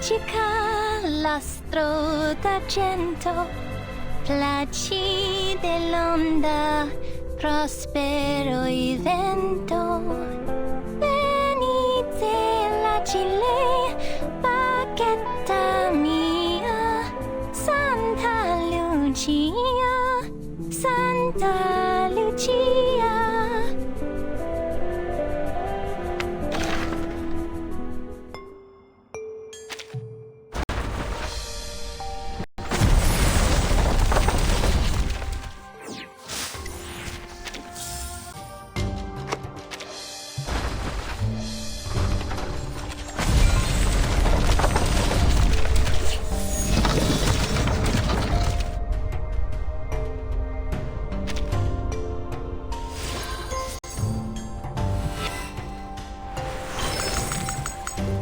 Magica l'astro d'argento, placide l'onda, prospero il vento. Venite la Cile, bacchetta mia, Santa Lucia, Santa Lucia.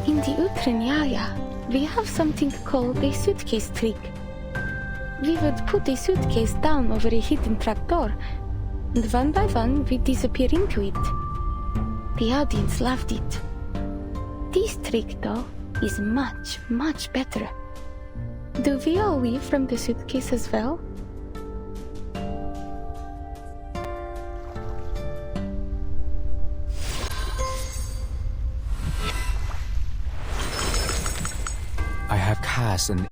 In the Utreniaya, we have something called a suitcase trick. We would put a suitcase down over a hidden trapdoor, and one by one we disappear into it. The audience loved it. This trick, though, is much, much better. Do we all leave from the suitcase as well? I have cast an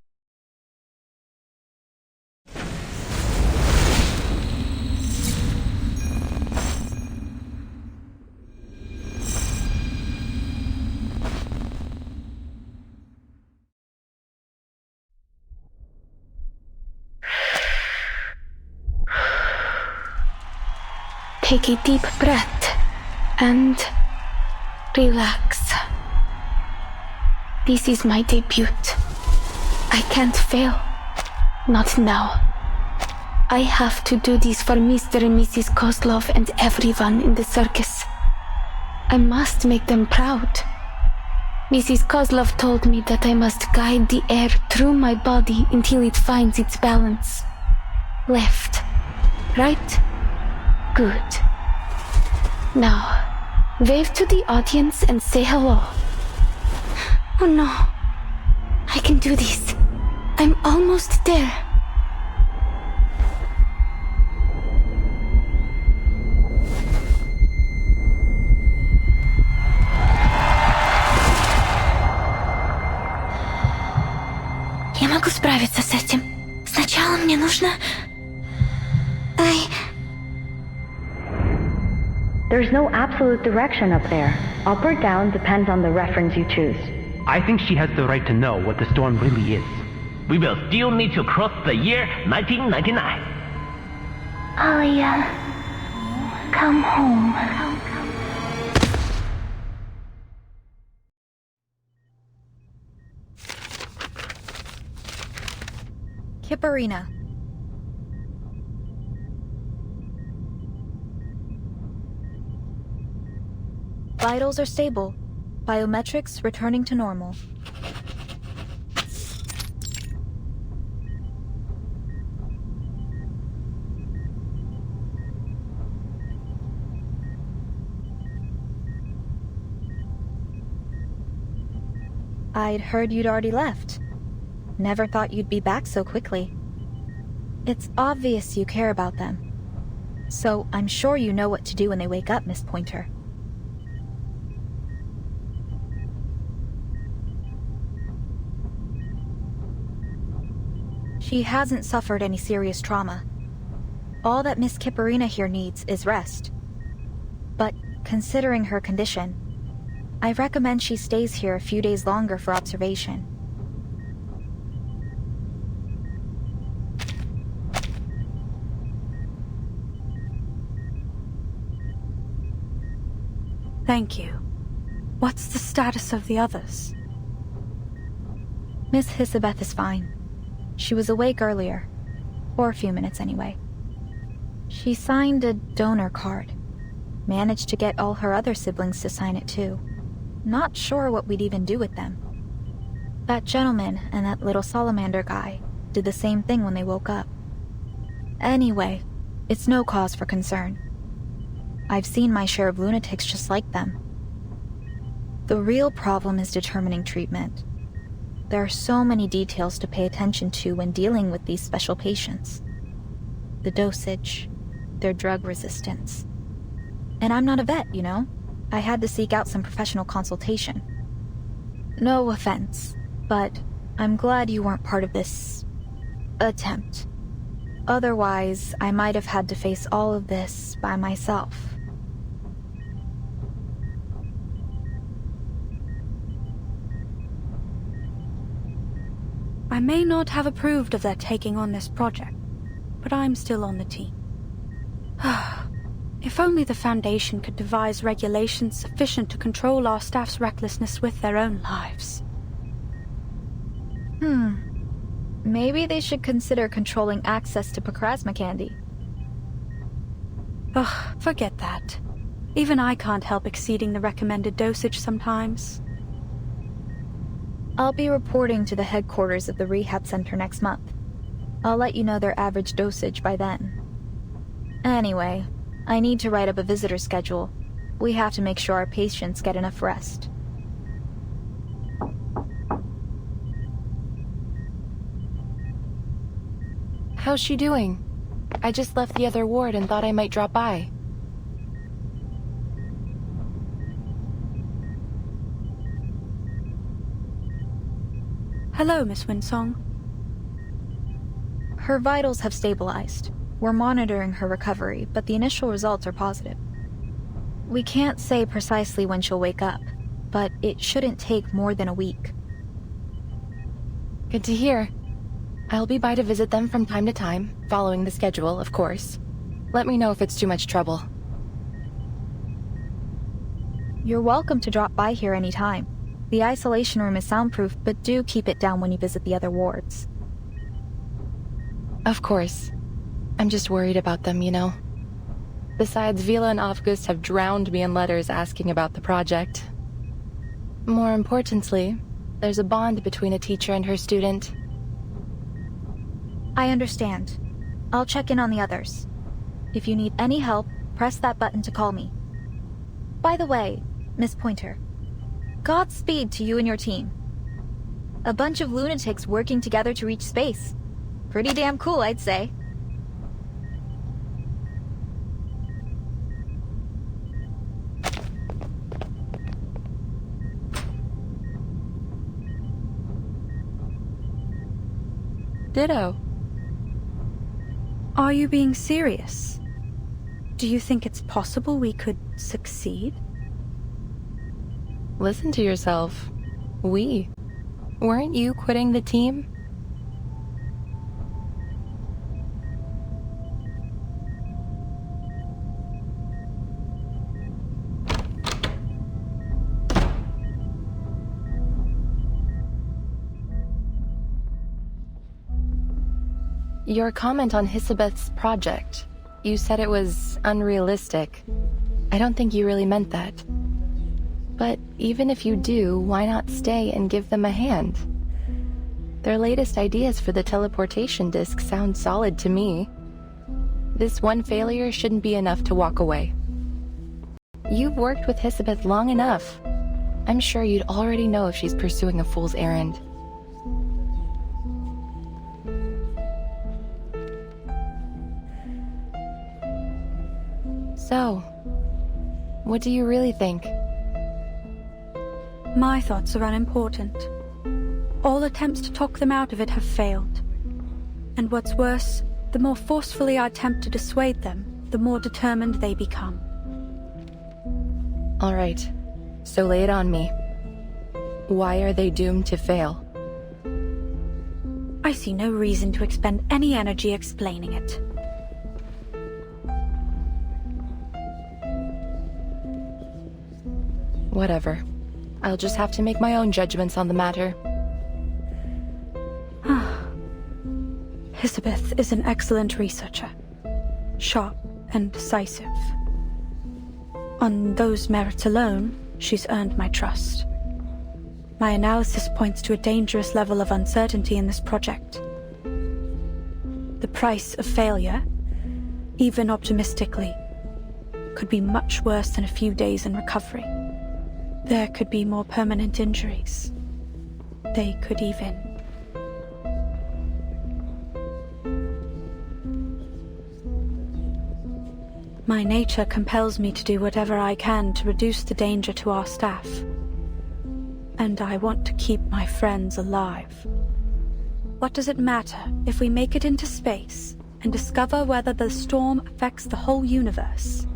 Take a deep breath and relax. This is my debut. I can't fail. Not now. I have to do this for Mr. and Mrs. Kozlov and everyone in the circus. I must make them proud. Mrs. Kozlov told me that I must guide the air through my body until it finds its balance. Left. Right. Good. Now, wave to the audience and say hello. Oh no. I can do this. I'm almost there. Я могу справиться с этим. Сначала мне нужно... There's no absolute direction up there. Up or down depends on the reference you choose. I think she has the right to know what the storm really is. We will still need to cross the year 1999. Alia, come home. Kipperina. Vitals are stable. Biometrics returning to normal. I'd heard you'd already left. Never thought you'd be back so quickly. It's obvious you care about them. So I'm sure you know what to do when they wake up, Miss Pointer. She hasn't suffered any serious trauma. All that Miss Kipperina here needs is rest. But considering her condition, I recommend she stays here a few days longer for observation. Thank you. What's the status of the others? Miss Hisabeth is fine. She was awake earlier. For a few minutes anyway. She signed a donor card. Managed to get all her other siblings to sign it too. Not sure what we'd even do with them. That gentleman and that little salamander guy did the same thing when they woke up. Anyway, it's no cause for concern. I've seen my share of lunatics just like them. The real problem is determining treatment. There are so many details to pay attention to when dealing with these special patients. The dosage, their drug resistance. And I'm not a vet, you know? I had to seek out some professional consultation. No offense, but I'm glad you weren't part of this attempt. Otherwise, I might have had to face all of this by myself. I may not have approved of their taking on this project, but I'm still on the team. If only the Foundation could devise regulations sufficient to control our staff's recklessness with their own lives. Maybe they should consider controlling access to Pacrasma candy. Ugh, forget that. Even I can't help exceeding the recommended dosage sometimes. I'll be reporting to the headquarters of the rehab center next month. I'll let you know their average dosage by then. Anyway, I need to write up a visitor schedule. We have to make sure our patients get enough rest. How's she doing? I just left the other ward and thought I might drop by. Hello, Miss Winsong. Her vitals have stabilized. We're monitoring her recovery, but the initial results are positive. We can't say precisely when she'll wake up, but it shouldn't take more than a week. Good to hear. I'll be by to visit them from time to time, following the schedule, of course. Let me know if it's too much trouble. You're welcome to drop by here anytime. The isolation room is soundproof, but do keep it down when you visit the other wards. Of course. I'm just worried about them, you know. Besides, Vila and August have drowned me in letters asking about the project. More importantly, there's a bond between a teacher and her student. I understand. I'll check in on the others. If you need any help, press that button to call me. By the way, Miss Pointer, Godspeed to you and your team. A bunch of lunatics working together to reach space. Pretty damn cool, I'd say. Ditto. Are you being serious? Do you think it's possible we could succeed? Listen to yourself. We. Weren't you quitting the team? Your comment on Hisabeth's project. You said it was unrealistic. I don't think you really meant that. But even if you do, why not stay and give them a hand? Their latest ideas for the teleportation disc sound solid to me. This one failure shouldn't be enough to walk away. You've worked with Hisabeth long enough. I'm sure you'd already know if she's pursuing a fool's errand. So, what do you really think? My thoughts are unimportant. All attempts to talk them out of it have failed. And what's worse, the more forcefully I attempt to dissuade them, the more determined they become. All right, so lay it on me. Why are they doomed to fail? I see no reason to expend any energy explaining it. Whatever. I'll just have to make my own judgments on the matter. Hisabeth is an excellent researcher. Sharp and decisive. On those merits alone, she's earned my trust. My analysis points to a dangerous level of uncertainty in this project. The price of failure, even optimistically, could be much worse than a few days in recovery. There could be more permanent injuries. they could even... My nature compels me to do whatever I can to reduce the danger to our staff. And I want to keep my friends alive. What does it matter if we make it into space and discover whether the storm affects the whole universe?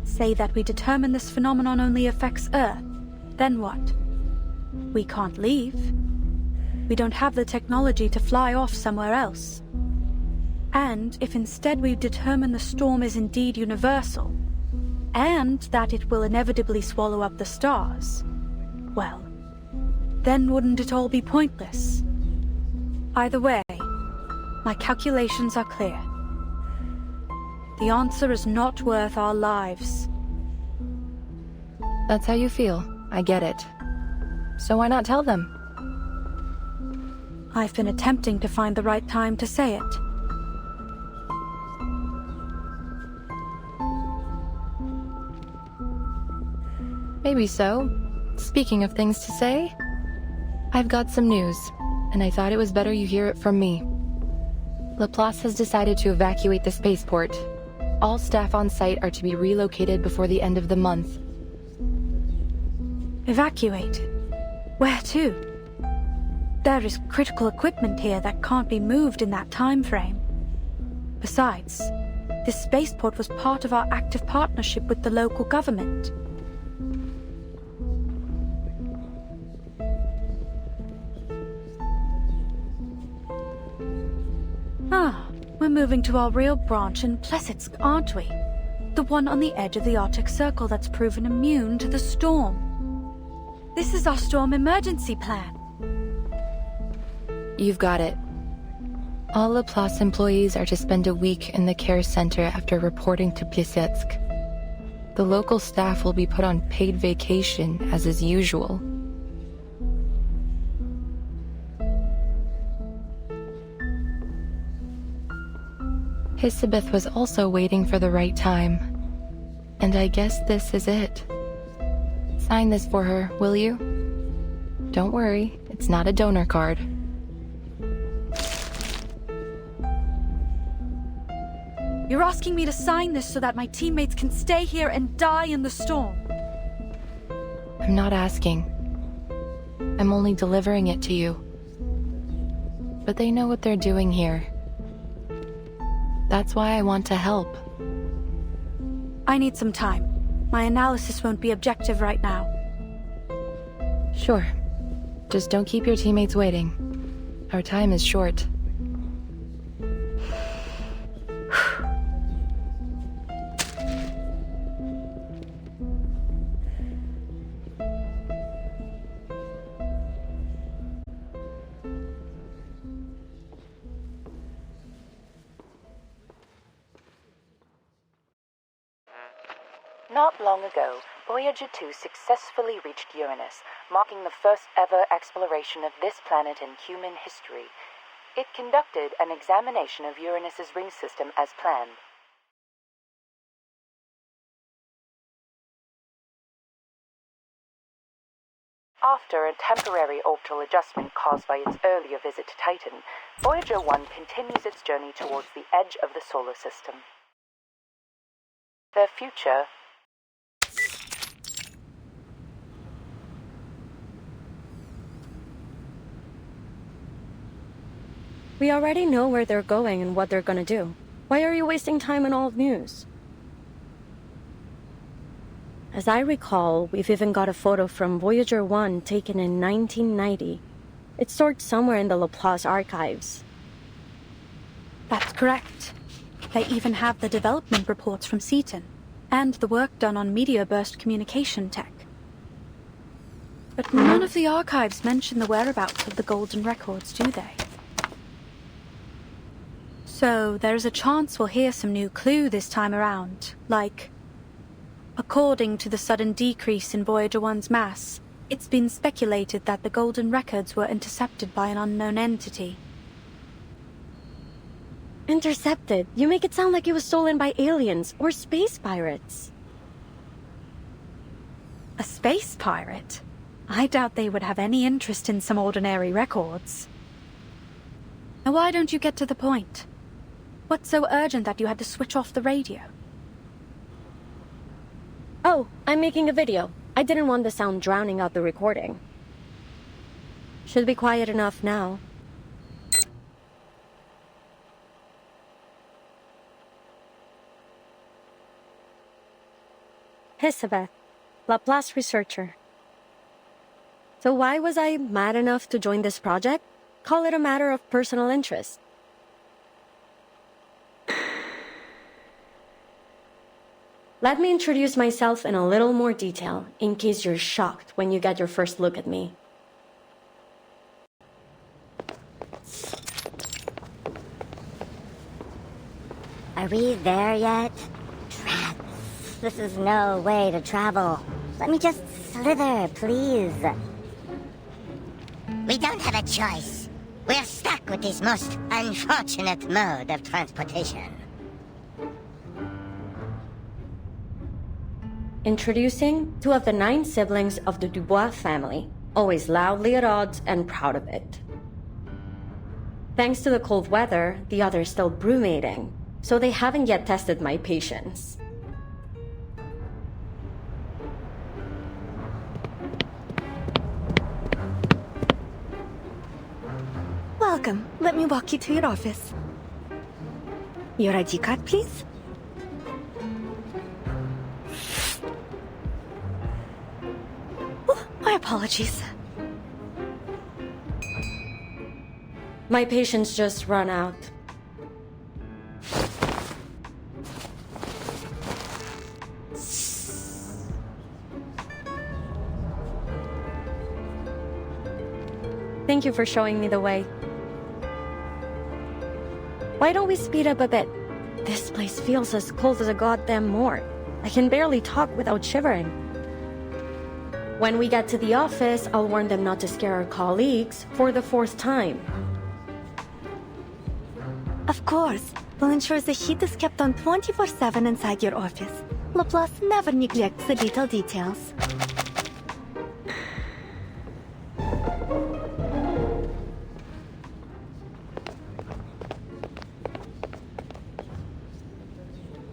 Say that we determine this phenomenon only affects Earth, then what? We can't leave. We don't have the technology to fly off somewhere else. And if instead we determine the storm is indeed universal, and that it will inevitably swallow up the stars, well, then wouldn't it all be pointless? Either way, my calculations are clear. The answer is not worth our lives. That's how you feel. I get it. So why not tell them? I've been attempting to find the right time to say it. Maybe so. Speaking of things to say, I've got some news, and I thought it was better you hear it from me. Laplace has decided to evacuate the spaceport. All staff on site are to be relocated before the end of the month. Evacuated? Where to? There is critical equipment here that can't be moved in that time frame. Besides, this spaceport was part of our active partnership with the local government. Ah, we're moving to our real branch in Plessetsk, aren't we? The one on the edge of the Arctic Circle that's proven immune to the storm. This is our storm emergency plan. You've got it. All Laplace employees are to spend a week in the care center after reporting to Plessetsk. The local staff will be put on paid vacation, as is usual. Hisabeth was also waiting for the right time. And I guess this is it. Sign this for her, will you? Don't worry, it's not a donor card. You're asking me to sign this so that my teammates can stay here and die in the storm? I'm not asking. I'm only delivering it to you. But they know what they're doing here. That's why I want to help. I need some time. My analysis won't be objective right now. Sure. Just don't keep your teammates waiting. Our time is short. Not long ago, Voyager 2 successfully reached Uranus, marking the first ever exploration of this planet in human history. It conducted an examination of Uranus's ring system as planned. After a temporary orbital adjustment caused by its earlier visit to Titan, Voyager 1 continues its journey towards the edge of the solar system. Their future... We already know where they're going and what they're gonna do. Why are you wasting time on old news? As I recall, we've even got a photo from Voyager 1 taken in 1990. It's stored somewhere in the Laplace archives. That's correct. They even have the development reports from Seaton, and the work done on meteor burst communication tech. But none of the archives mention the whereabouts of the golden records, do they? So there's a chance we'll hear some new clue this time around, like... According to the sudden decrease in Voyager 1's mass, it's been speculated that the golden records were intercepted by an unknown entity. Intercepted? You make it sound like it was stolen by aliens or space pirates. A space pirate? I doubt they would have any interest in some ordinary records. Now why don't you get to the point? What's so urgent that you had to switch off the radio? Oh, I'm making a video. I didn't want the sound drowning out the recording. Should be quiet enough now. Elizabeth, Laplace researcher. So why was I mad enough to join this project? Call it a matter of personal interest. Let me introduce myself in a little more detail, in case you're shocked when you get your first look at me. Are we there yet? Rats, this is no way to travel. Let me just slither, please. We don't have a choice. We're stuck with this most unfortunate mode of transportation. Introducing 2 of the 9 siblings of the Dubois family, always loudly at odds and proud of it. Thanks to the cold weather, the others still brumating, so they haven't yet tested my patience. Welcome. Let me walk you to your office. Your ID card, please. Oh, my apologies. My patience just run out. Thank you for showing me the way. Why don't we speed up a bit? This place feels as cold as a goddamn morgue. I can barely talk without shivering. When we get to the office, I'll warn them not to scare our colleagues for the 4th time. Of course. We'll ensure the heat is kept on 24/7 inside your office. Laplace never neglects the little details.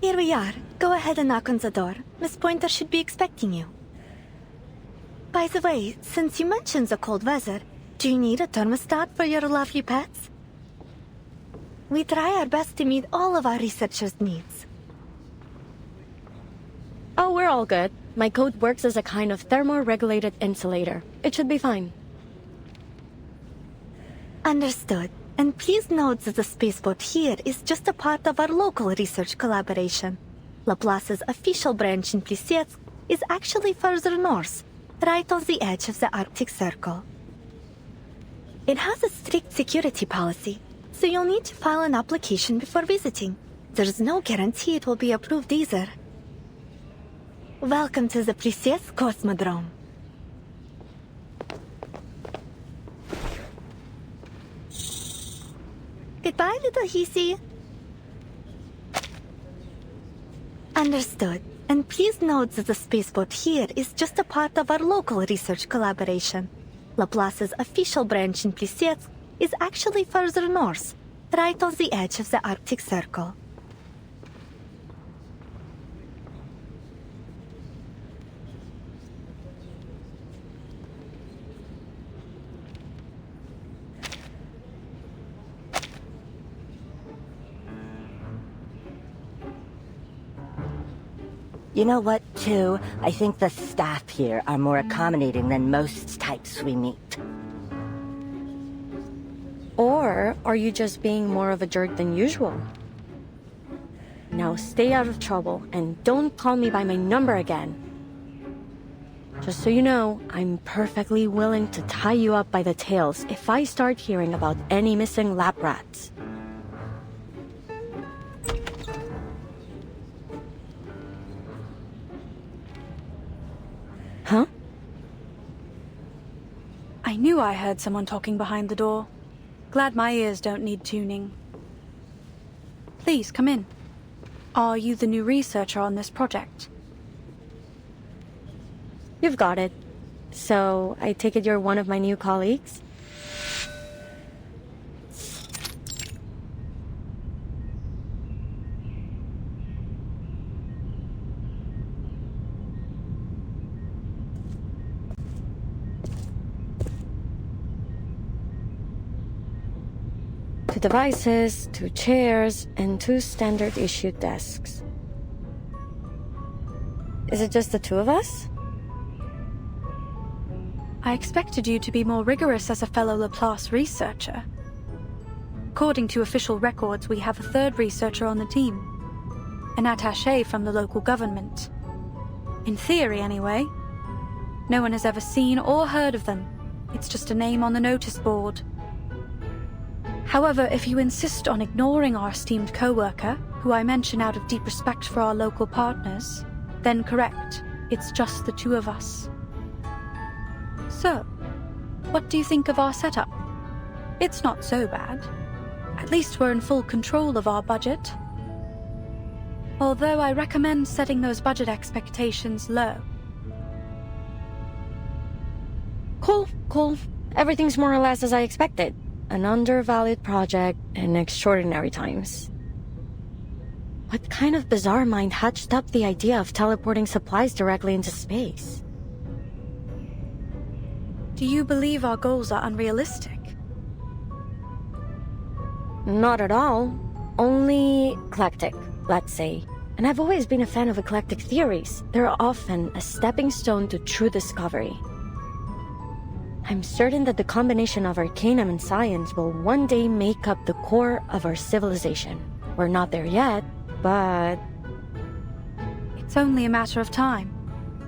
Here we are. Go ahead and knock on the door. Miss Pointer should be expecting you. By the way, since you mentioned the cold weather, do you need a thermostat for your lovely pets? We try our best to meet all of our researchers' needs. Oh, we're all good. My coat works as a kind of thermoregulated insulator. It should be fine. Understood. And please note that the spaceport here is just a part of our local research collaboration. Laplace's official branch in Plessetsk is actually further north, right on the edge of the Arctic Circle. It has a strict security policy, so you'll need to file an application before visiting. There's no guarantee it will be approved either. Welcome to the Plessetsk Cosmodrome. Goodbye, little Hissy. Understood. And please note that the spaceport here is just a part of our local research collaboration. Laplace's official branch in Plessetsk is actually further north, right on the edge of the Arctic Circle. You know what, too? I think the staff here are more accommodating than most types we meet. Or are you just being more of a jerk than usual? Now stay out of trouble and don't call me by my number again. Just so you know, I'm perfectly willing to tie you up by the tails if I start hearing about any missing lab rats. Huh? I knew I heard someone talking behind the door. Glad my ears don't need tuning. Please, come in. Are you the new researcher on this project? You've got it. So, I take it you're one of my new colleagues? Two devices, 2 chairs, and 2 standard-issue desks. Is it just the 2 of us? I expected you to be more rigorous as a fellow Laplace researcher. According to official records, we have a 3rd researcher on the team. An attaché from the local government. In theory, anyway. No one has ever seen or heard of them. It's just a name on the notice board. However, if you insist on ignoring our esteemed co-worker, who I mention out of deep respect for our local partners, then correct, it's just the 2 of us. So, what do you think of our setup? It's not so bad. At least we're in full control of our budget. Although I recommend setting those budget expectations low. Cool. Everything's more or less as I expected. An undervalued project in extraordinary times. What kind of bizarre mind hatched up the idea of teleporting supplies directly into space? Do you believe our goals are unrealistic? Not at all. Only eclectic, let's say. And I've always been a fan of eclectic theories. They're often a stepping stone to true discovery. I'm certain that the combination of arcanum and science will one day make up the core of our civilization. We're not there yet, but... It's only a matter of time.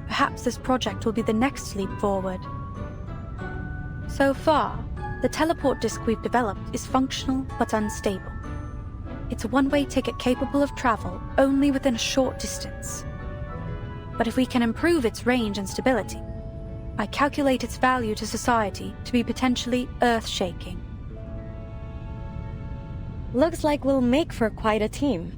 Perhaps this project will be the next leap forward. So far, the teleport disk we've developed is functional but unstable. It's a one-way ticket capable of travel only within a short distance. But if we can improve its range and stability, I calculate its value to society to be potentially earth-shaking. Looks like we'll make for quite a team.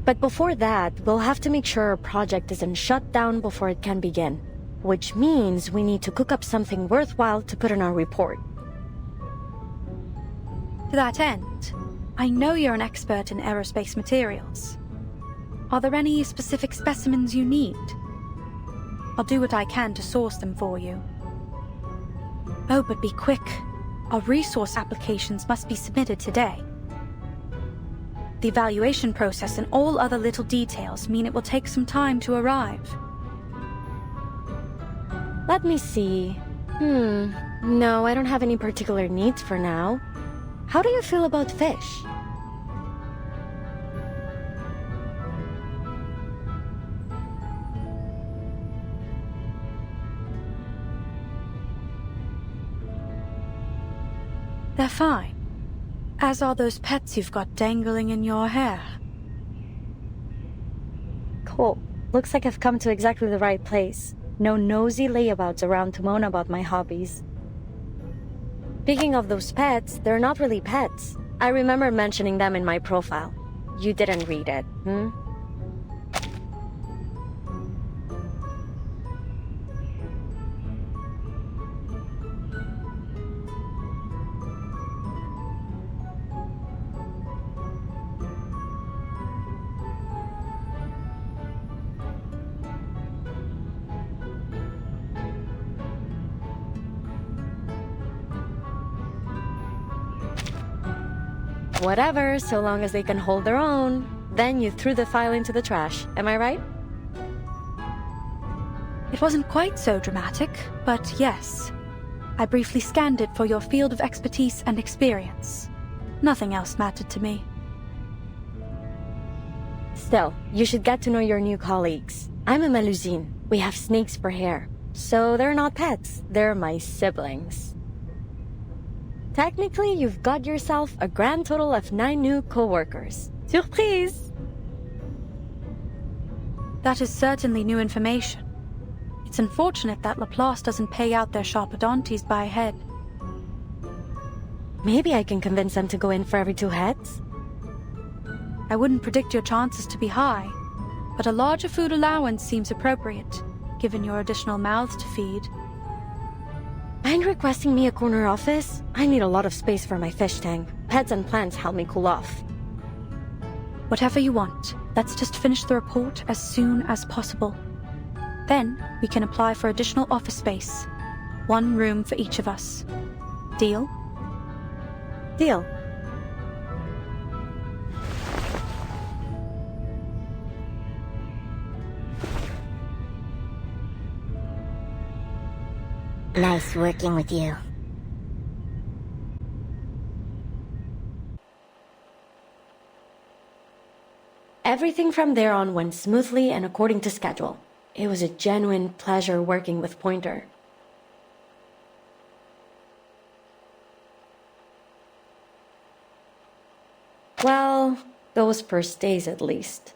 But before that, we'll have to make sure our project isn't shut down before it can begin. Which means we need to cook up something worthwhile to put in our report. To that end, I know you're an expert in aerospace materials. Are there any specific specimens you need? I'll do what I can to source them for you. Oh, but be quick. Our resource applications must be submitted today. The evaluation process and all other little details mean it will take some time to arrive. Let me see. No, I don't have any particular needs for now. How do you feel about fish? They're fine. As are those pets you've got dangling in your hair. Cool. Looks like I've come to exactly the right place. No nosy layabouts around to moan about my hobbies. Speaking of those pets, they're not really pets. I remember mentioning them in my profile. You didn't read it, Whatever, so long as they can hold their own. Then you threw the file into the trash, am I right? It wasn't quite so dramatic, but yes. I briefly scanned it for your field of expertise and experience. Nothing else mattered to me. Still, you should get to know your new colleagues. I'm a Melusine. We have snakes for hair. So they're not pets, they're my siblings. Technically, you've got yourself a grand total of 9 new co-workers. Surprise! That is certainly new information. It's unfortunate that Laplace doesn't pay out their sharpodontes by head. Maybe I can convince them to go in for every 2 heads? I wouldn't predict your chances to be high, but a larger food allowance seems appropriate, given your additional mouths to feed. Mind requesting me a corner office? I need a lot of space for my fish tank. Pets and plants help me cool off. Whatever you want. Let's just finish the report as soon as possible. Then, we can apply for additional office space. 1 room for each of us. Deal? Deal. Nice working with you. Everything from there on went smoothly and according to schedule. It was a genuine pleasure working with Pointer. Well, those first days at least.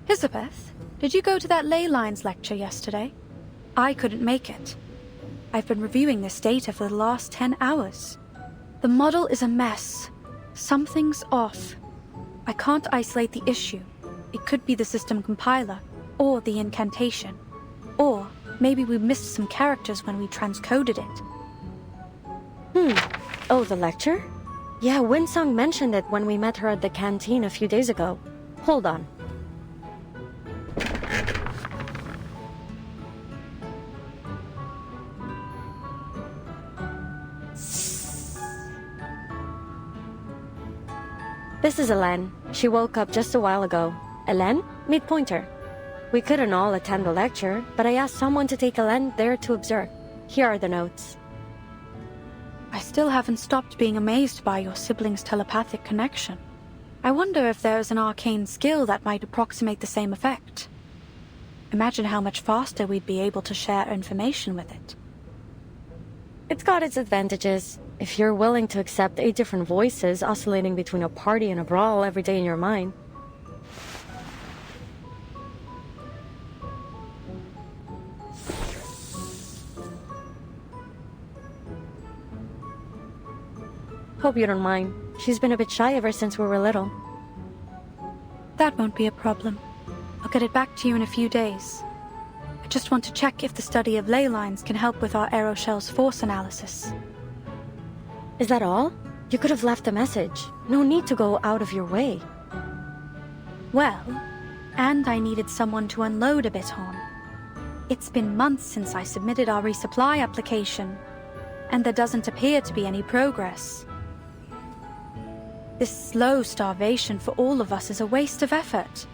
Elizabeth, did you go to that ley lines lecture yesterday? I couldn't make it. I've been reviewing this data for the last 10 hours. The model is a mess. Something's off. I can't isolate the issue. It could be the system compiler, or the incantation. Or maybe we missed some characters when we transcoded it. Oh, the lecture? Yeah, Winsong mentioned it when we met her at the canteen a few days ago. Hold on. This is Elen. She woke up just a while ago. Elen, meet Pointer. We couldn't all attend the lecture, but I asked someone to take Elen there to observe. Here are the notes. I still haven't stopped being amazed by your siblings' telepathic connection. I wonder if there is an arcane skill that might approximate the same effect. Imagine how much faster we'd be able to share information with it. It's got its advantages. If you're willing to accept 8 different voices oscillating between a party and a brawl every day in your mind. Hope you don't mind. She's been a bit shy ever since we were little. That won't be a problem. I'll get it back to you in a few days. I just want to check if the study of ley lines can help with our aeroshell's force analysis. Is that all? You could have left a message. No need to go out of your way. Well, and I needed someone to unload a bit on. It's been months since I submitted our resupply application, and there doesn't appear to be any progress. This slow starvation for all of us is a waste of effort.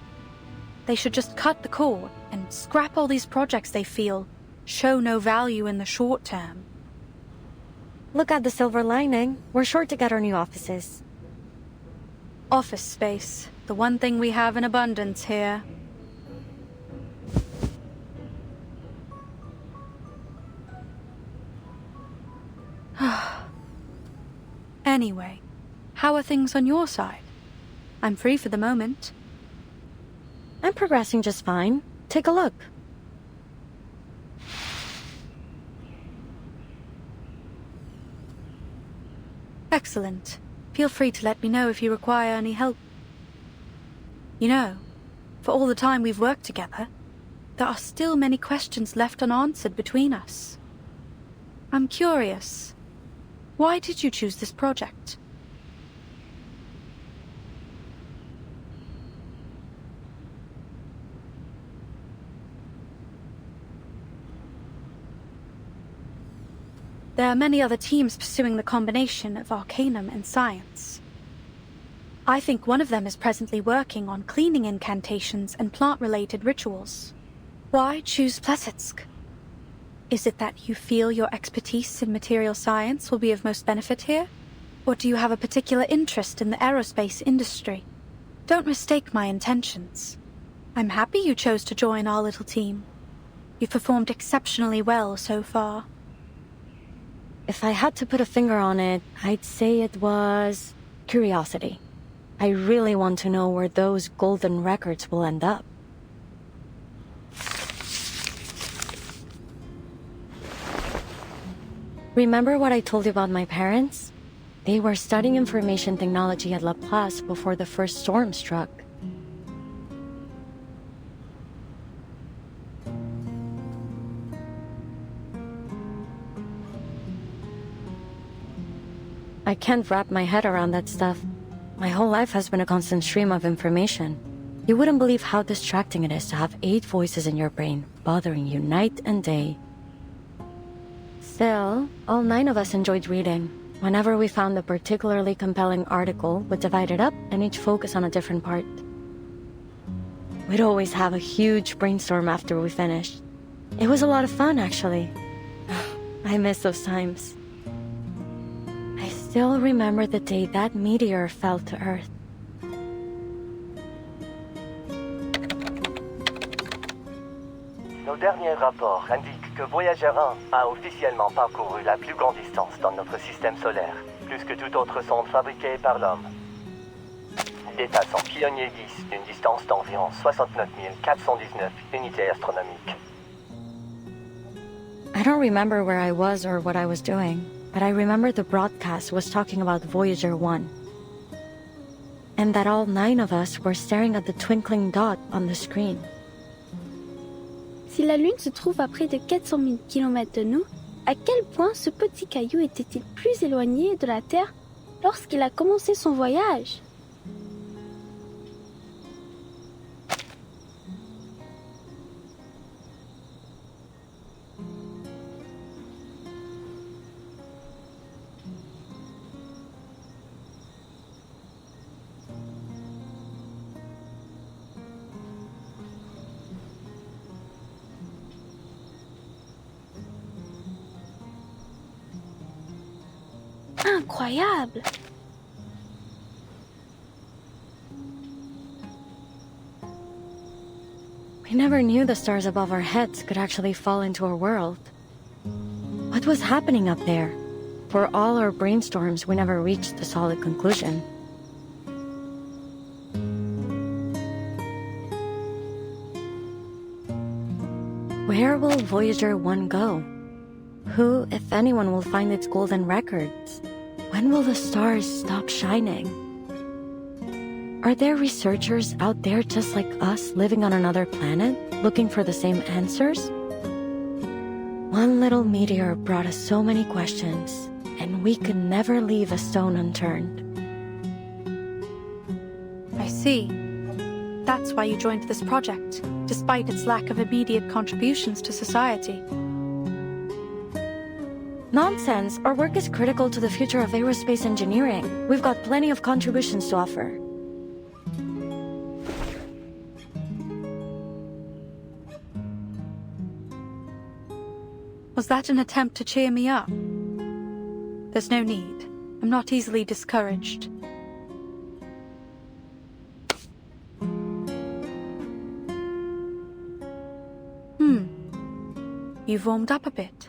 They should just cut the cord and scrap all these projects they feel show no value in the short term. Look at the silver lining. We're sure to get our new offices. Office space, the one thing we have in abundance here. Anyway, how are things on your side? I'm free for the moment. I'm progressing just fine. Take a look. Excellent. Feel free to let me know if you require any help. You know, for all the time we've worked together, there are still many questions left unanswered between us. I'm curious. Why did you choose this project? There are many other teams pursuing the combination of Arcanum and science. I think one of them is presently working on cleaning incantations and plant-related rituals. Why choose Plesetsk? Is it that you feel your expertise in material science will be of most benefit here? Or do you have a particular interest in the aerospace industry? Don't mistake my intentions. I'm happy you chose to join our little team. You've performed exceptionally well so far. If I had to put a finger on it, I'd say it was curiosity. I really want to know where those golden records will end up. Remember what I told you about my parents? They were studying information technology at Laplace before the first storm struck. I can't wrap my head around that stuff. My whole life has been a constant stream of information. You wouldn't believe how distracting it is to have 8 voices in your brain, bothering you night and day. Still, all 9 of us enjoyed reading. Whenever we found a particularly compelling article, we'd divide it up and each focus on a different part. We'd always have a huge brainstorm after we finished. It was a lot of fun, actually. I miss those times. I still remember the day that meteor fell to Earth. Nos derniers rapports indiquent que Voyager 1 a officiellement parcouru la plus grande distance dans notre système solaire, plus que toute autre sonde fabriquée par l'homme. Dépassant Pionnier 10 d'une distance d'environ 69 419 unités astronomiques. I don't remember where I was or what I was doing, but I remember the broadcast was talking about Voyager 1. And that all 9 of us were staring at the twinkling dot on the screen. Si la Lune se trouve à près de 400 000 km de nous, à quel point ce petit caillou était-il plus éloigné de la Terre lorsqu'il a commencé son voyage? Incroyable! We never knew the stars above our heads could actually fall into our world. What was happening up there? For all our brainstorms, we never reached a solid conclusion. Where will Voyager 1 go? Who, if anyone, will find its golden records? When will the stars stop shining? Are there researchers out there just like us living on another planet, looking for the same answers? One little meteor brought us so many questions, and we could never leave a stone unturned. I see. That's why you joined this project, despite its lack of immediate contributions to society. Nonsense! Our work is critical to the future of aerospace engineering. We've got plenty of contributions to offer. Was that an attempt to cheer me up? There's no need. I'm not easily discouraged. You've warmed up a bit.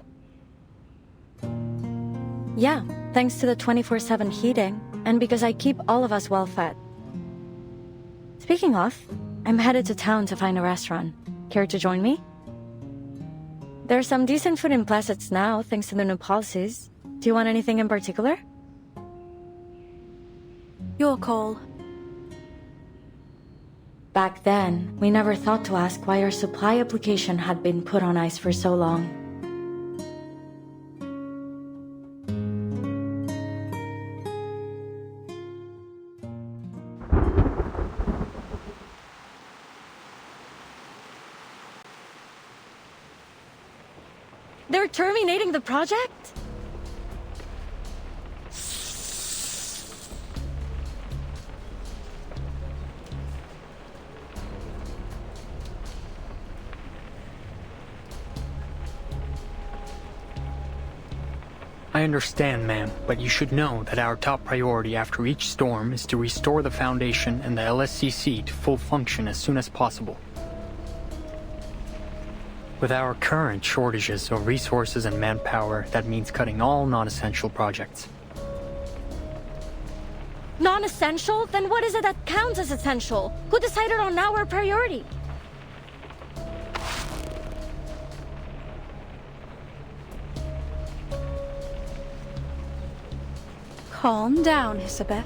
Yeah, thanks to the 24/7 heating, and because I keep all of us well fed. Speaking of, I'm headed to town to find a restaurant. Care to join me? There's some decent food in Plassets now, thanks to the new policies. Do you want anything in particular? Your call. Back then, we never thought to ask why our supply application had been put on ice for so long. They're terminating the project? I understand, ma'am, but you should know that our top priority after each storm is to restore the Foundation and the LSCC to full function as soon as possible. With our current shortages of resources and manpower, that means cutting all non-essential projects. Non-essential? Then what is it that counts as essential? Who decided on our priority? Calm down, Hisabeth.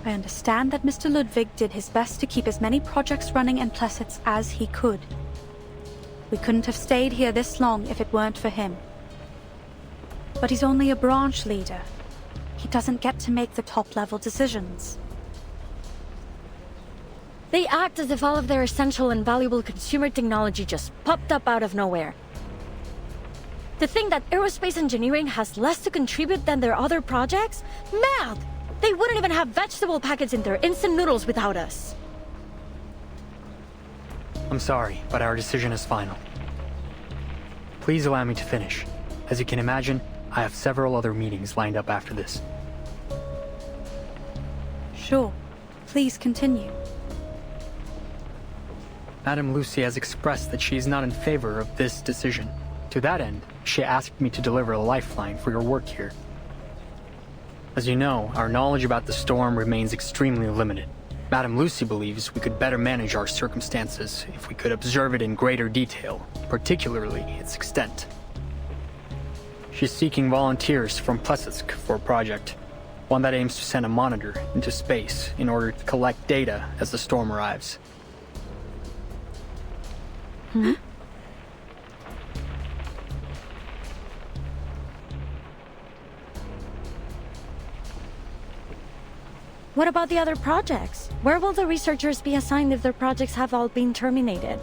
I understand that Mr. Ludwig did his best to keep as many projects running in Plessetz as he could. We couldn't have stayed here this long if it weren't for him. But he's only a branch leader. He doesn't get to make the top-level decisions. They act as if all of their essential and valuable consumer technology just popped up out of nowhere. To think that aerospace engineering has less to contribute than their other projects? Mad! They wouldn't even have vegetable packets in their instant noodles without us. I'm sorry, but our decision is final. Please allow me to finish. As you can imagine, I have several other meetings lined up after this. Sure. Please continue. Madame Lucy has expressed that she is not in favor of this decision. To that end, she asked me to deliver a lifeline for your work here. As you know, our knowledge about the storm remains extremely limited. Madame Lucy believes we could better manage our circumstances if we could observe it in greater detail, particularly its extent. She's seeking volunteers from Plessetsk for a project, one that aims to send a monitor into space in order to collect data as the storm arrives. Hmm? What about the other projects? Where will the researchers be assigned if their projects have all been terminated?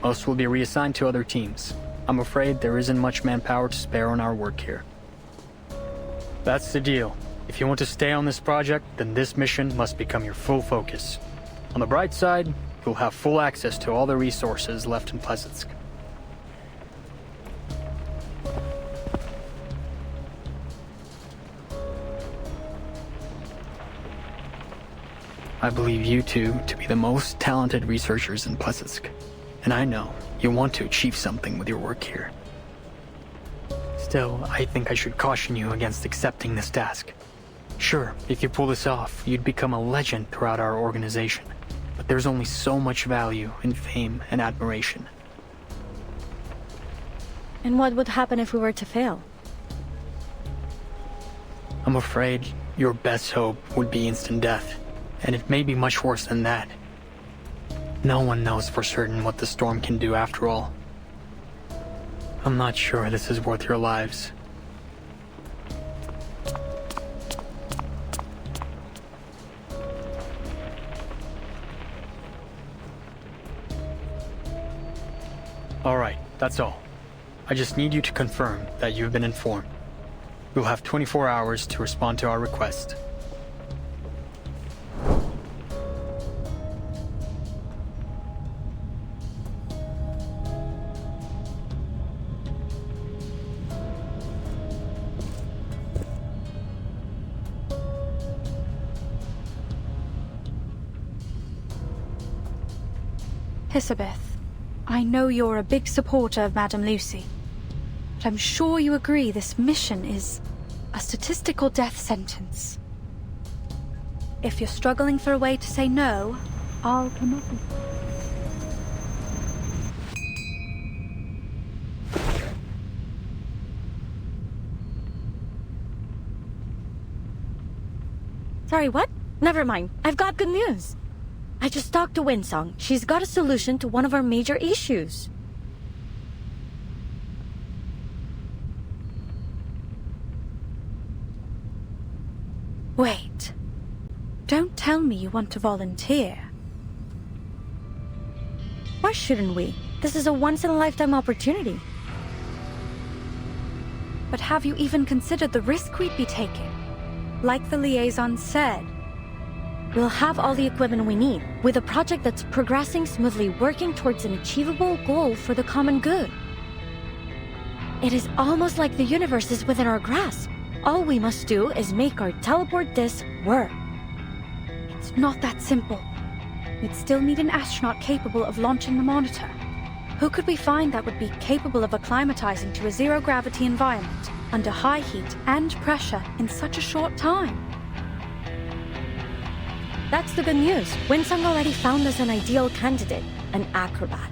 Most will be reassigned to other teams. I'm afraid there isn't much manpower to spare on our work here. That's the deal. If you want to stay on this project, then this mission must become your full focus. On the bright side, you'll have full access to all the resources left in Plessetsk. I believe you two to be the most talented researchers in Plessetsk, and I know you want to achieve something with your work here. Still, I think I should caution you against accepting this task. Sure, if you pull this off, you'd become a legend throughout our organization. But there's only so much value in fame and admiration. And what would happen if we were to fail? I'm afraid your best hope would be instant death, and it may be much worse than that. No one knows for certain what the storm can do after all. I'm not sure this is worth your lives. All right, that's all. I just need you to confirm that you've been informed. You'll have 24 hours to respond to our request. Hisabeth, I know you're a big supporter of Madame Lucy, but I'm sure you agree this mission is a statistical death sentence. If you're struggling for a way to say no, I'll come up with Sorry, what? Never mind. I've got good news. I just talked to Winsong. She's got a solution to one of our major issues. Wait. Don't tell me you want to volunteer. Why shouldn't we? This is a once-in-a-lifetime opportunity. But have you even considered the risk we'd be taking? Like the liaison said, we'll have all the equipment we need, with a project that's progressing smoothly, working towards an achievable goal for the common good. It is almost like the universe is within our grasp. All we must do is make our teleport disc work. It's not that simple. We'd still need an astronaut capable of launching the monitor. Who could we find that would be capable of acclimatizing to a zero-gravity environment, under high heat and pressure in such a short time? That's the good news. Winsong already found us an ideal candidate, an acrobat.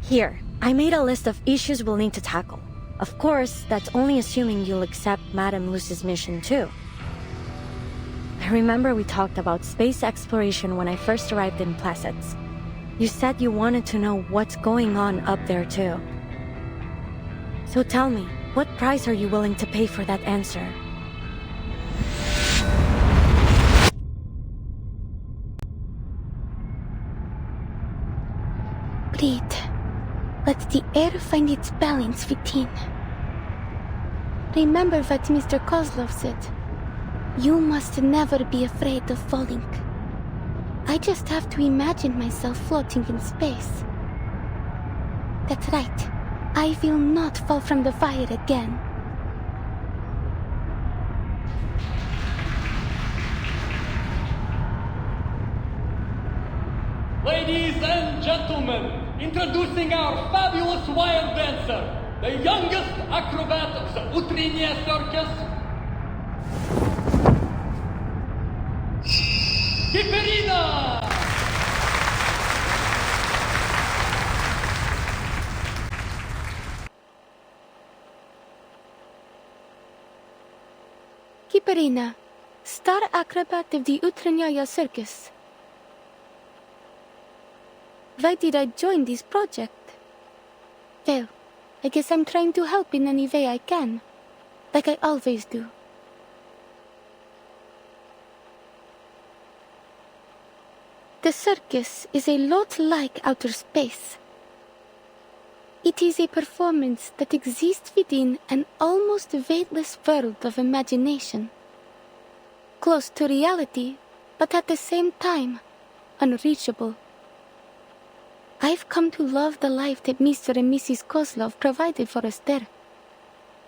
Here, I made a list of issues we'll need to tackle. Of course, that's only assuming you'll accept Madame Luce's mission too. I remember we talked about space exploration when I first arrived in Plassets. You said you wanted to know what's going on up there too. So tell me, what price are you willing to pay for that answer? Breathe. Let the air find its balance within. Remember what Mr. Kozlov said. You must never be afraid of falling. I just have to imagine myself floating in space. That's right. I will not fall from the fire again. Ladies and gentlemen, introducing our fabulous wire dancer, the youngest acrobat of the Utrinia Circus, Kiperina! Kiperina, star acrobat of the Utrinia Circus. Why did I join this project? Well, I guess I'm trying to help in any way I can, like I always do. The circus is a lot like outer space. It is a performance that exists within an almost weightless world of imagination. Close to reality, but at the same time, unreachable. I've come to love the life that Mr. and Mrs. Kozlov provided for us there,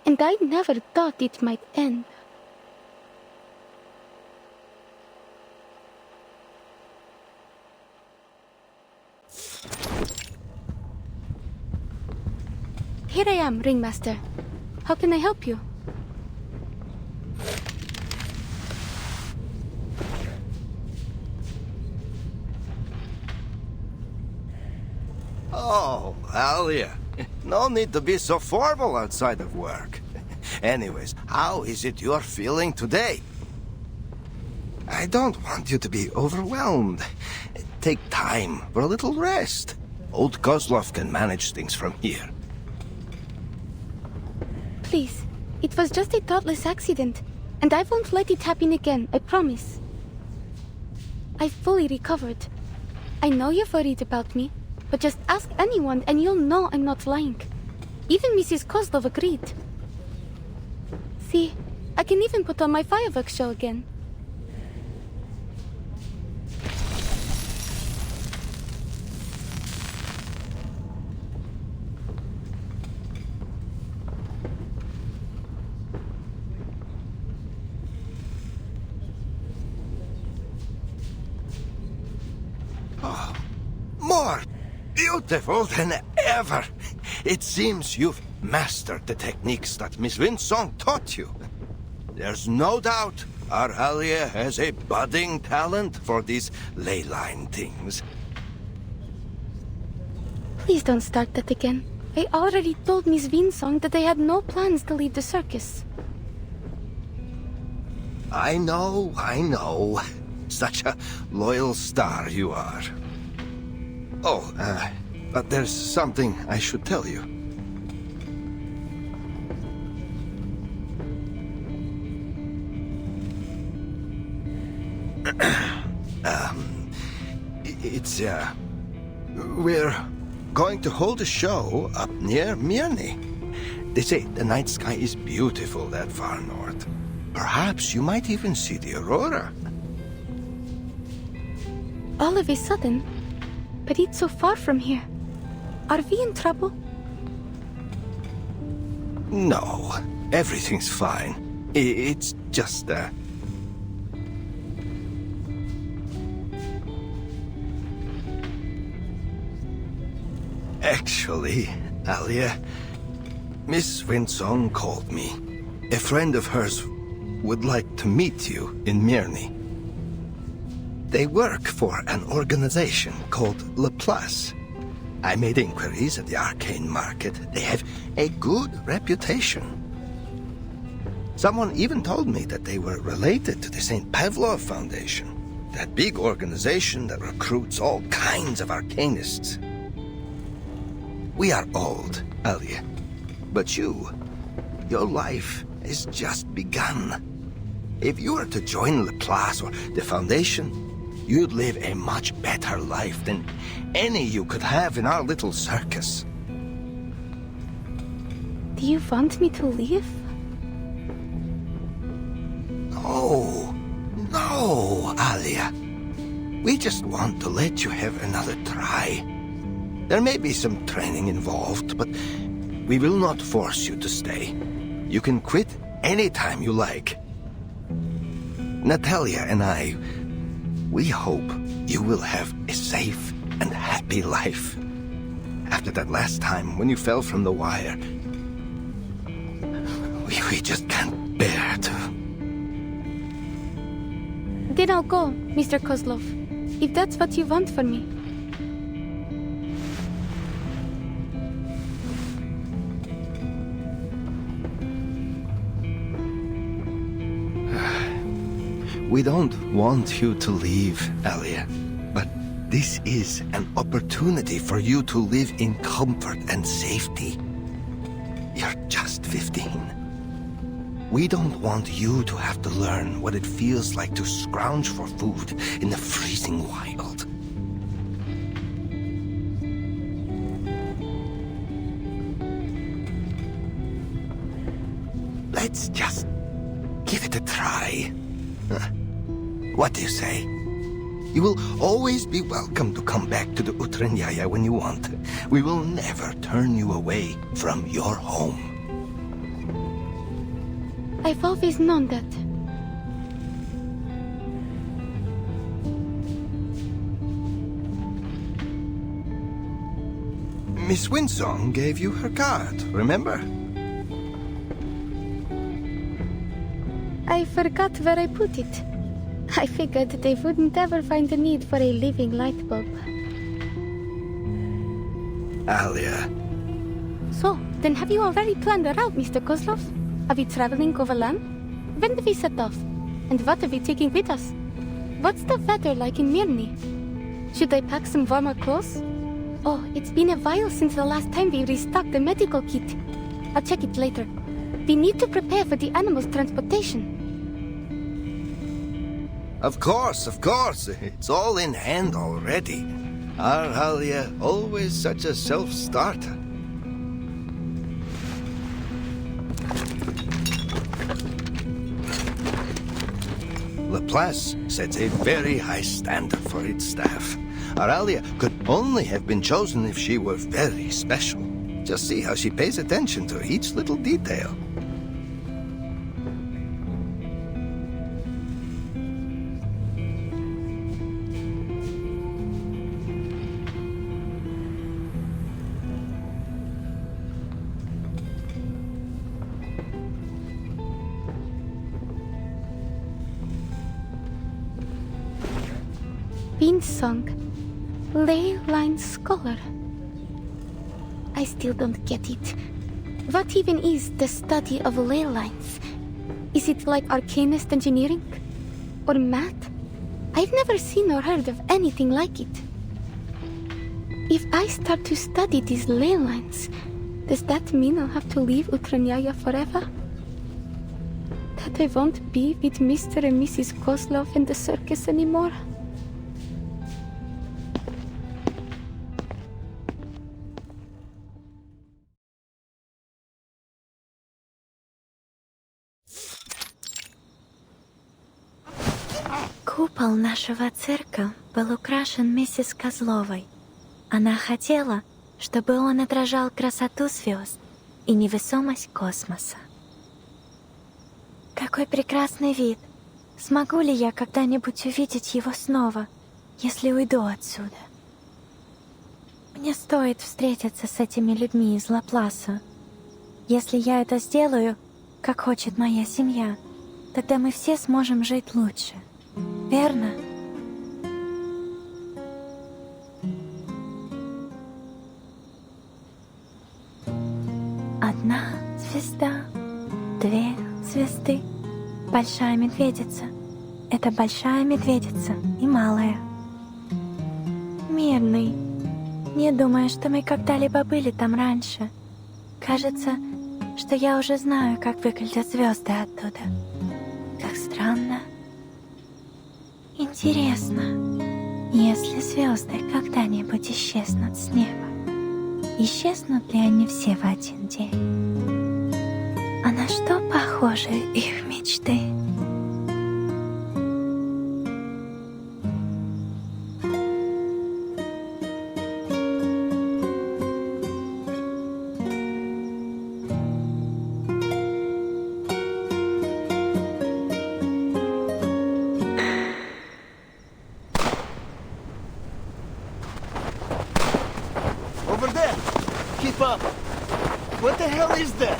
and I never thought it might end. Here I am, Ringmaster. How can I help you? Oh, Alia. No need to be so formal outside of work. Anyways, how is it you're feeling today? I don't want you to be overwhelmed. Take time for a little rest. Old Kozlov can manage things from here. Please, it was just a thoughtless accident, and I won't let it happen again, I promise. I've fully recovered. I know you're worried about me, but just ask anyone and you'll know I'm not lying. Even Mrs. Kozlov agreed. See, I can even put on my fireworks show again. Oh, more beautiful than ever. It seems you've mastered the techniques that Miss Winsong taught you. There's no doubt our Alia has a budding talent for these ley line things. Please don't start that again. I already told Miss Winsong that I had no plans to leave the circus. I know. Such a loyal star you are. Oh, but there's something I should tell you. We're going to hold a show up near Mirny. They say the night sky is beautiful that far north. Perhaps you might even see the aurora. All of a sudden? But it's so far from here. Are we in trouble? No, everything's fine. It's just, Actually, Alia, Miss Winsong called me. A friend of hers would like to meet you in Mirny. They work for an organization called Laplace. I made inquiries at the arcane market. They have a good reputation. Someone even told me that they were related to the St. Pavlov Foundation, that big organization that recruits all kinds of arcanists. We are old, Alia, but your life has just begun. If you were to join Laplace or the Foundation, you'd live a much better life than any you could have in our little circus. Do you want me to leave? No, Alia. We just want to let you have another try. There may be some training involved, but we will not force you to stay. You can quit anytime you like. Natalia and I, we hope you will have a safe and happy life. After that last time when you fell from the wire, we just can't bear to. Then I'll go, Mr. Kozlov, if that's what you want for me. We don't want you to leave, Alia, but this is an opportunity for you to live in comfort and safety. You're just 15. We don't want you to have to learn what it feels like to scrounge for food in the freezing wild. Let's just give it a try. What do you say? You will always be welcome to come back to the Utranyaya when you want. We will never turn you away from your home. I've always known that. Miss Winsong gave you her card, remember? I forgot where I put it. I figured they wouldn't ever find the need for a living light bulb. Alia. So, then have you already planned a route, Mr. Kozlov? Are we traveling overland? When do we set off? And what are we taking with us? What's the weather like in Mirny? Should I pack some warmer clothes? Oh, it's been a while since the last time we restocked the medical kit. I'll check it later. We need to prepare for the animals' transportation. Of course. It's all in hand already. Our Alia, always such a self-starter. Laplace sets a very high standard for its staff. Our Alia could only have been chosen if she were very special. Just see how she pays attention to each little detail. Winsong, ley line scholar. I still don't get it. What even is the study of ley lines? Is it like arcanist engineering? Or math? I've never seen or heard of anything like it. If I start to study these ley lines, does that mean I'll have to leave Utranyaya forever? That I won't be with Mr. and Mrs. Kozlov in the circus anymore? Купол нашего цирка был украшен миссис Козловой. Она хотела, чтобы он отражал красоту звезд и невесомость космоса. Какой прекрасный вид! Смогу ли я когда-нибудь увидеть его снова, если уйду отсюда? Мне стоит встретиться с этими людьми из Лапласа. Если я это сделаю, как хочет моя семья, тогда мы все сможем жить лучше. Верно? Одна звезда, две звезды. Большая медведица. Это большая медведица и малая. Мирный. Не думаю, что мы когда-либо были там раньше. Кажется, что я уже знаю, как выглядят звезды оттуда. Как странно. Интересно, если звезды когда-нибудь исчезнут с неба, исчезнут ли они все в один день? А на что похожи их мечты? Over there! Keep up! What the hell is that?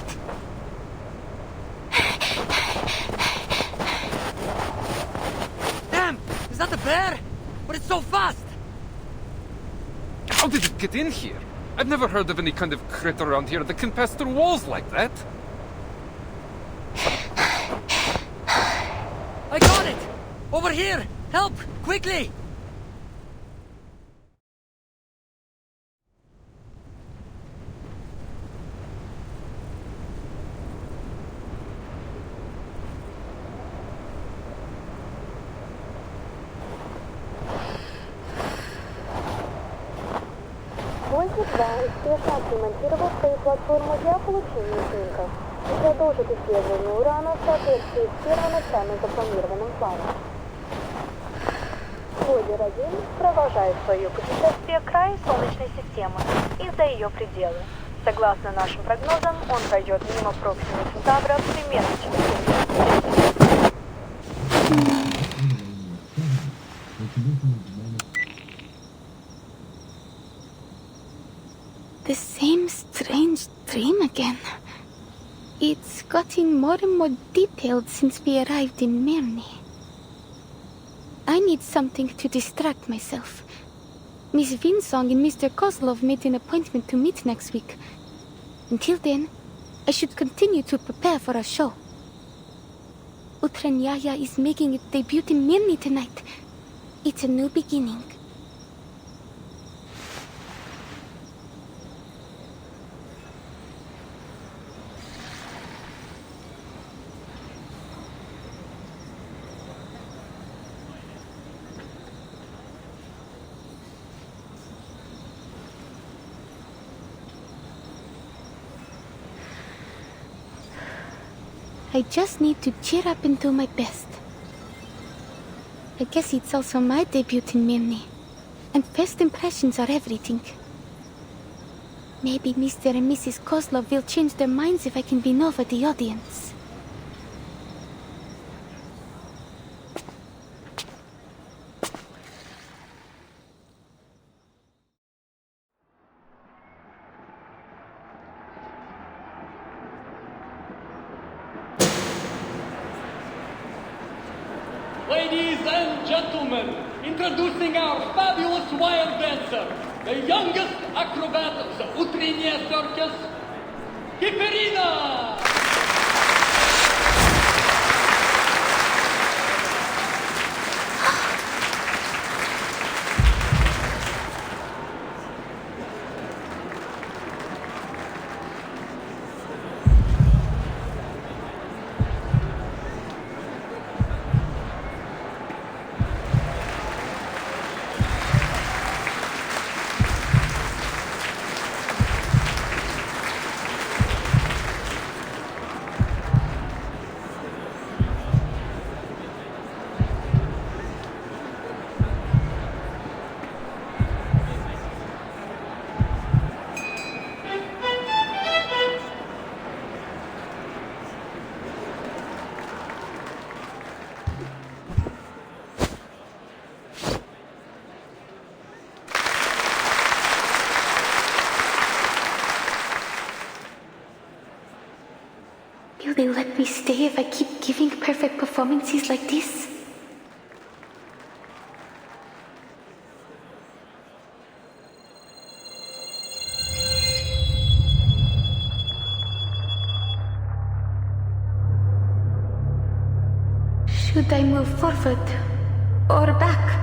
Damn! Is that a bear? But it's so fast! How did it get in here? I've never heard of any kind of critter around here that can pass through walls like that. I got it! Over here! Help! Quickly! Гвозди 2 успешно отремонтировал свою платформу для получения снимков и продолжит исследование урана в соответствии с первоначально запланированным планом. Voyager-1 продолжает свое путешествие к краю Солнечной системы и за ее пределы. Согласно нашим прогнозам, он пройдет мимо Проксима Центавра примерно через 7 лет. The same strange dream again. It's gotten more and more detailed since we arrived in Mirny. I need something to distract myself. Miss Vinsong and Mr. Kozlov made an appointment to meet next week. Until then, I should continue to prepare for our show. Utranyaya is making its debut in Mirny tonight. It's a new beginning. I just need to cheer up and do my best. I guess it's also my debut in Mirny, and first impressions are everything. Maybe Mr. and Mrs. Kozlov will change their minds if I can win over the audience. Ladies and gentlemen, introducing our fabulous wire dancer, the youngest acrobat of the Utriniya Circus, Kiperina! they let me stay if I keep giving perfect performances like this? Should I move forward or back?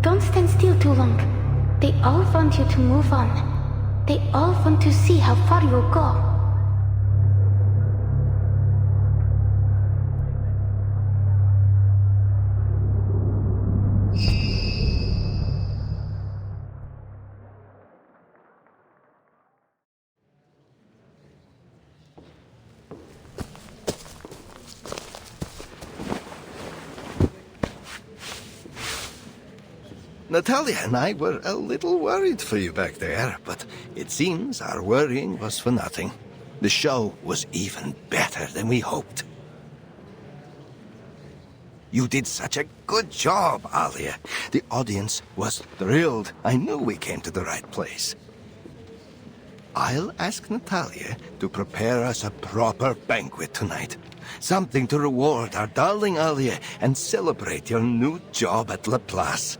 Don't stand still too long. They all want you to move on. They all want to see how far you'll go. Natalia and I were a little worried for you back there, but it seems our worrying was for nothing. The show was even better than we hoped. You did such a good job, Alia. The audience was thrilled. I knew we came to the right place. I'll ask Natalia to prepare us a proper banquet tonight. Something to reward our darling Alia and celebrate your new job at Laplace.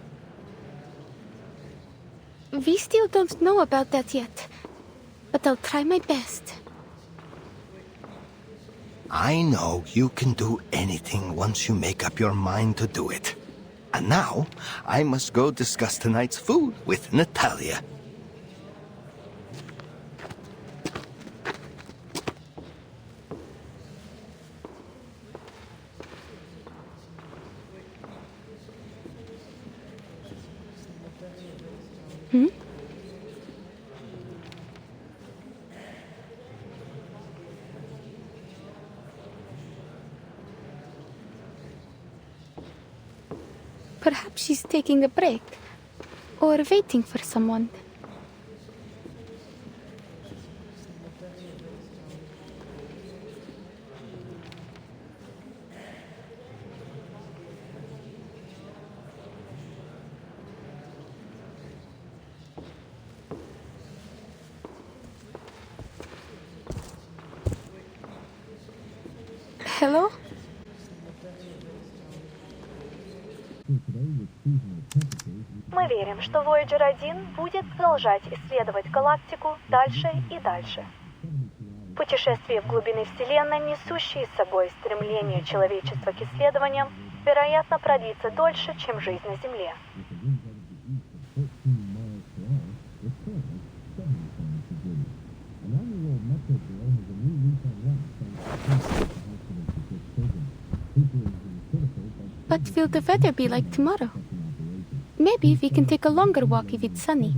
We still don't know about that yet, but I'll try my best. I know you can do anything once you make up your mind to do it. And now, I must go discuss tonight's food with Natalia. Perhaps she's taking a break, or waiting for someone. Hello? Мы верим, что Voyager 1 будет продолжать исследовать галактику дальше и дальше. Путешествие в глубины Вселенной, несущие с собой стремление человечества к исследованиям, вероятно, продлится дольше, чем жизнь на Земле. What will the weather be like tomorrow? Maybe we can take a longer walk if it's sunny.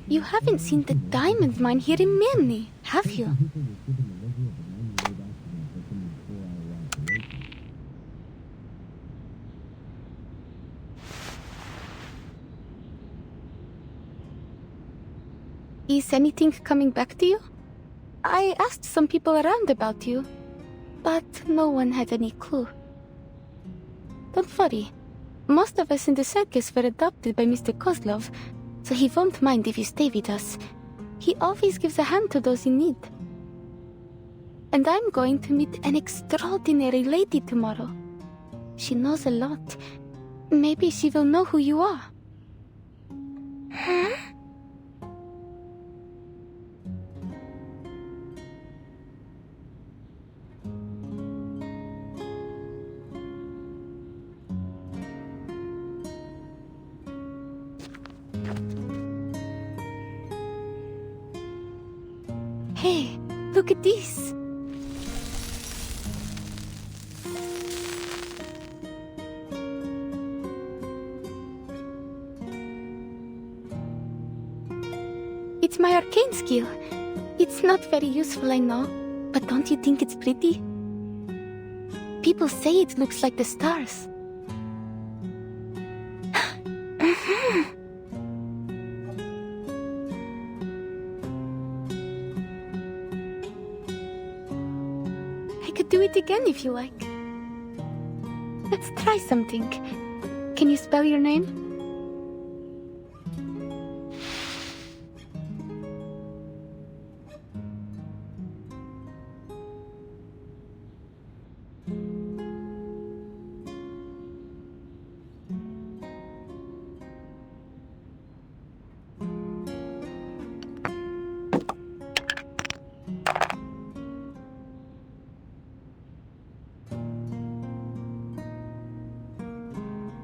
You haven't seen the diamond mine here in Milne, have you? Is anything coming back to you? I asked some people around about you, but no one had any clue. Don't worry. Most of us in the circus were adopted by Mr. Kozlov, so he won't mind if you stay with us. He always gives a hand to those in need. And I'm going to meet an extraordinary lady tomorrow. She knows a lot. Maybe she will know who you are. Huh? Hey, look at this. It's my arcane skill. It's not very useful, I know, but don't you think it's pretty? People say it looks like the stars. I could do it again if you like. Let's try something. Can you spell your name?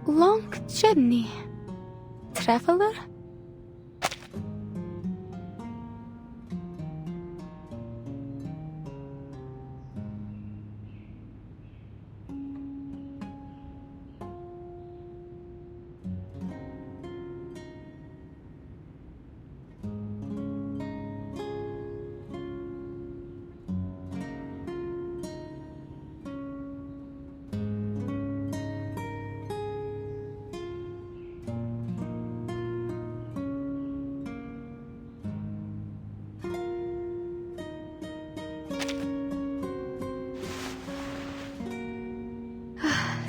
Long journey. Traveler?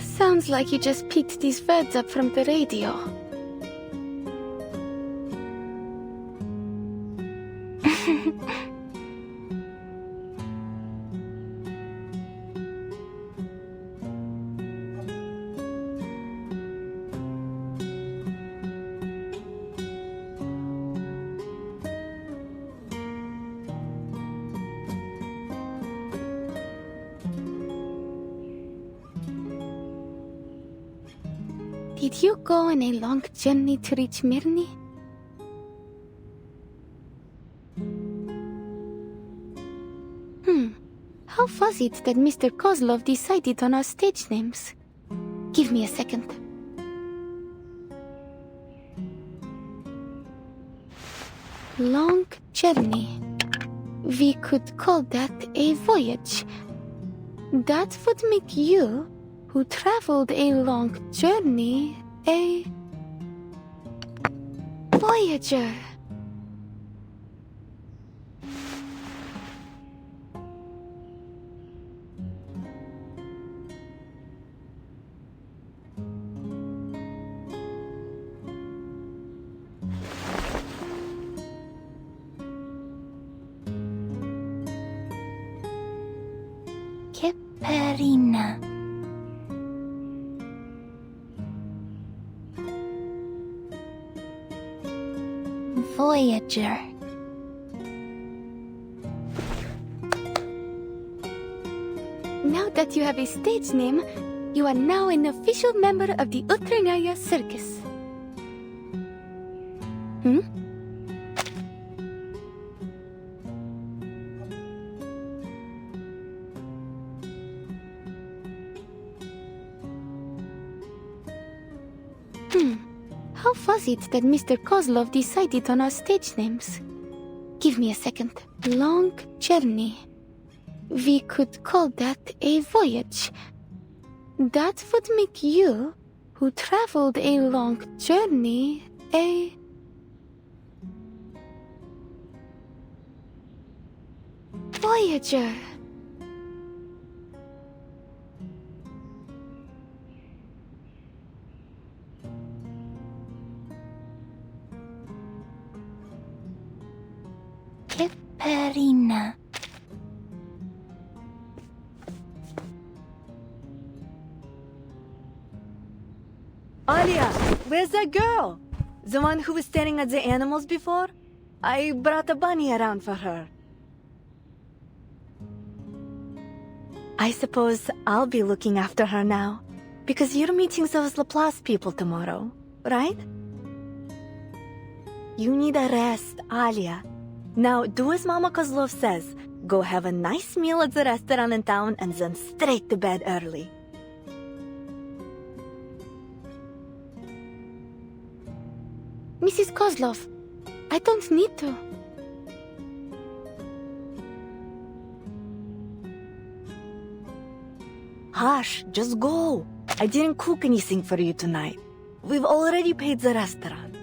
Sounds like you just picked these words up from the radio. Did you go on a long journey to reach Mirny? How was it that Mr. Kozlov decided on our stage names? Give me a second. Long journey. We could call that a voyage. That would make you, who traveled a long journey, a voyager. Keperina. Voyager. Now that you have a stage name, you are now an official member of the Utrnaya Circus. How was it that Mr. Kozlov decided on our stage names? Give me a second. Long journey. We could call that a voyage. That would make you, who traveled a long journey, a voyager. Keperina. Alia, where's that girl? The one who was staring at the animals before? I brought a bunny around for her. I suppose I'll be looking after her now, because you're meeting those Laplace people tomorrow, right? You need a rest, Alia. Now, do as Mama Kozlov says. Go have a nice meal at the restaurant in town and then straight to bed early. Mrs. Kozlov, I don't need to. Hush, just go. I didn't cook anything for you tonight. We've already paid the restaurant.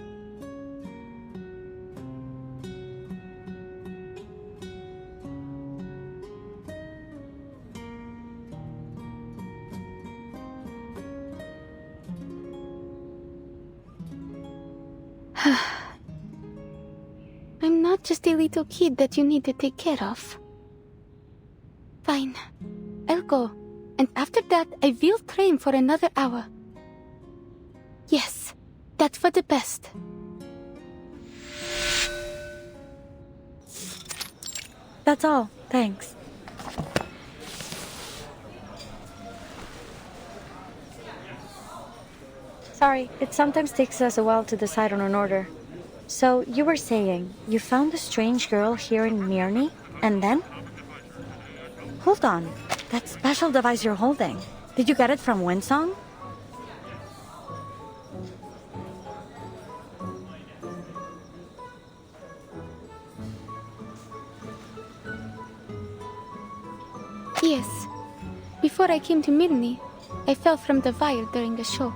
I'm not just a little kid that you need to take care of. Fine. I'll go. And after that, I will train for another hour. Yes, that's for the best. That's all. Thanks. Sorry, it sometimes takes us a while to decide on an order. So, you were saying, you found a strange girl here in Mirny, and then? Hold on. That special device you're holding. Did you get it from Winsong? Yes. Before I came to Mirny, I fell from the wire during a show,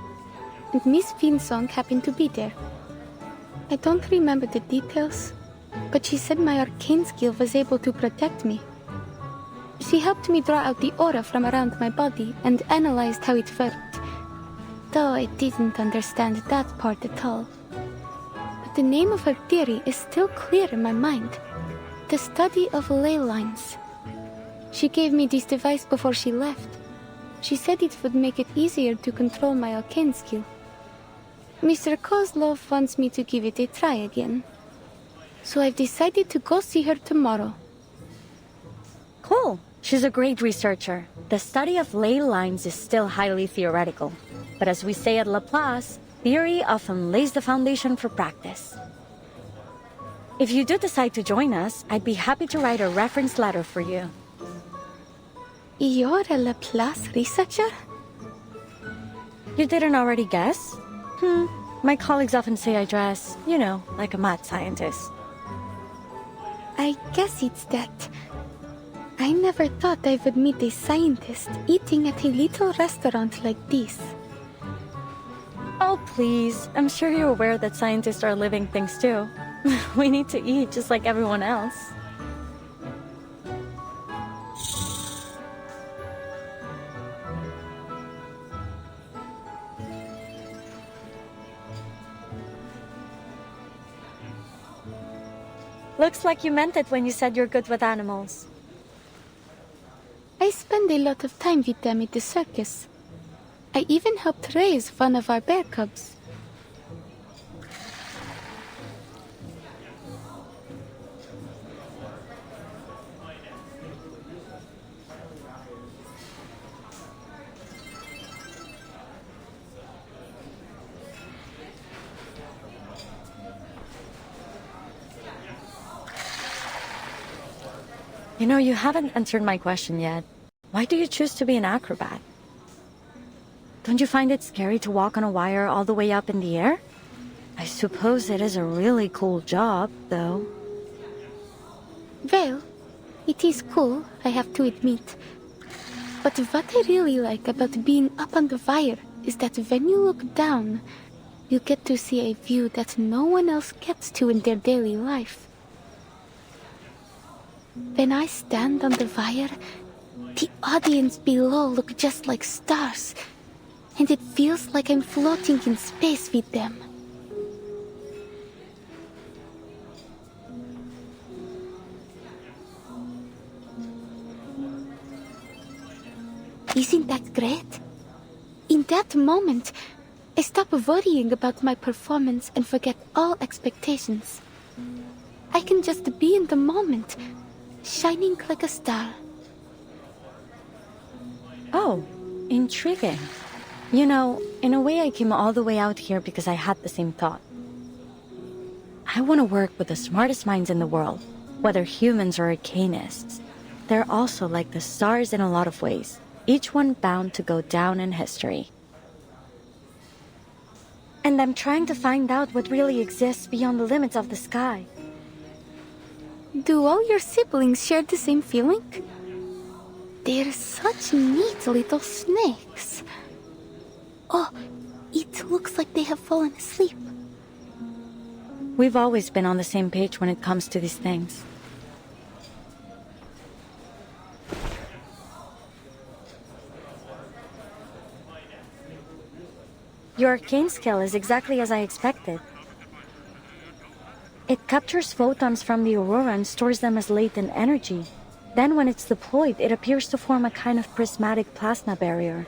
and Miss Winsong happened to be there. I don't remember the details, but she said my arcane skill was able to protect me. She helped me draw out the aura from around my body and analyzed how it worked, though I didn't understand that part at all. But the name of her theory is still clear in my mind: the study of ley lines. She gave me this device before she left. She said it would make it easier to control my arcane skill. Mr. Kozlov wants me to give it a try again, so I've decided to go see her tomorrow. Cool. She's a great researcher. The study of ley lines is still highly theoretical. But as we say at Laplace, theory often lays the foundation for practice. If you do decide to join us, I'd be happy to write a reference letter for you. You're a Laplace researcher? You didn't already guess? My colleagues often say I dress, like a mad scientist. I guess it's that. I never thought I would meet a scientist eating at a little restaurant like this. Oh, please. I'm sure you're aware that scientists are living things too. We need to eat just like everyone else. Looks like you meant it when you said you're good with animals. I spend a lot of time with them at the circus. I even helped raise one of our bear cubs. You haven't answered my question yet. Why do you choose to be an acrobat? Don't you find it scary to walk on a wire all the way up in the air? I suppose it is a really cool job, though. Well, it is cool, I have to admit. But what I really like about being up on the wire is that when you look down, you get to see a view that no one else gets to in their daily life. When I stand on the wire, the audience below look just like stars, and it feels like I'm floating in space with them. Isn't that great? In that moment, I stop worrying about my performance and forget all expectations. I can just be in the moment, shining like a star. Oh, intriguing. In a way I came all the way out here because I had the same thought. I want to work with the smartest minds in the world, whether humans or arcanists. They're also like the stars in a lot of ways, each one bound to go down in history. And I'm trying to find out what really exists beyond the limits of the sky. Do all your siblings share the same feeling? They're such neat little snakes. Oh, it looks like they have fallen asleep. We've always been on the same page when it comes to these things. Your arcane skill is exactly as I expected. It captures photons from the aurora and stores them as latent energy. Then when it's deployed, it appears to form a kind of prismatic plasma barrier.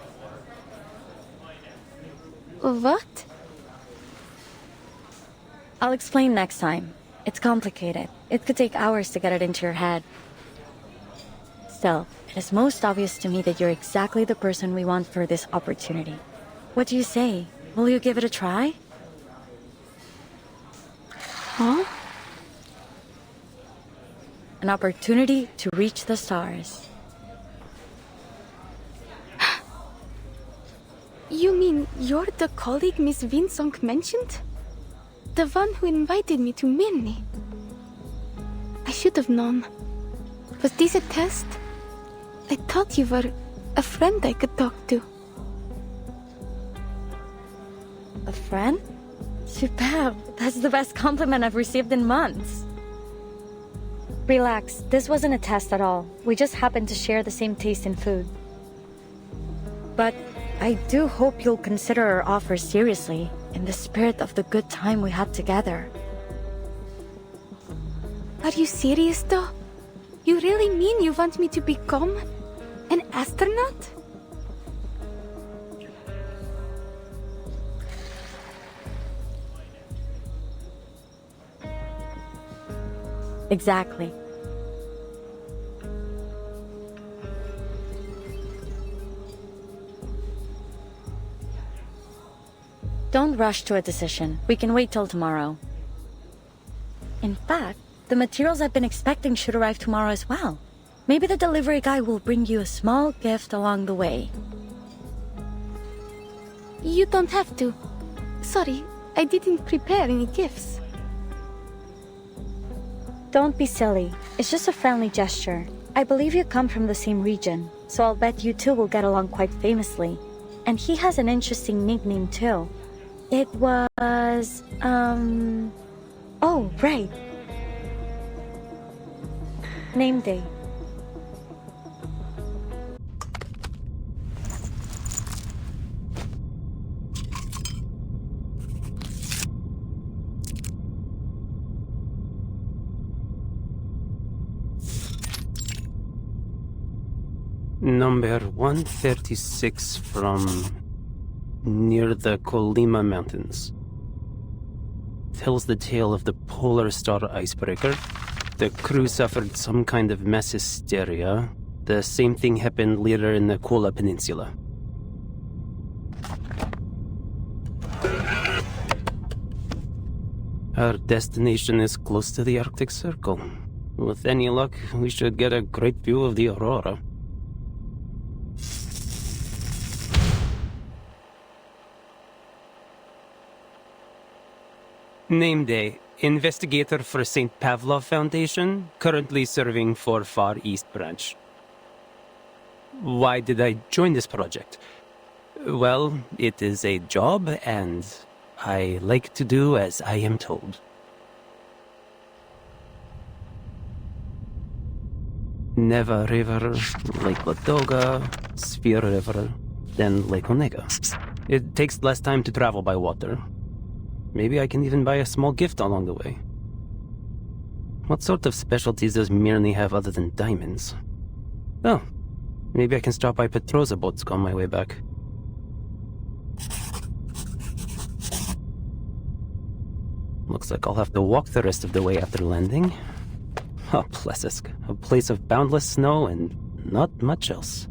What? I'll explain next time. It's complicated. It could take hours to get it into your head. Still, it is most obvious to me that you're exactly the person we want for this opportunity. What do you say? Will you give it a try? Huh? An opportunity to reach the stars. You mean you're the colleague Miss Vinsong mentioned? The one who invited me to Mirny? I should have known. Was this a test? I thought you were a friend I could talk to. A friend? Superb. That's the best compliment I've received in months. Relax, this wasn't a test at all. We just happened to share the same taste in food. But I do hope you'll consider our offer seriously, in the spirit of the good time we had together. Are you serious though? You really mean you want me to become an astronaut? Exactly. Don't rush to a decision. We can wait till tomorrow. In fact, the materials I've been expecting should arrive tomorrow as well. Maybe the delivery guy will bring you a small gift along the way. You don't have to. Sorry, I didn't prepare any gifts. Don't be silly. It's just a friendly gesture. I believe you come from the same region, so I'll bet you two will get along quite famously. And he has an interesting nickname too. It was, oh, right. Name day. Number 136 from near the Colima Mountains. Tells the tale of the polar star icebreaker. The crew suffered some kind of mass hysteria. The same thing happened later in the Kola Peninsula. Our destination is close to the Arctic Circle. With any luck, we should get a great view of the aurora. Name day. Investigator for St. Pavlov Foundation, currently serving for Far East Branch. Why did I join this project? Well, it is a job, and I like to do as I am told. Neva River, Lake Ladoga, Sphere River, then Lake Onega. It takes less time to travel by water. Maybe I can even buy a small gift along the way. What sort of specialties does Mirny have other than diamonds? Oh, maybe I can stop by Petrozabotsk on my way back. Looks like I'll have to walk the rest of the way after landing. Oh, Plesesk, a place of boundless snow and not much else.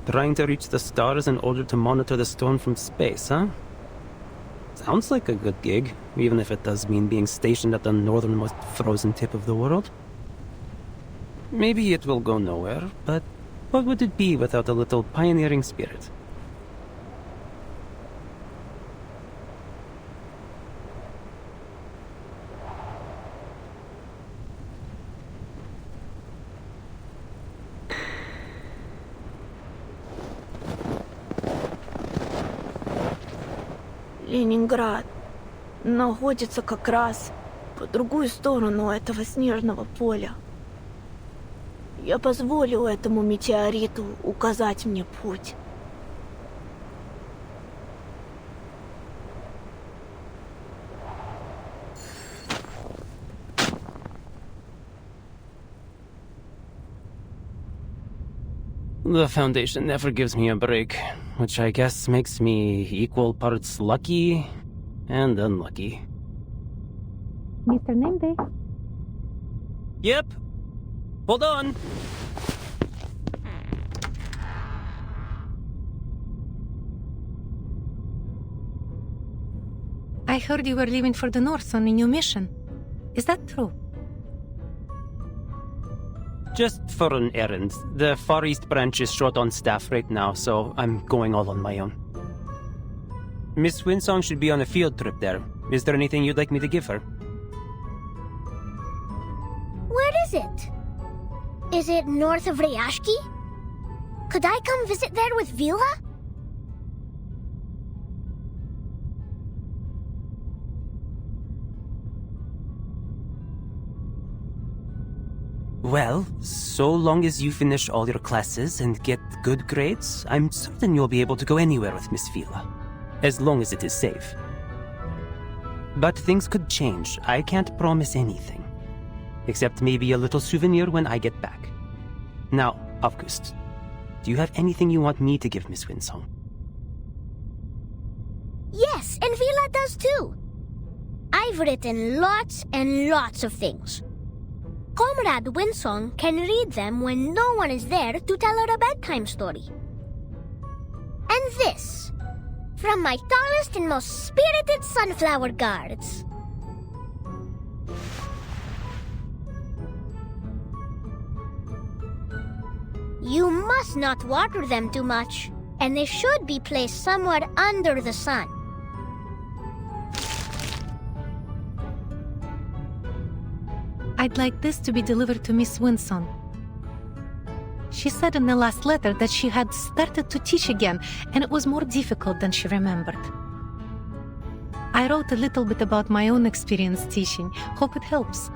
Trying to reach the stars in order to monitor the storm from space, huh? Sounds like a good gig, even if it does mean being stationed at the northernmost frozen tip of the world. Maybe it will go nowhere, but what would it be without a little pioneering spirit? Ленинград находится как раз по другую сторону этого снежного поля. Я позволю этому метеориту указать мне путь. The Foundation never gives me a break, which I guess makes me equal parts lucky and unlucky. Mr. Nameday? Yep. Hold on. I heard you were leaving for the north on a new mission. Is that true? Just for an errand. The Far East branch is short on staff right now, so I'm going all on my own. Miss Winsong should be on a field trip there. Is there anything you'd like me to give her? Where is it? Is it north of Ryashki? Could I come visit there with Vila? Well, so long as you finish all your classes and get good grades, I'm certain you'll be able to go anywhere with Miss Vila. As long as it is safe. But things could change. I can't promise anything. Except maybe a little souvenir when I get back. Now, August, do you have anything you want me to give Miss Winsong? Yes, and Vila does too. I've written lots and lots of things. Comrade Winsong can read them when no one is there to tell her a bedtime story. And this, from my tallest and most spirited sunflower guards. You must not water them too much, and they should be placed somewhere under the sun. I'd like this to be delivered to Miss Winsong. She said in the last letter that she had started to teach again, and it was more difficult than she remembered. I wrote a little bit about my own experience teaching. Hope it helps.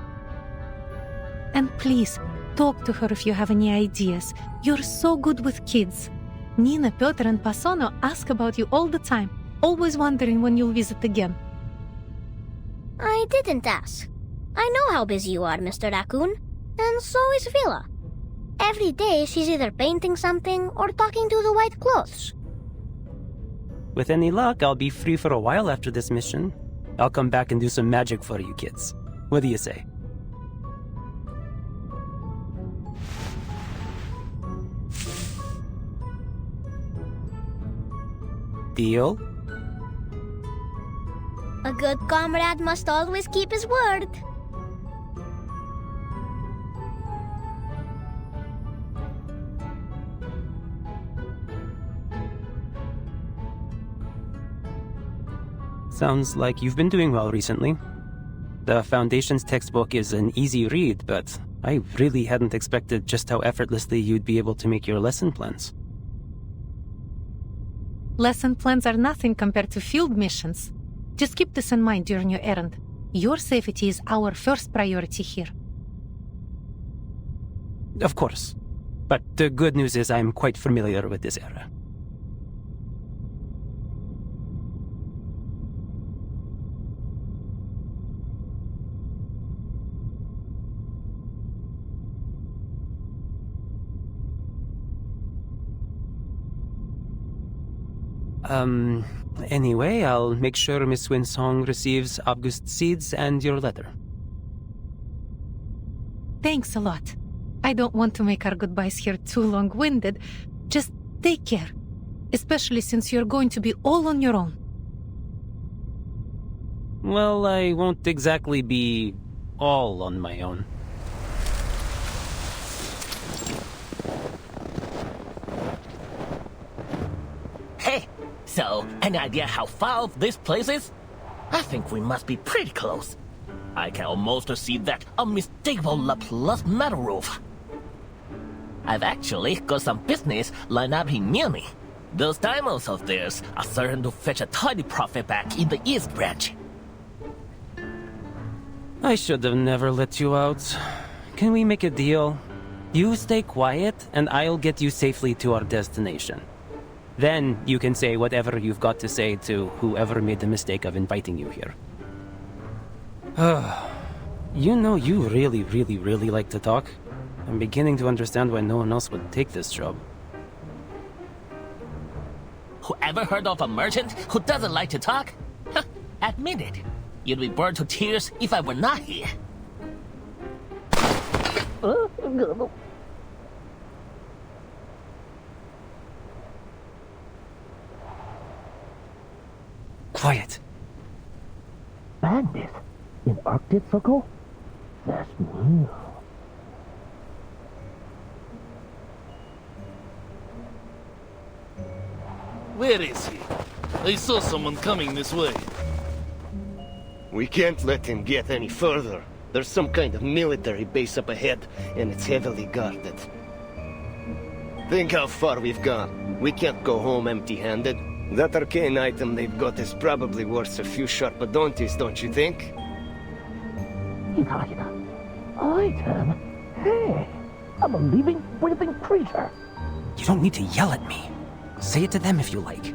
And please, talk to her if you have any ideas. You're so good with kids. Nina, Piotr, and Pasono ask about you all the time, always wondering when you'll visit again. I didn't ask. I know how busy you are, Mr. Raccoon. And so is Vila. Every day she's either painting something or talking to the white clothes. With any luck, I'll be free for a while after this mission. I'll come back and do some magic for you kids. What do you say? Deal? A good comrade must always keep his word. Sounds like you've been doing well recently. The Foundation's textbook is an easy read, but I really hadn't expected just how effortlessly you'd be able to make your lesson plans. Lesson plans are nothing compared to field missions. Just keep this in mind during your errand. Your safety is our first priority here. Of course. But the good news is I'm quite familiar with this era. Anyway, I'll make sure Miss Winsong receives August's seeds and your letter. Thanks a lot. I don't want to make our goodbyes here too long-winded. Just take care. Especially since you're going to be all on your own. Well, I won't exactly be all on my own. Hey, so any idea how far off this place is? I think we must be pretty close. I can almost see that unmistakable Laplace metal roof. I've actually got some business lined up here near me. Those diamonds of theirs are certain to fetch a tidy profit back in the East Branch. I should have never let you out. Can we make a deal? You stay quiet, and I'll get you safely to our destination. Then you can say whatever you've got to say to whoever made the mistake of inviting you here. You know you really like to talk. I'm beginning to understand why no one else would take this job. Whoever heard of a merchant who doesn't like to talk? Admit it. You'd be burned to tears if I were not here. Quiet. Bandits in Arctic Circle? That's new. Where is he? I saw someone coming this way. We can't let him get any further. There's some kind of military base up ahead, and it's heavily guarded. Think how far we've gone. We can't go home empty-handed. That arcane item they've got is probably worth a few sharpadontes, don't you think? Item? Hey, I'm a living, breathing creature. You don't need to yell at me. Say it to them if you like.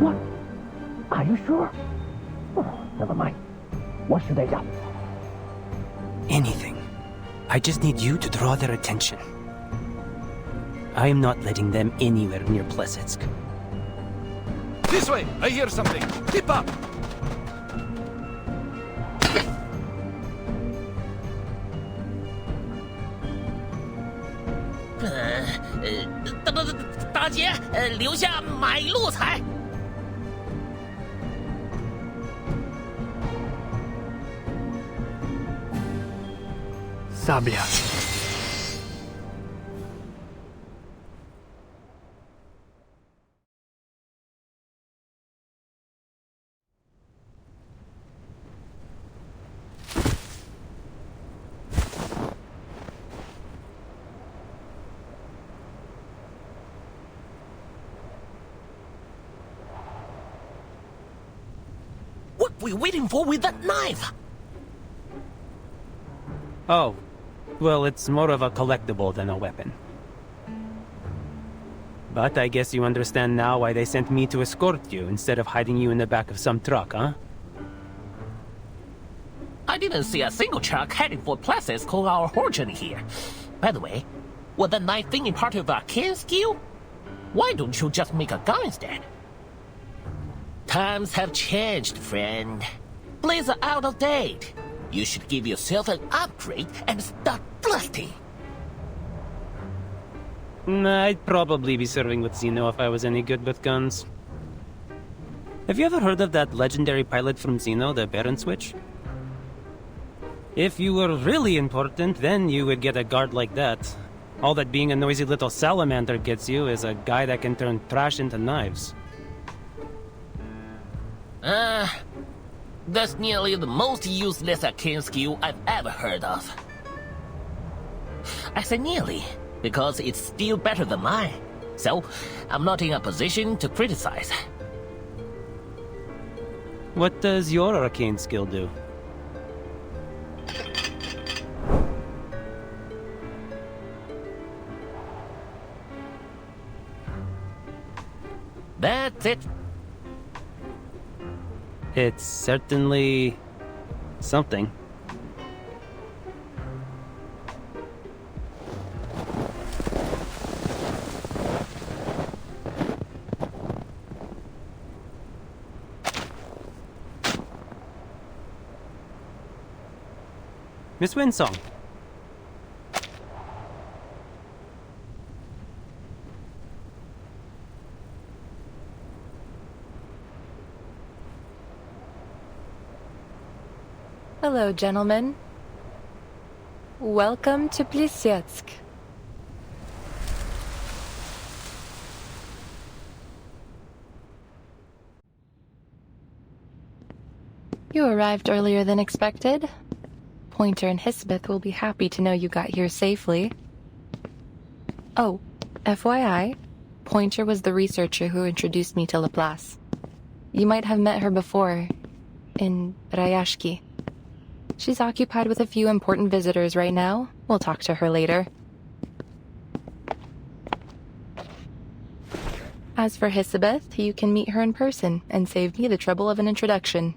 What? Are you sure? Oh, never mind. What should I do? Anything. I just need you to draw their attention. I am not letting them anywhere near Plesetsk. This way! I hear something! Keep up! Sabia. What we waiting for with that knife? Oh. Well, it's more of a collectible than a weapon. But I guess you understand now why they sent me to escort you instead of hiding you in the back of some truck, huh? I didn't see a single truck heading for places called our whole journey here. By the way, was the knife thing part of a kin skill? Why don't you just make a gun instead? Times have changed, friend. Blades are out of date. You should give yourself an upgrade and start blasting. I'd probably be serving with Xeno if I was any good with guns. Have you ever heard of that legendary pilot from Xeno, the Baron Switch? If you were really important, then you would get a guard like that. All that being a noisy little salamander gets you is a guy that can turn trash into knives. That's nearly the most useless arcane skill I've ever heard of. I say nearly, because it's still better than mine. So, I'm not in a position to criticize. What does your arcane skill do? That's it. It's certainly something. Miss Winsong. Hello, gentlemen. Welcome to Plisetsk. You arrived earlier than expected. Pointer and Hisbeth will be happy to know you got here safely. Oh, FYI, Pointer was the researcher who introduced me to Laplace. You might have met her before, in Rayashki. She's occupied with a few important visitors right now. We'll talk to her later. As for Hisbeth, you can meet her in person and save me the trouble of an introduction.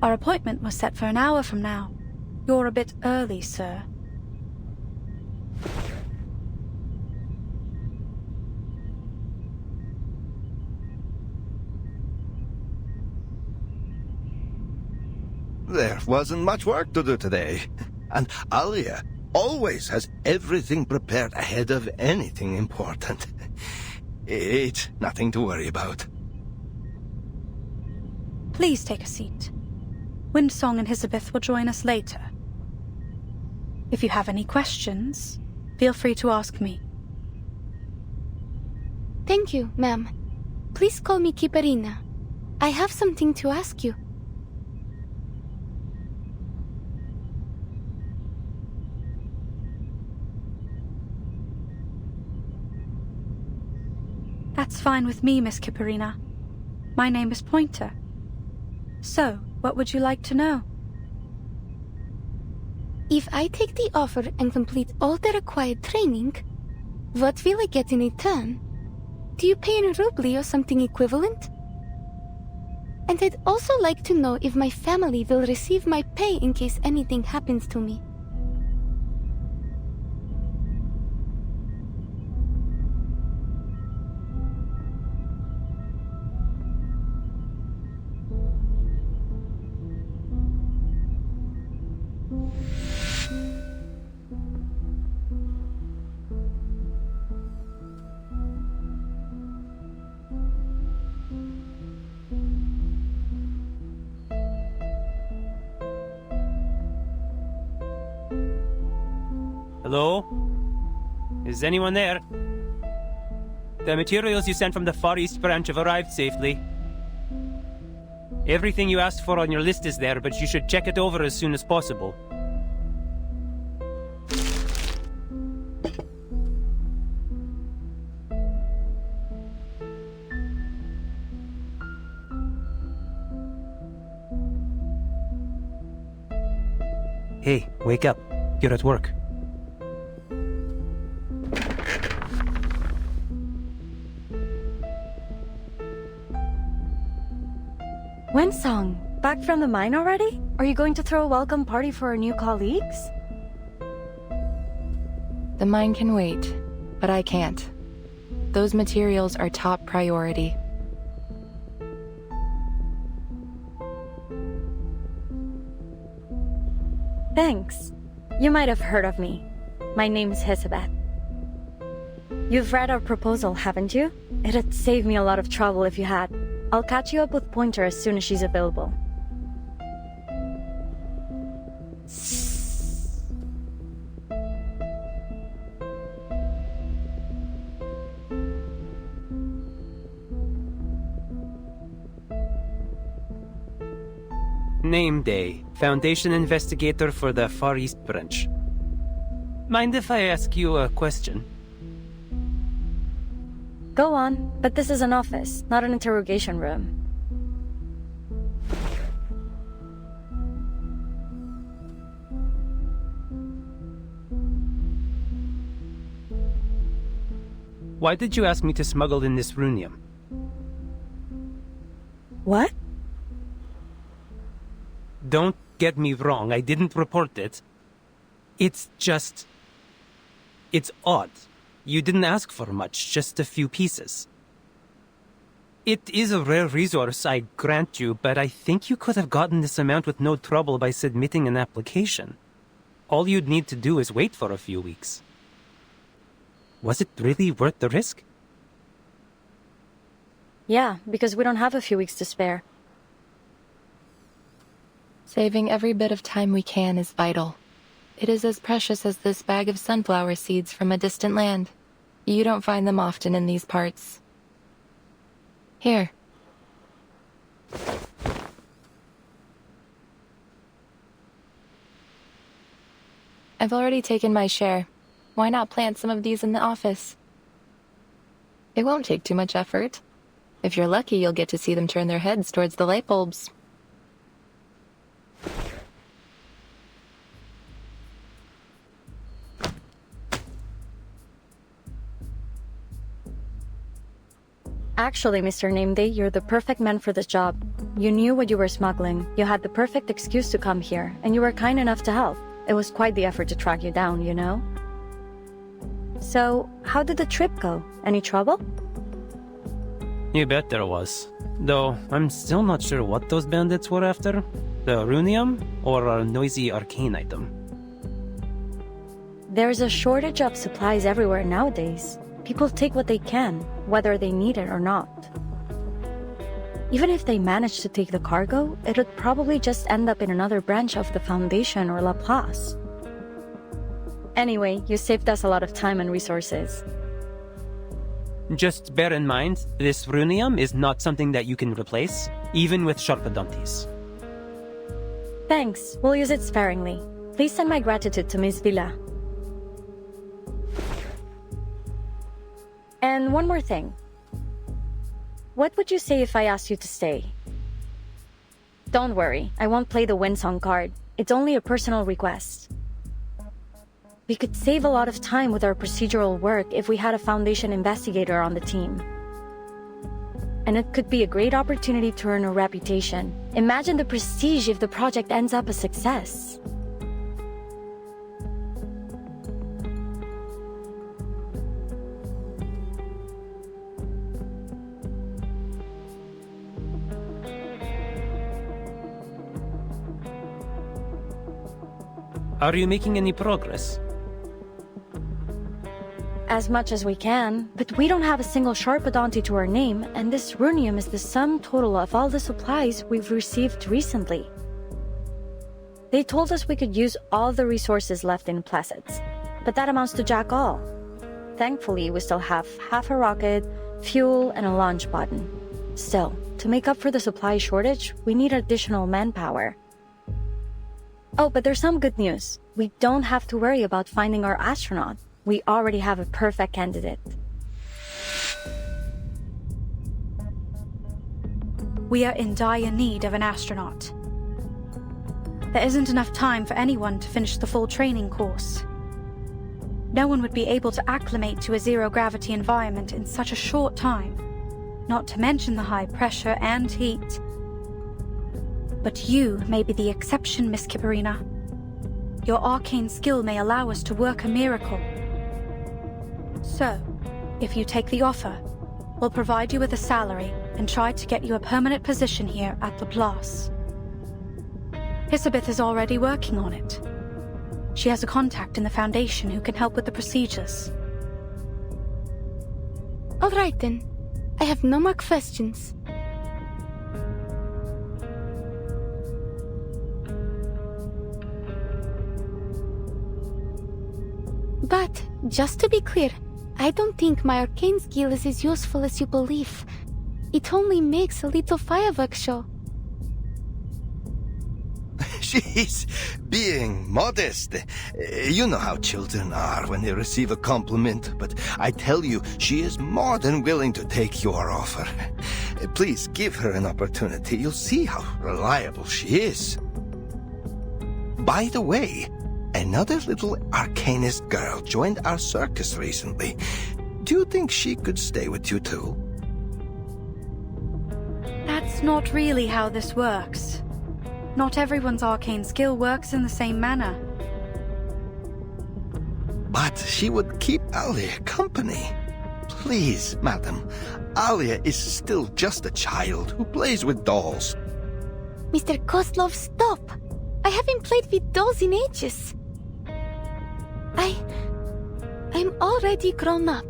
Our appointment was set for an hour from now. You're a bit early, sir. There wasn't much work to do today. And Alia always has everything prepared ahead of anything important. It's nothing to worry about. Please take a seat. Windsong and Hisbeth will join us later. If you have any questions, feel free to ask me. Thank you, ma'am. Please call me Kiparina. I have something to ask you. That's fine with me, Miss Kiparina. My name is Pointer. So, what would you like to know? If I take the offer and complete all the required training, what will I get in return? Do you pay in rubli or something equivalent? And I'd also like to know if my family will receive my pay in case anything happens to me. Hello? Is anyone there? The materials you sent from the Far East branch have arrived safely. Everything you asked for on your list is there, but you should check it over as soon as possible. Hey, wake up. You're at work. Windsong, back from the mine already? Are you going to throw a welcome party for our new colleagues? The mine can wait, but I can't. Those materials are top priority. Thanks. You might have heard of me. My name's Hisbeth. You've read our proposal, haven't you? It'd save me a lot of trouble if you had. I'll catch you up with Pointer as soon as she's available. Name Day, Foundation Investigator for the Far East Branch. Mind if I ask you a question? Go on, but this is an office, not an interrogation room. Why did you ask me to smuggle in this runium? What? Don't get me wrong, I didn't report it. It's just... it's odd. You didn't ask for much, just a few pieces. It is a rare resource, I grant you, but I think you could have gotten this amount with no trouble by submitting an application. All you'd need to do is wait for a few weeks. Was it really worth the risk? Yeah, because we don't have a few weeks to spare. Saving every bit of time we can is vital. It is as precious as this bag of sunflower seeds from a distant land. You don't find them often in these parts. Here. I've already taken my share. Why not plant some of these in the office? It won't take too much effort. If you're lucky, you'll get to see them turn their heads towards the light bulbs. Actually, Mr. Nameday, you're the perfect man for this job. You knew what you were smuggling, you had the perfect excuse to come here, and you were kind enough to help. It was quite the effort to track you down, you know? So, how did the trip go? Any trouble? You bet there was. Though, I'm still not sure what those bandits were after. The runium, or a noisy arcane item. There's a shortage of supplies everywhere nowadays. People take what they can, whether they need it or not. Even if they manage to take the cargo, it would probably just end up in another branch of the Foundation or Laplace. Anyway, you saved us a lot of time and resources. Just bear in mind, this runium is not something that you can replace, even with Sharpadontis. Thanks, we'll use it sparingly. Please send my gratitude to Miss Villa. And one more thing. What would you say if I asked you to stay? Don't worry, I won't play the Windsong card. It's only a personal request. We could save a lot of time with our procedural work if we had a Foundation investigator on the team. And it could be a great opportunity to earn a reputation. Imagine the prestige if the project ends up a success. Are you making any progress? As much as we can, but we don't have a single Sharpadonti to our name, and this runium is the sum total of all the supplies we've received recently. They told us we could use all the resources left in Placids, but that amounts to jack all. Thankfully, we still have half a rocket, fuel, and a launch button. Still, to make up for the supply shortage, we need additional manpower. Oh, but there's some good news. We don't have to worry about finding our astronaut. We already have a perfect candidate. We are in dire need of an astronaut. There isn't enough time for anyone to finish the full training course. No one would be able to acclimate to a zero-gravity environment in such a short time, not to mention the high pressure and heat. But you may be the exception, Miss Kipperina. Your arcane skill may allow us to work a miracle. So, if you take the offer, we'll provide you with a salary and try to get you a permanent position here at Laplace. Hisabeth is already working on it. She has a contact in the Foundation who can help with the procedures. All right then. I have no more questions. But, just to be clear, I don't think my arcane skill is as useful as you believe. It only makes a little fireworks show. She's being modest. You know how children are when they receive a compliment, but I tell you, she is more than willing to take your offer. Please give her an opportunity. You'll see how reliable she is. By the way, another little arcanist girl joined our circus recently. Do you think she could stay with you too? That's not really how this works. Not everyone's arcane skill works in the same manner. But she would keep Alia company. Please, madam. Alia is still just a child who plays with dolls. Mr. Kozlov, stop! I haven't played with dolls in ages. I'm already grown up.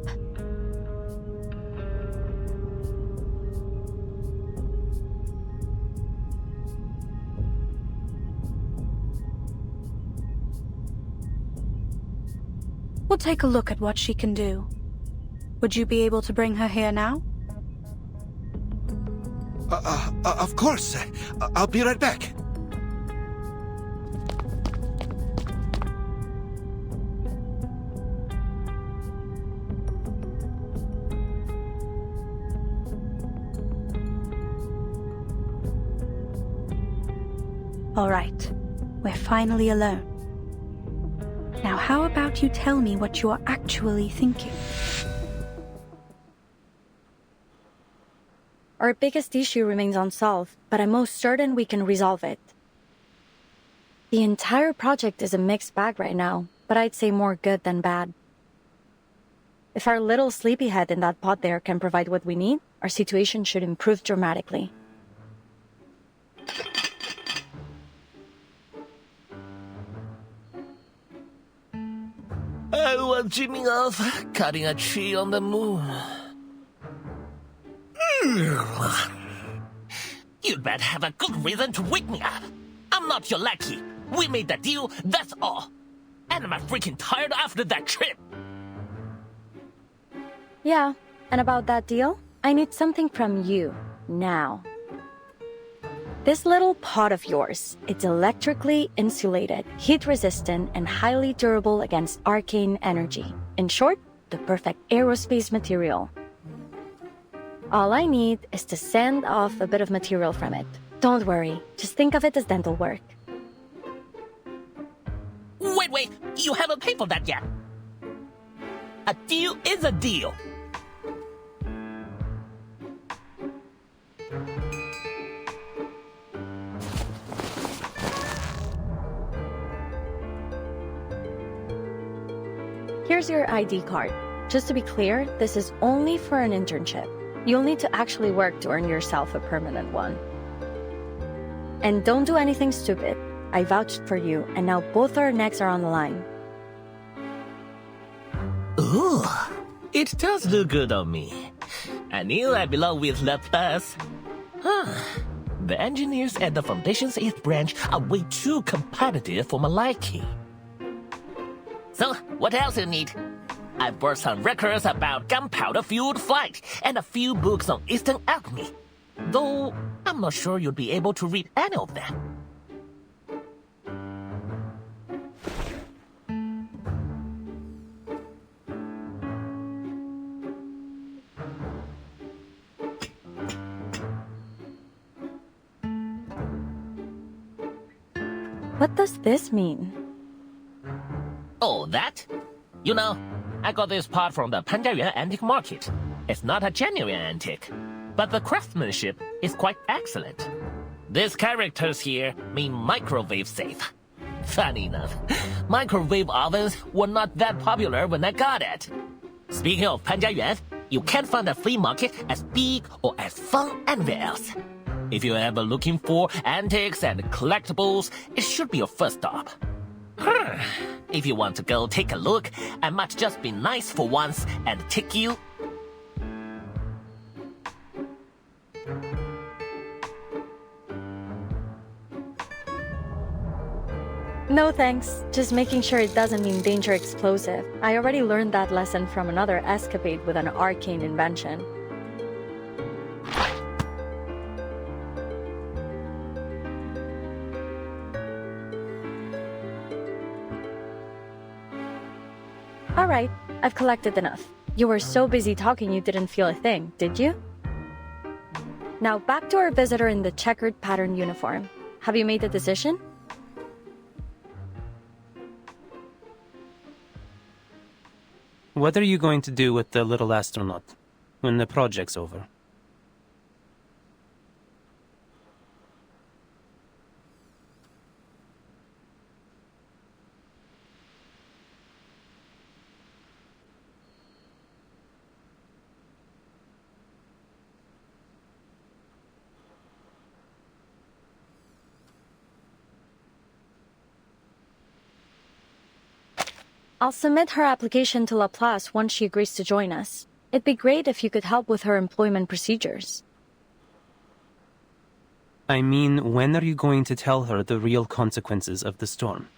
We'll take a look at what she can do. Would you be able to bring her here now? Of course. I'll be right back. All right. We're finally alone. Now, how about you tell me what you are actually thinking? Our biggest issue remains unsolved, but I'm most certain we can resolve it. The entire project is a mixed bag right now, but I'd say more good than bad. If our little sleepyhead in that pod there can provide what we need, our situation should improve dramatically. I was dreaming of cutting a tree on the moon. You'd better have a good reason to wake me up. I'm not your lackey. We made the deal, that's all. And I'm freaking tired after that trip. Yeah, and about that deal, I need something from you, now. This little pod of yours, it's electrically insulated, heat-resistant, and highly durable against arcane energy. In short, the perfect aerospace material. All I need is to send off a bit of material from it. Don't worry, just think of it as dental work. Wait, you haven't paid for that yet. A deal is a deal. Here's your ID card. Just to be clear, this is only for an internship. You'll need to actually work to earn yourself a permanent one. And don't do anything stupid. I vouched for you, and now both our necks are on the line. Ooh, it does look good on me. I knew I belong with La Place. The engineers at the Foundation's 8th branch are way too competitive for my liking. So, what else you need? I brought some records about gunpowder-fueled flight and a few books on Eastern alchemy. Though, I'm not sure you'll be able to read any of them. What does this mean? Oh, that? You know, I got this part from the Panjiayuan antique market. It's not a genuine antique, but the craftsmanship is quite excellent. These characters here mean microwave safe. Funny enough, microwave ovens were not that popular when I got it. Speaking of Panjiayuan, you can't find a flea market as big or as fun anywhere else. If you're ever looking for antiques and collectibles, it should be your first stop. If you want to go take a look, I might just be nice for once and take you. No thanks. Just making sure it doesn't mean danger explosive. I already learned that lesson from another escapade with an arcane invention. Alright, I've collected enough. You were so busy talking you didn't feel a thing, did you? Now back to our visitor in the checkered pattern uniform. Have you made a decision? What are you going to do with the little astronaut when the project's over? I'll submit her application to Laplace once she agrees to join us. It'd be great if you could help with her employment procedures. I mean, when are you going to tell her the real consequences of the storm?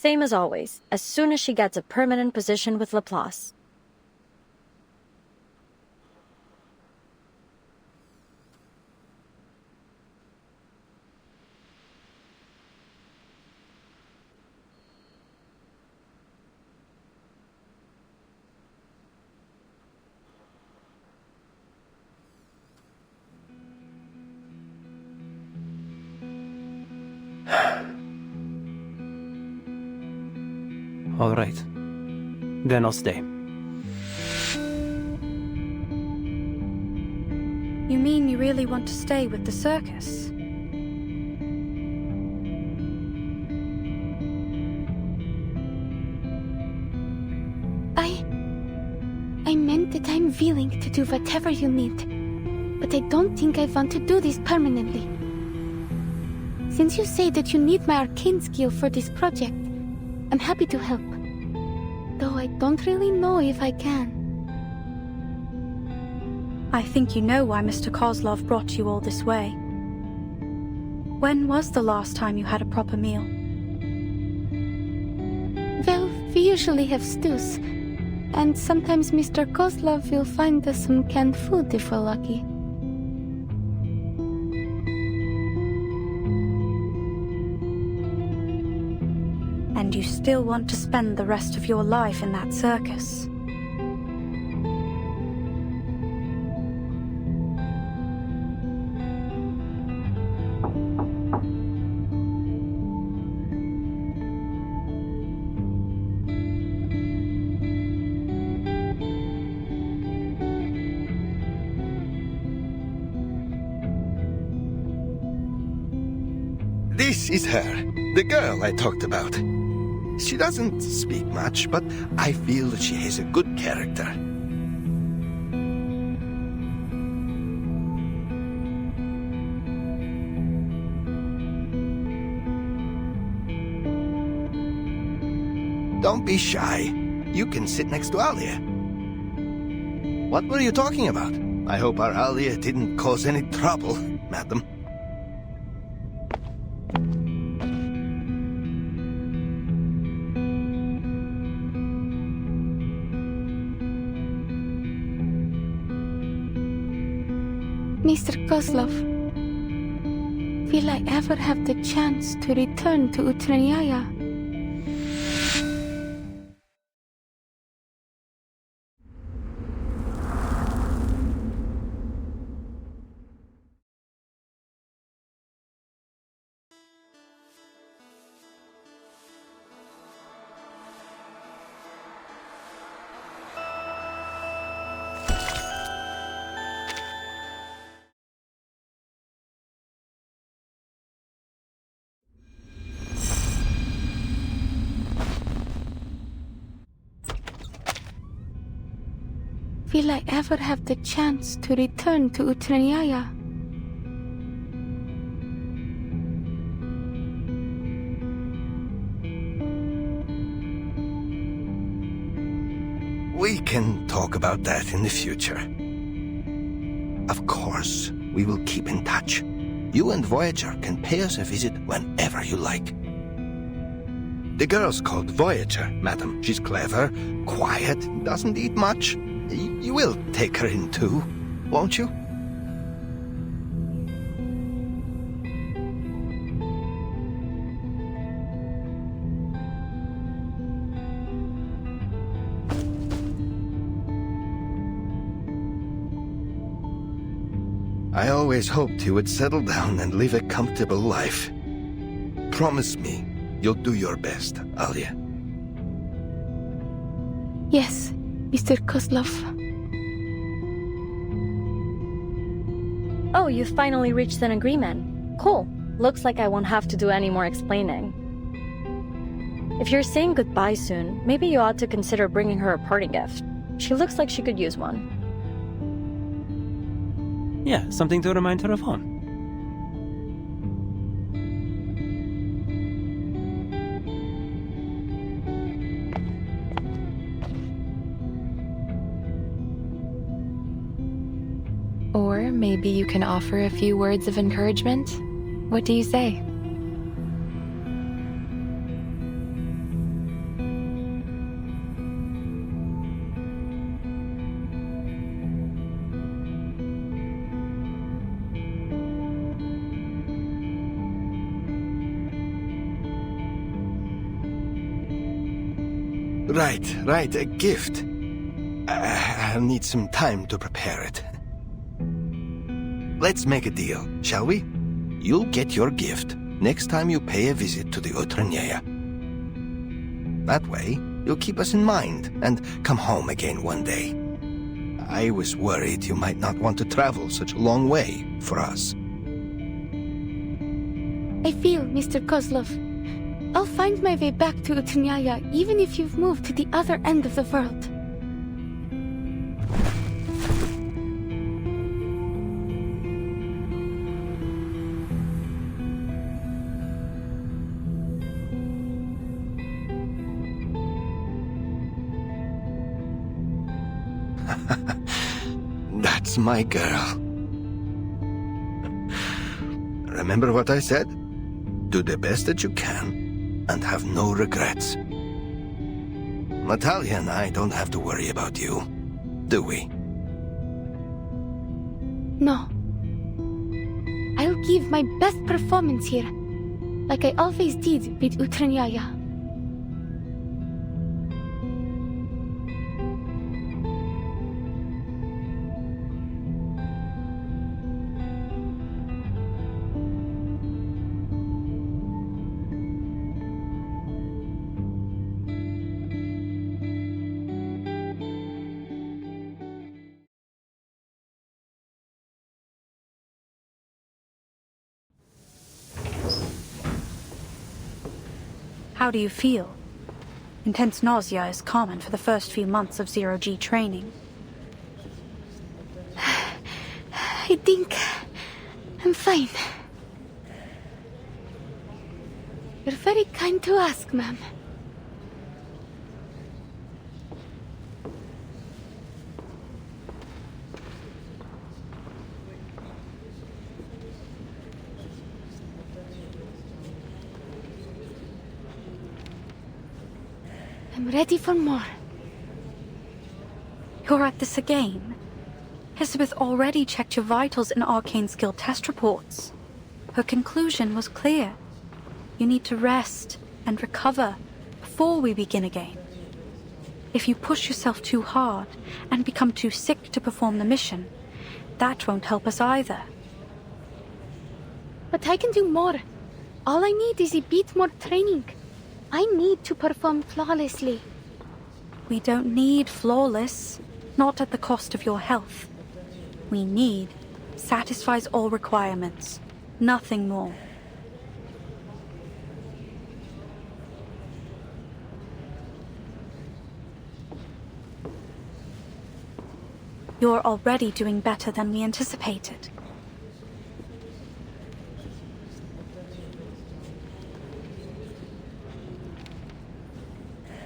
Same as always, as soon as she gets a permanent position with Laplace. All right. Then I'll stay. You mean you really want to stay with the circus? I meant that I'm willing to do whatever you need, but I don't think I want to do this permanently. Since you say that you need my arcane skill for this project, I'm happy to help. Though I don't really know if I can. I think you know why Mr. Kozlov brought you all this way. When was the last time you had a proper meal? Well, we usually have stews. And sometimes Mr. Kozlov will find us some canned food if we're lucky. And you still want to spend the rest of your life in that circus? This is her, the girl I talked about. She doesn't speak much, but I feel that she has a good character. Don't be shy. You can sit next to Alia. What were you talking about? I hope our Alia didn't cause any trouble, madam. Mr. Kozlov, will I ever have the chance to return to Utranyaya? Will I ever have the chance to return to Utranyaya? We can talk about that in the future. Of course, we will keep in touch. You and Voyager can pay us a visit whenever you like. The girl's called Voyager, madam. She's clever, quiet, doesn't eat much. You will take her in too, won't you? I always hoped you would settle down and live a comfortable life. Promise me you'll do your best, Alia. Yes, Mr. Kozlov. Oh, you finally reached an agreement. Cool. Looks like I won't have to do any more explaining. If you're saying goodbye soon, maybe you ought to consider bringing her a party gift. She looks like she could use one. Yeah, something to remind her of home. Or maybe you can offer a few words of encouragement? What do you say? Right, a gift. I'll need some time to prepare it. Let's make a deal, shall we? You'll get your gift next time you pay a visit to the Utrynea. That way, you'll keep us in mind and come home again one day. I was worried you might not want to travel such a long way for us. I feel, Mr. Kozlov. I'll find my way back to Utrynaya even if you've moved to the other end of the world. That's my girl. Remember what I said? Do the best that you can, and have no regrets. Natalia and I don't have to worry about you, do we? No. I'll give my best performance here, like I always did with Utrynaya. How do you feel? Intense nausea is common for the first few months of zero-G training. I think I'm fine. You're very kind to ask, ma'am. I'm ready for more. You're at this again? Elizabeth already checked your vitals and arcane skill test reports. Her conclusion was clear. You need to rest and recover before we begin again. If you push yourself too hard and become too sick to perform the mission, that won't help us either. But I can do more. All I need is a bit more training. I need to perform flawlessly. We don't need flawless, not at the cost of your health. We need satisfies all requirements, nothing more. You're already doing better than we anticipated.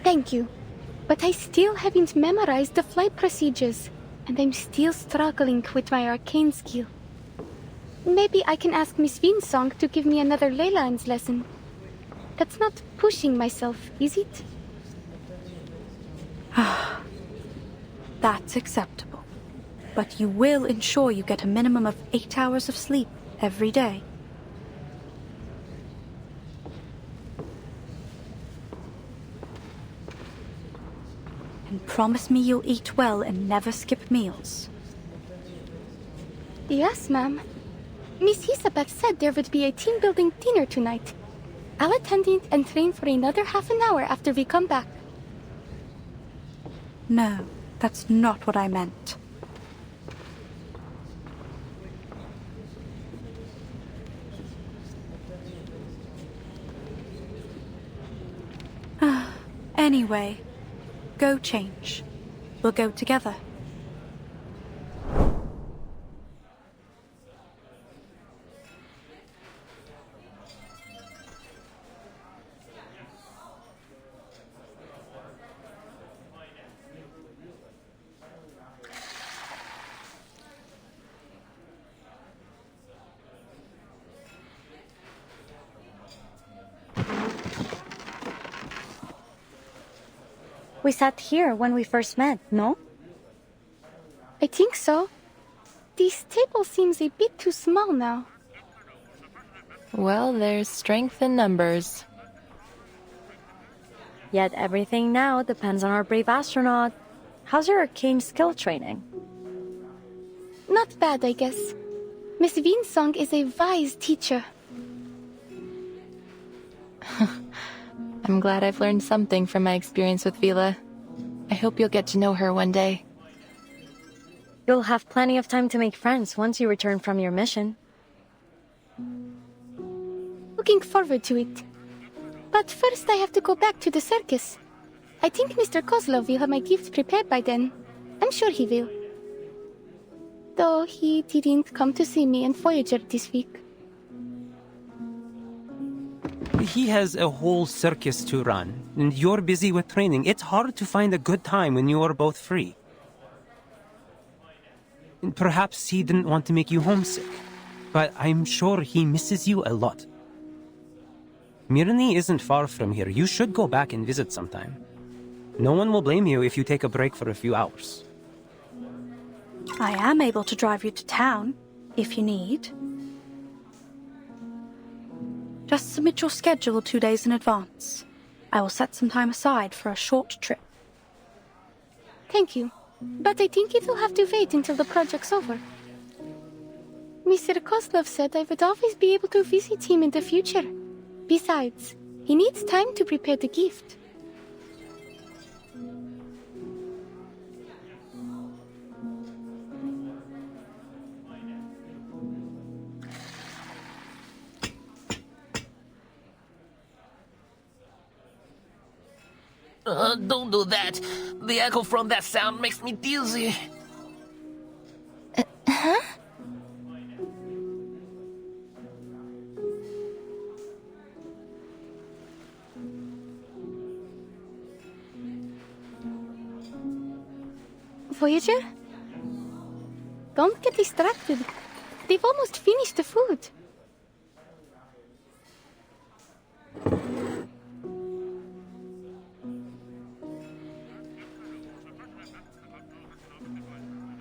Thank you. But I still haven't memorized the flight procedures, and I'm still struggling with my arcane skill. Maybe I can ask Miss Winsong to give me another ley lines lesson. That's not pushing myself, is it? That's acceptable. But you will ensure you get a minimum of 8 hours of sleep every day. And promise me you'll eat well and never skip meals. Yes, ma'am. Miss Isabel said there would be a team-building dinner tonight. I'll attend it and train for another half an hour after we come back. No, that's not what I meant. Anyway, go change. We'll go together. We sat here when we first met, no? I think so. This table seems a bit too small now. Well, there's strength in numbers. Yet everything now depends on our brave astronaut. How's your arcane skill training? Not bad, I guess. Miss Winsong is a wise teacher. I'm glad I've learned something from my experience with Vila. I hope you'll get to know her one day. You'll have plenty of time to make friends once you return from your mission. Looking forward to it. But first I have to go back to the circus. I think Mr. Kozlov will have my gift prepared by then. I'm sure he will. Though he didn't come to see me in Voyager this week. He has a whole circus to run, and you're busy with training. It's hard to find a good time when you are both free. And perhaps he didn't want to make you homesick, but I'm sure he misses you a lot. Mirny isn't far from here. You should go back and visit sometime. No one will blame you if you take a break for a few hours. I am able to drive you to town, if you need. Just submit your schedule 2 days in advance. I will set some time aside for a short trip. Thank you, but I think it will have to wait until the project's over. Mr. Kozlov said I would always be able to visit him in the future. Besides, he needs time to prepare the gift. Don't do that. The echo from that sound makes me dizzy. Huh? Voyager? Don't get distracted. They've almost finished the food.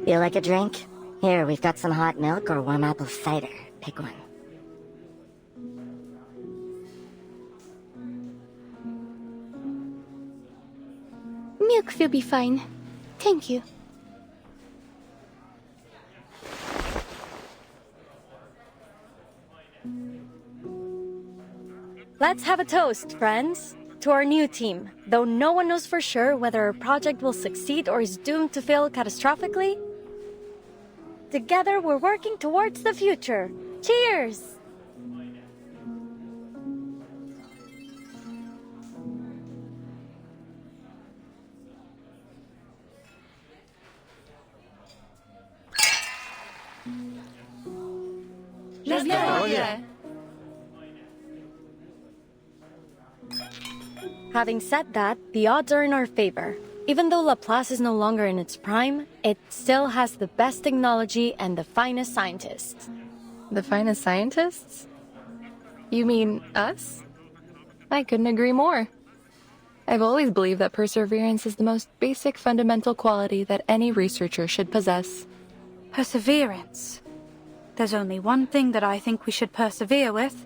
You like a drink? Here, we've got some hot milk or warm apple cider. Pick one. Milk will be fine. Thank you. Let's have a toast, friends, to our new team. Though no one knows for sure whether our project will succeed or is doomed to fail catastrophically, together we're working towards the future. Cheers! Having said that, the odds are in our favor. Even though Laplace is no longer in its prime, it still has the best technology and the finest scientists. The finest scientists? You mean us? I couldn't agree more. I've always believed that perseverance is the most basic fundamental quality that any researcher should possess. Perseverance. There's only one thing that I think we should persevere with.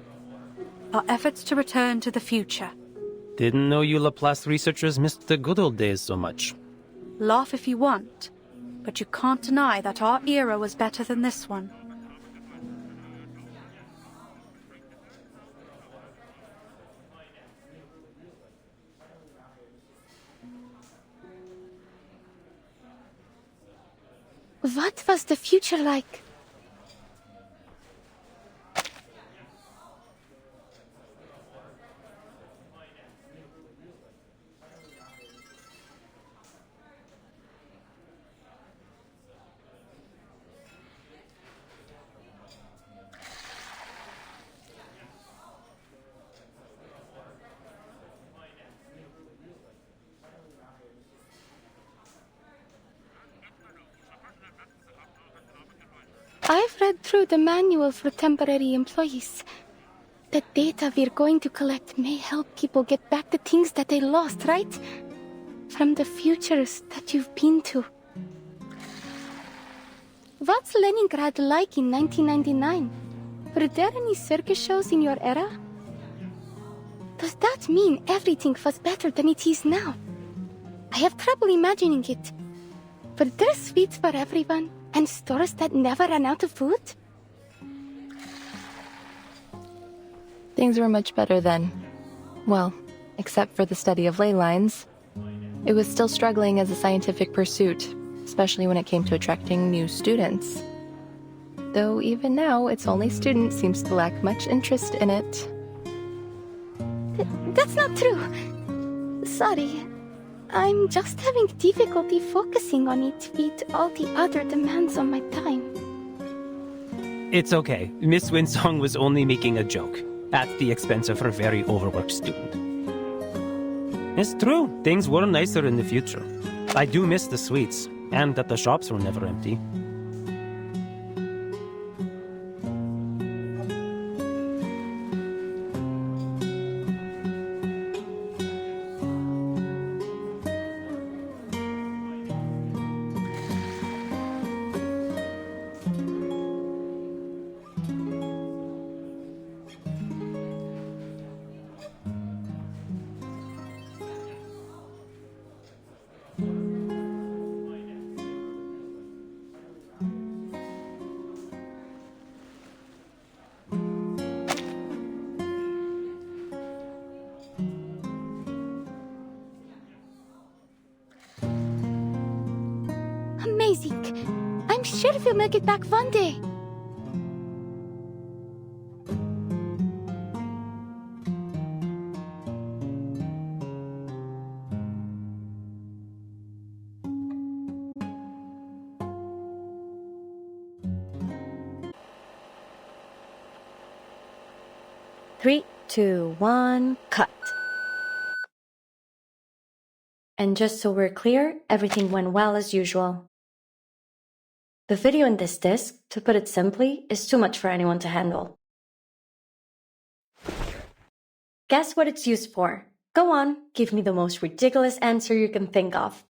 Our efforts to return to the future. Didn't know you Laplace researchers missed the good old days so much. Laugh if you want, but you can't deny that our era was better than this one. What was the future like? I've read through the manual for temporary employees. The data we're going to collect may help people get back the things that they lost, right? From the futures that you've been to. What's Leningrad like in 1999? Were there any circus shows in your era? Does that mean everything was better than it is now? I have trouble imagining it. But there's sweets for everyone, and stores that never run out of food? Things were much better then. Well, except for the study of ley lines. It was still struggling as a scientific pursuit, especially when it came to attracting new students. Though even now, its only student seems to lack much interest in it. That's not true. Sorry. I'm just having difficulty focusing on it with all the other demands on my time. It's okay. Miss Winsong was only making a joke, at the expense of her very overworked student. It's true, things were nicer in the future. I do miss the sweets, and that the shops were never empty. Amazing. I'm sure we'll make it back one day. Three, two, one, cut. And just so we're clear, everything went well as usual. The video in this disc, to put it simply, is too much for anyone to handle. Guess what it's used for? Go on, give me the most ridiculous answer you can think of.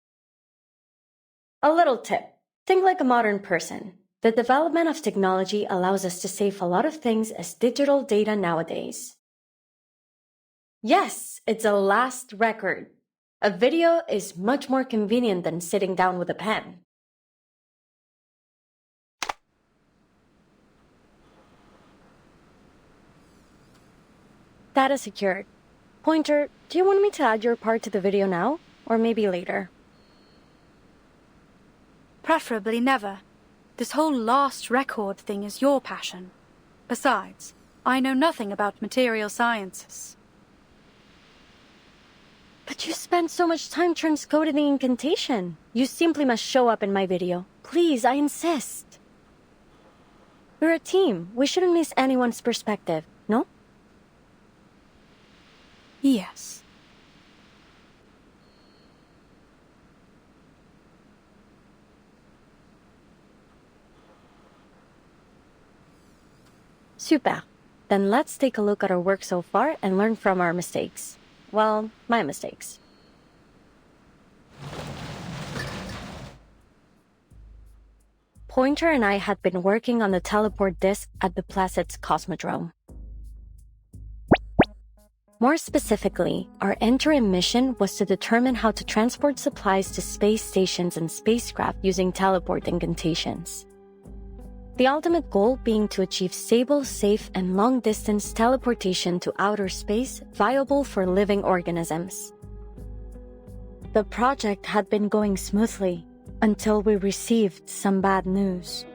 A little tip. Think like a modern person. The development of technology allows us to save a lot of things as digital data nowadays. Yes, it's a last record. A video is much more convenient than sitting down with a pen. Data secured. Pointer, do you want me to add your part to the video now? Or maybe later? Preferably never. This whole last record thing is your passion. Besides, I know nothing about material sciences. But you spent so much time transcoding the incantation. You simply must show up in my video. Please, I insist. We're a team. We shouldn't miss anyone's perspective, no? Yes. Super. Then let's take a look at our work so far and learn from our mistakes. Well, my mistakes. Pointer and I had been working on the teleport disk at the Placid's Cosmodrome. More specifically, our interim mission was to determine how to transport supplies to space stations and spacecraft using teleport incantations. The ultimate goal being to achieve stable, safe, and long-distance teleportation to outer space viable for living organisms. The project had been going smoothly until we received some bad news.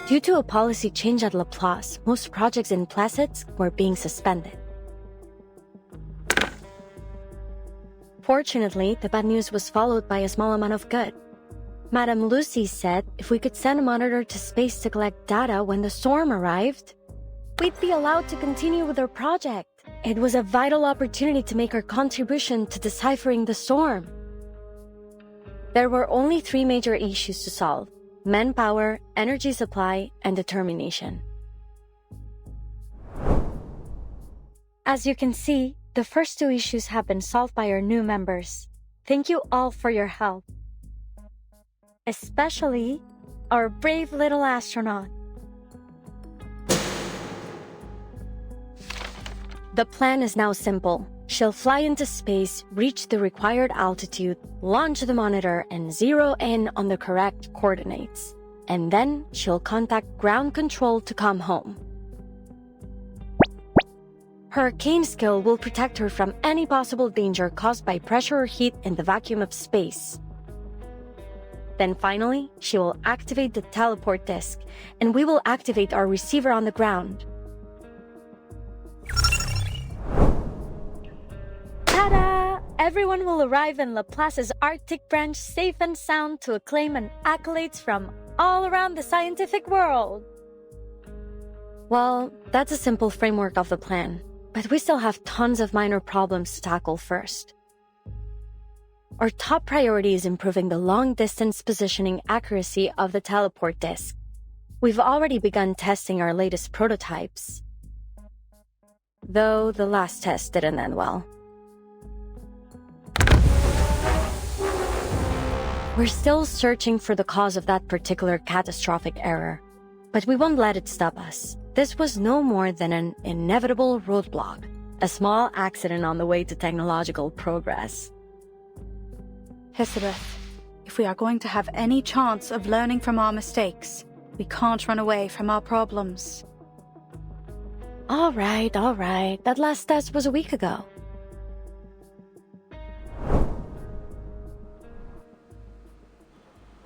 Due to a policy change at Laplace, most projects in Placid's were being suspended. Fortunately, the bad news was followed by a small amount of good. Madame Lucy said if we could send a monitor to space to collect data when the storm arrived, we'd be allowed to continue with our project. It was a vital opportunity to make our contribution to deciphering the storm. There were only 3 major issues to solve: manpower, energy supply, and determination. As you can see, the first 2 issues have been solved by our new members. Thank you all for your help. Especially our brave little astronaut. The plan is now simple. She'll fly into space, reach the required altitude, launch the monitor, and zero in on the correct coordinates. And then she'll contact ground control to come home. Her arcane skill will protect her from any possible danger caused by pressure or heat in the vacuum of space. Then finally, she will activate the teleport disk, and we will activate our receiver on the ground. Ta-da! Everyone will arrive in Laplace's Arctic branch safe and sound to acclaim and accolades from all around the scientific world. Well, that's a simple framework of the plan, but we still have tons of minor problems to tackle first. Our top priority is improving the long-distance positioning accuracy of the teleport disk. We've already begun testing our latest prototypes, though the last test didn't end well. We're still searching for the cause of that particular catastrophic error, but we won't let it stop us. This was no more than an inevitable roadblock, a small accident on the way to technological progress. Hisabeth, if we are going to have any chance of learning from our mistakes, we can't run away from our problems. All right. That last test was a week ago.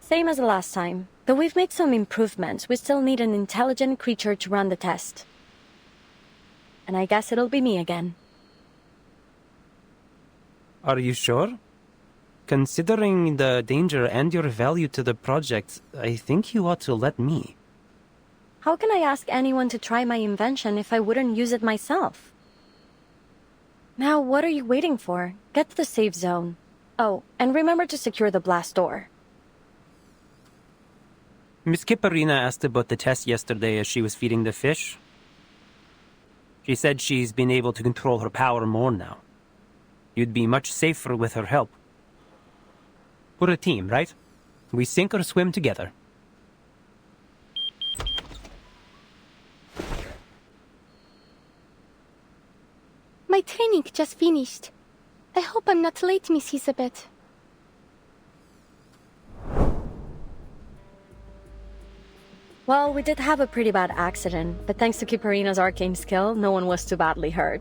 Same as the last time. Though we've made some improvements, we still need an intelligent creature to run the test. And I guess it'll be me again. Are you sure? Considering the danger and your value to the project, I think you ought to let me. How can I ask anyone to try my invention if I wouldn't use it myself? Now, what are you waiting for? Get to the safe zone. Oh, and remember to secure the blast door. Miss Kipperina asked about the test yesterday as she was feeding the fish. She said she's been able to control her power more now. You'd be much safer with her help. We're a team, right? We sink or swim together. My training just finished. I hope I'm not late, Miss Elizabeth. Well, we did have a pretty bad accident, but thanks to Kipperina's arcane skill, no one was too badly hurt.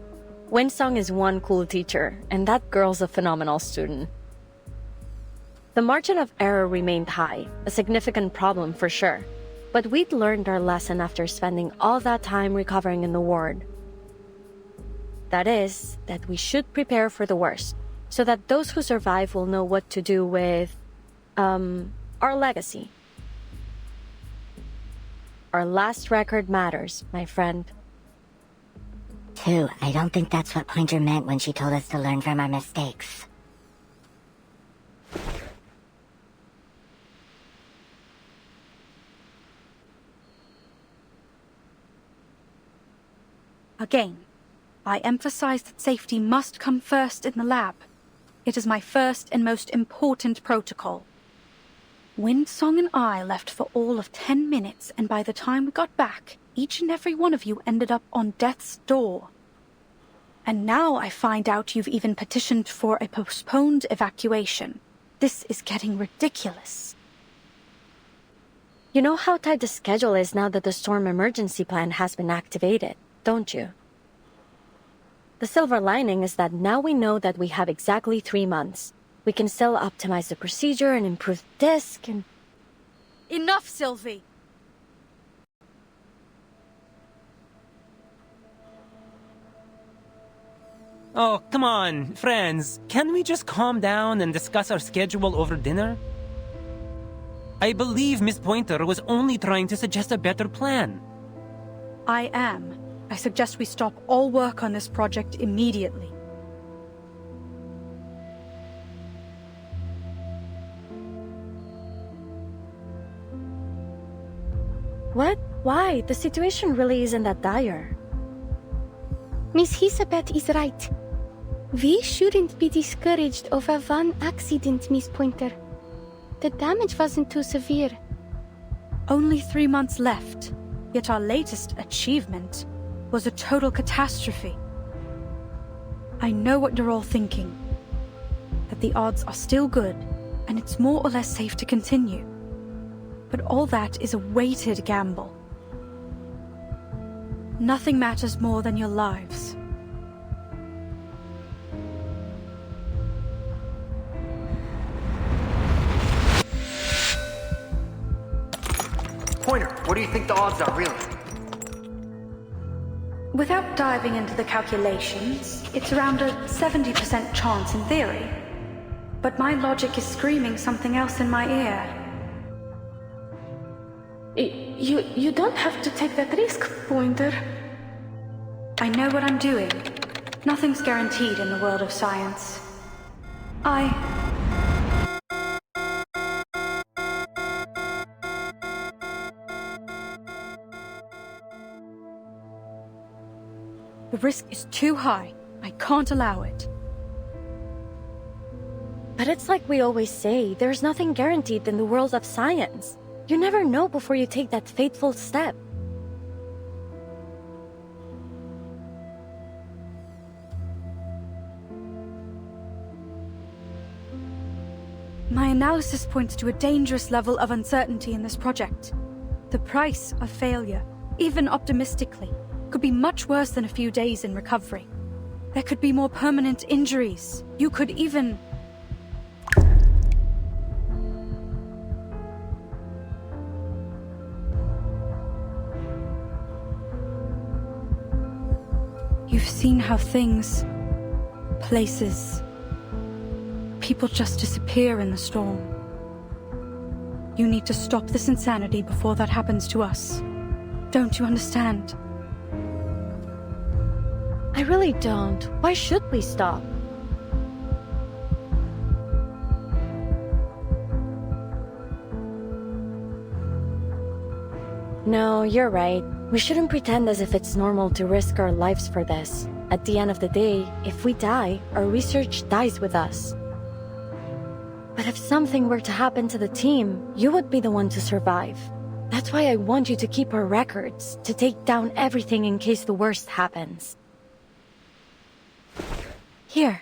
Winsong is one cool teacher, and that girl's a phenomenal student. The margin of error remained high, a significant problem for sure, but we'd learned our lesson after spending all that time recovering in the ward. That is, that we should prepare for the worst, so that those who survive will know what to do with, our legacy. Our last record matters, my friend. I don't think that's what Pointer meant when she told us to learn from our mistakes. Again, I emphasize that safety must come first in the lab. It is my first and most important protocol. Winsong and I left for all of 10 minutes, and by the time we got back, each and every one of you ended up on death's door. And now I find out you've even petitioned for a postponed evacuation. This is getting ridiculous. You know how tight the schedule is now that the storm emergency plan has been activated, don't you? The silver lining is that now we know that we have exactly 3 months. We can still optimize the procedure and improve the disk and... Enough, Sylvie! Oh, come on, friends. Can we just calm down and discuss our schedule over dinner? I believe Miss Pointer was only trying to suggest a better plan. I am. I suggest we stop all work on this project immediately. What? Why? The situation really isn't that dire. Miss Elizabeth is right. We shouldn't be discouraged over one accident, Miss Pointer. The damage wasn't too severe. Only 3 months left, yet our latest achievement was a total catastrophe. I know what you're all thinking. That the odds are still good, and it's more or less safe to continue. But all that is a weighted gamble. Nothing matters more than your lives. Pointer, what do you think the odds are, really? Without diving into the calculations, it's around a 70% chance in theory. But my logic is screaming something else in my ear. You don't have to take that risk, Pointer. I know what I'm doing. Nothing's guaranteed in the world of science. The risk is too high. I can't allow it. But it's like we always say, there's nothing guaranteed in the world of science. You never know before you take that fateful step. My analysis points to a dangerous level of uncertainty in this project. The price of failure, even optimistically, could be much worse than a few days in recovery. There could be more permanent injuries. You could even... You've seen how things, places, people just disappear in the storm. You need to stop this insanity before that happens to us. Don't you understand? I really don't. Why should we stop? No, you're right. We shouldn't pretend as if it's normal to risk our lives for this. At the end of the day, if we die, our research dies with us. But if something were to happen to the team, you would be the one to survive. That's why I want you to keep our records, to take down everything in case the worst happens. Here.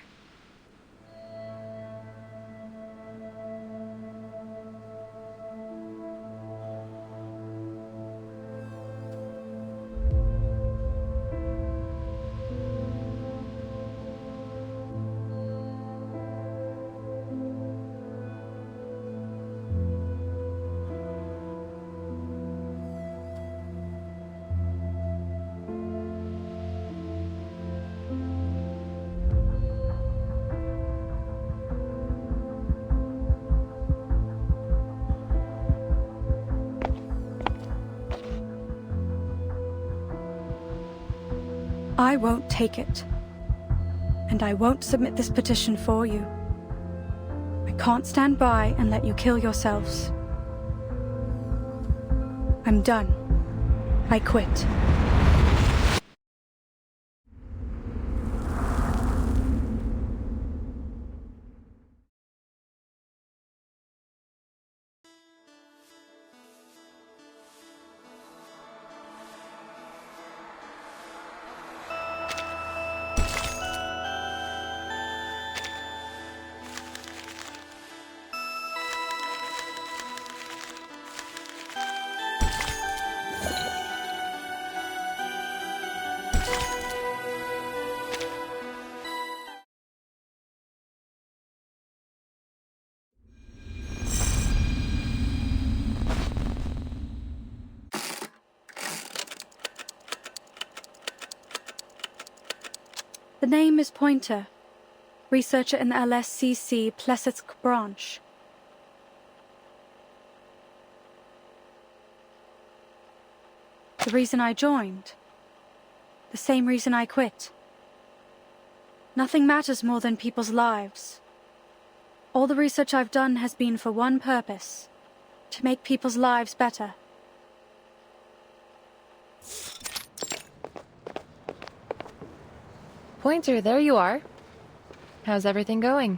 I won't take it. And I won't submit this petition for you. I can't stand by and let you kill yourselves. I'm done. I quit. The name is Pointer, researcher in the LSCC Plesetsk branch. The reason I joined, the same reason I quit. Nothing matters more than people's lives. All the research I've done has been for one purpose, to make people's lives better. Pointer, there you are. How's everything going?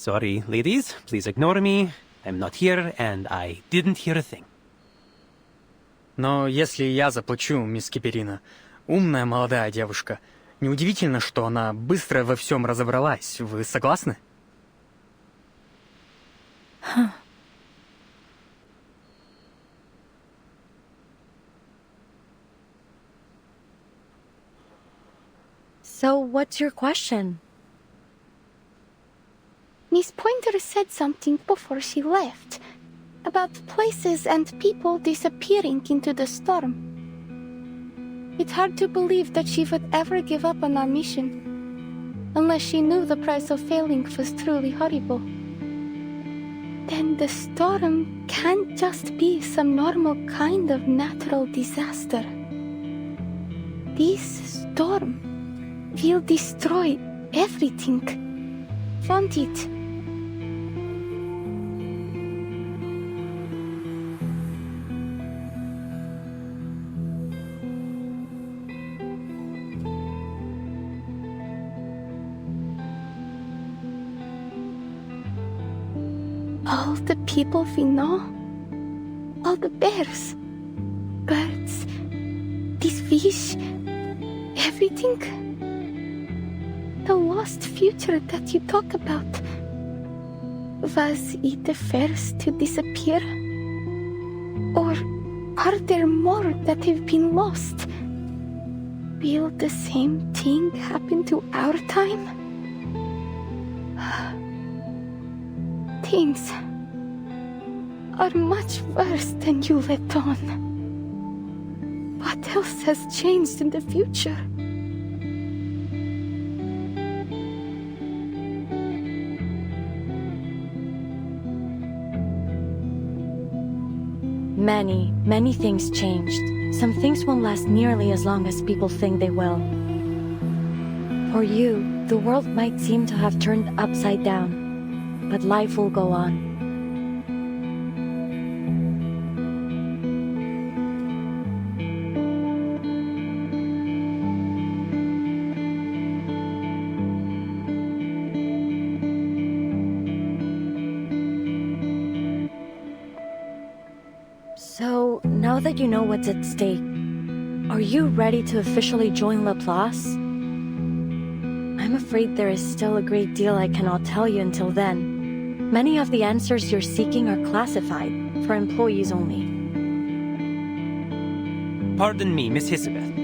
Sorry, ladies. Please ignore me. I'm not here, and I didn't hear a thing. Но если я заплачу, мисс Киперина, умная молодая девушка, неудивительно, что она быстро во всем разобралась. Вы согласны? So, what's your question? Miss Pointer said something before she left about places and people disappearing into the storm. It's hard to believe that she would ever give up on our mission, unless she knew the price of failing was truly horrible. Then the storm can't just be some normal kind of natural disaster. This storm will destroy everything, won't it? All the people we know, all the bears, birds, these fish, everything. The lost future that you talk about. Was it the first to disappear? Or are there more that have been lost? Will the same thing happen to our time? Things are much worse than you let on. What else has changed in the future? Many things changed. Some things won't last nearly as long as people think they will. For you, the world might seem to have turned upside down, but life will go on. So, now that you know what's at stake, are you ready to officially join Laplace? I'm afraid there is still a great deal I cannot tell you until then. Many of the answers you're seeking are classified, for employees only. Pardon me, Miss Hisabeth.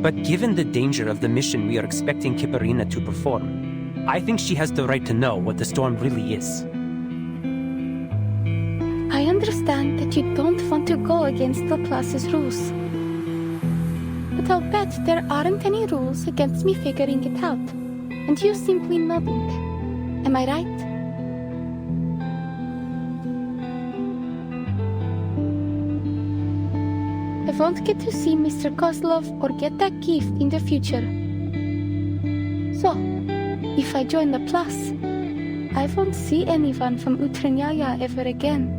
But given the danger of the mission we are expecting Kiparina to perform, I think she has the right to know what the storm really is. I understand that you don't want to go against Laplace's rules. But I'll bet there aren't any rules against me figuring it out, and you simply nodding. Am I right? I won't get to see Mr. Kozlov or get that gift in the future. So, if I join Laplace, I won't see anyone from Utranyaya ever again.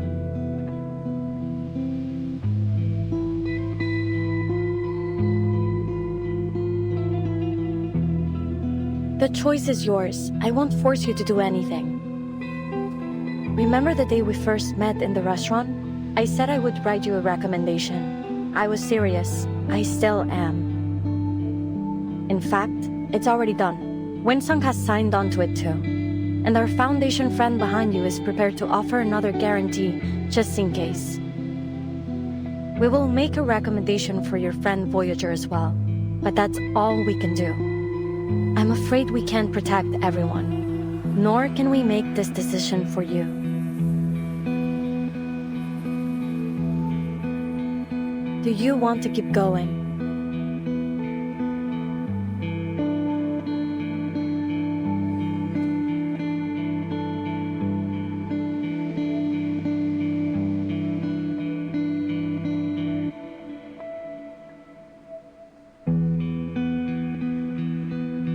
The choice is yours. I won't force you to do anything. Remember the day we first met in the restaurant? I said I would write you a recommendation. I was serious. I still am. In fact, it's already done. Winsong has signed on to it too. And our Foundation friend behind you is prepared to offer another guarantee, just in case. We will make a recommendation for your friend Voyager as well. But that's all we can do. I'm afraid we can't protect everyone, nor can we make this decision for you. Do you want to keep going?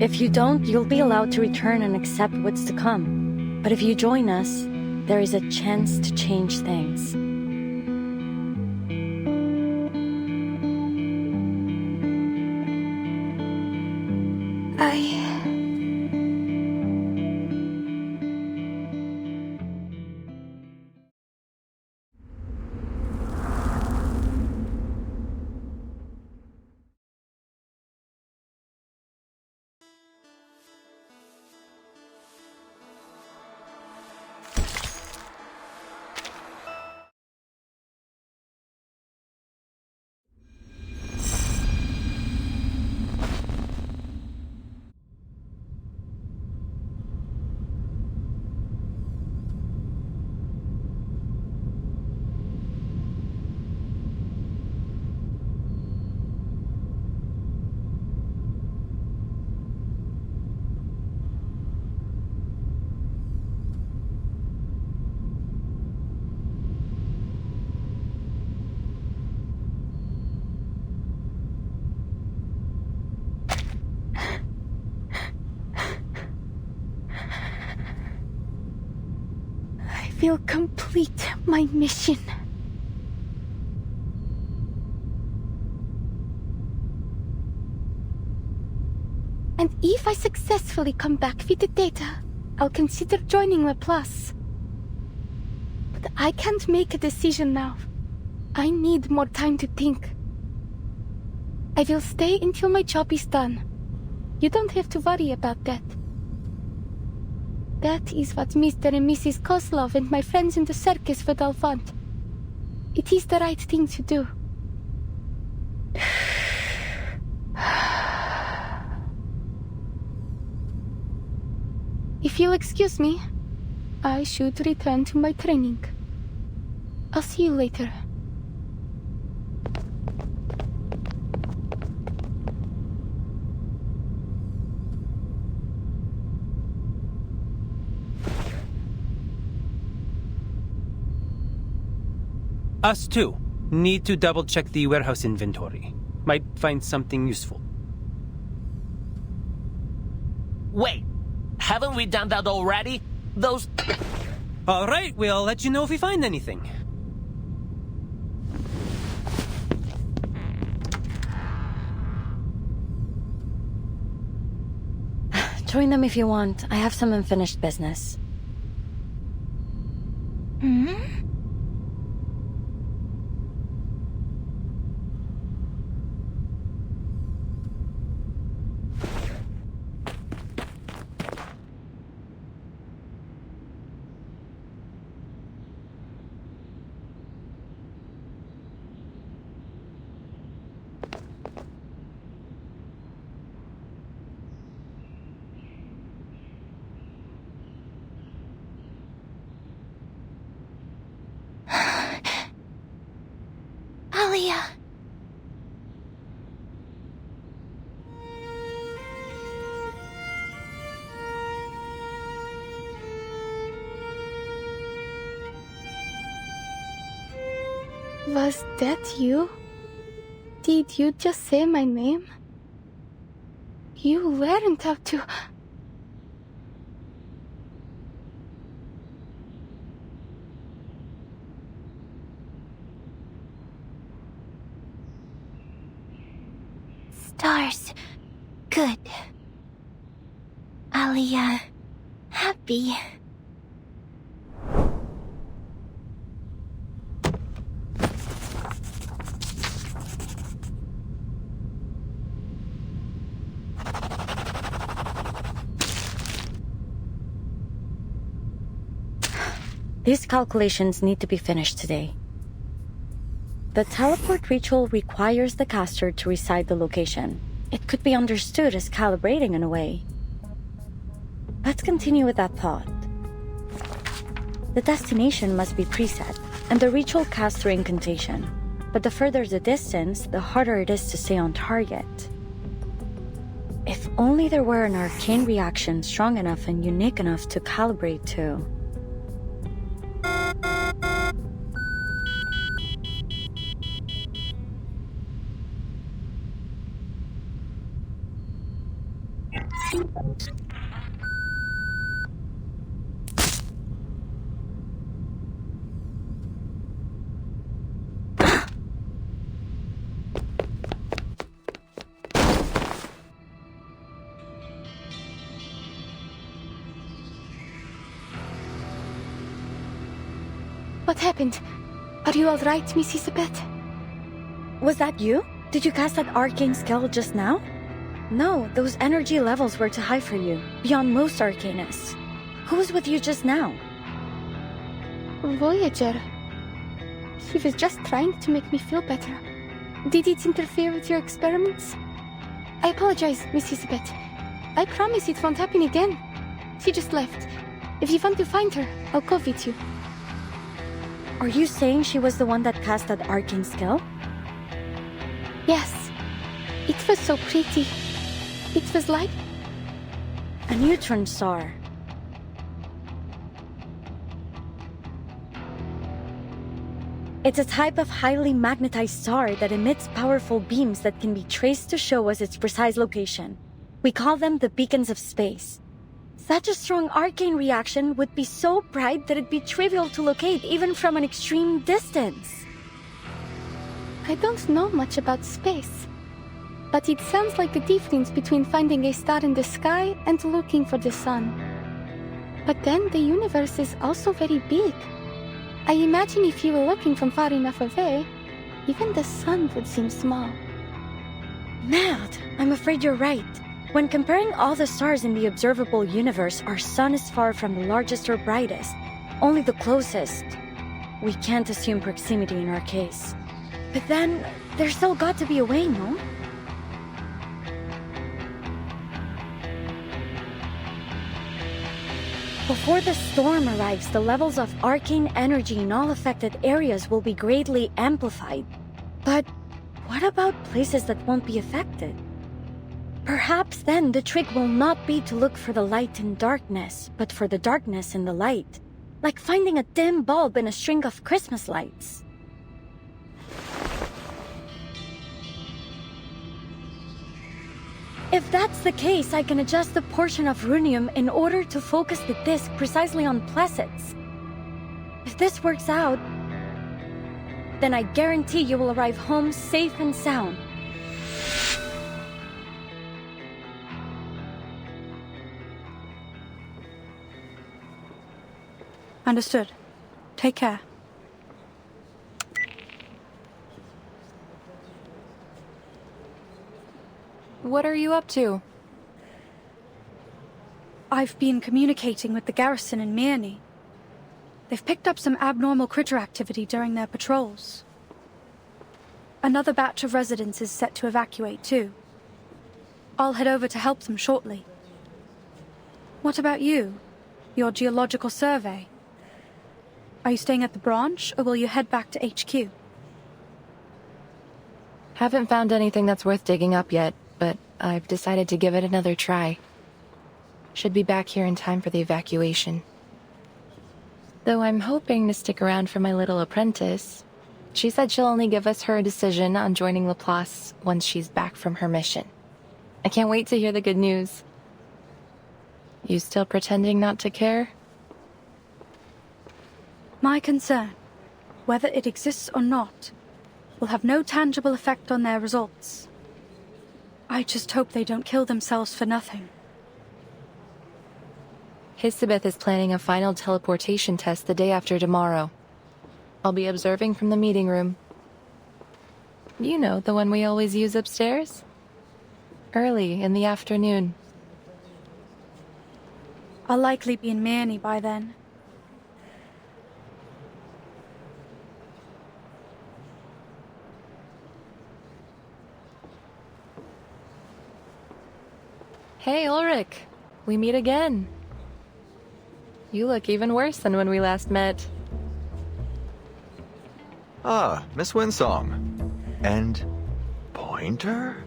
If you don't, you'll be allowed to return and accept what's to come. But if you join us, there is a chance to change things. will complete my mission. And if I successfully come back with the data, I'll consider joining Laplace. But I can't make a decision now. I need more time to think. I will stay until my job is done. You don't have to worry about that. That is what Mr. and Mrs. Kozlov and my friends in the circus would all want. It is the right thing to do. If you'll excuse me, I should return to my training. I'll see you later. Us too. Need to double-check the warehouse inventory. Might find something useful. Wait, haven't we done that already? Those... Alright, we'll let you know if we find anything. Join them if you want. I have some unfinished business. Alia! Was that you? Did you just say my name? You weren't up to... Stars. Good. Alia. Happy. These calculations need to be finished today. The teleport ritual requires the caster to recite the location. It could be understood as calibrating in a way. Let's continue with that thought. The destination must be preset, and the ritual casts through incantation. But the further the distance, the harder it is to stay on target. If only there were an arcane reaction strong enough and unique enough to calibrate to. What happened? Are you all right, Miss Isabeth? Was that you? Did you cast that arcane skill just now? No, those energy levels were too high for you, beyond most arcanists. Who was with you just now? Voyager. He was just trying to make me feel better. Did it interfere with your experiments? I apologize, Miss Isabeth. I promise it won't happen again. She just left. If you want to find her, I'll go with you. Are you saying she was the one that cast that arcane skill? Yes. It was so pretty. It was like... a neutron star. It's a type of highly magnetized star that emits powerful beams that can be traced to show us its precise location. We call them the beacons of space. Such a strong arcane reaction would be so bright that it'd be trivial to locate even from an extreme distance. I don't know much about space, but it sounds like the difference between finding a star in the sky and looking for the sun. But then the universe is also very big. I imagine if you were looking from far enough away, even the sun would seem small. Merde, I'm afraid you're right. When comparing all the stars in the observable universe, our sun is far from the largest or brightest, only the closest. We can't assume proximity in our case. But then, there's still got to be a way, no? Before the storm arrives, the levels of arcane energy in all affected areas will be greatly amplified. But what about places that won't be affected? Perhaps then the trick will not be to look for the light in darkness, but for the darkness in the light. Like finding a dim bulb in a string of Christmas lights. If that's the case, I can adjust the portion of runium in order to focus the disc precisely on Placets. If this works out, then I guarantee you will arrive home safe and sound. Understood. Take care. What are you up to? I've been communicating with the garrison in Mirny. They've picked up some abnormal critter activity during their patrols. Another batch of residents is set to evacuate too. I'll head over to help them shortly. What about you? Your geological survey? Are you staying at the branch, or will you head back to HQ? Haven't found anything that's worth digging up yet, but I've decided to give it another try. Should be back here in time for the evacuation. Though I'm hoping to stick around for my little apprentice. She said she'll only give us her decision on joining Laplace once she's back from her mission. I can't wait to hear the good news. You still pretending not to care? My concern, whether it exists or not, will have no tangible effect on their results. I just hope they don't kill themselves for nothing. Hisabeth is planning a final teleportation test the day after tomorrow. I'll be observing from the meeting room. You know, the one we always use upstairs? Early in the afternoon. I'll likely be in Mirny by then. Hey, Ulrich. We meet again. You look even worse than when we last met. Ah, Miss Winsong. And Pointer?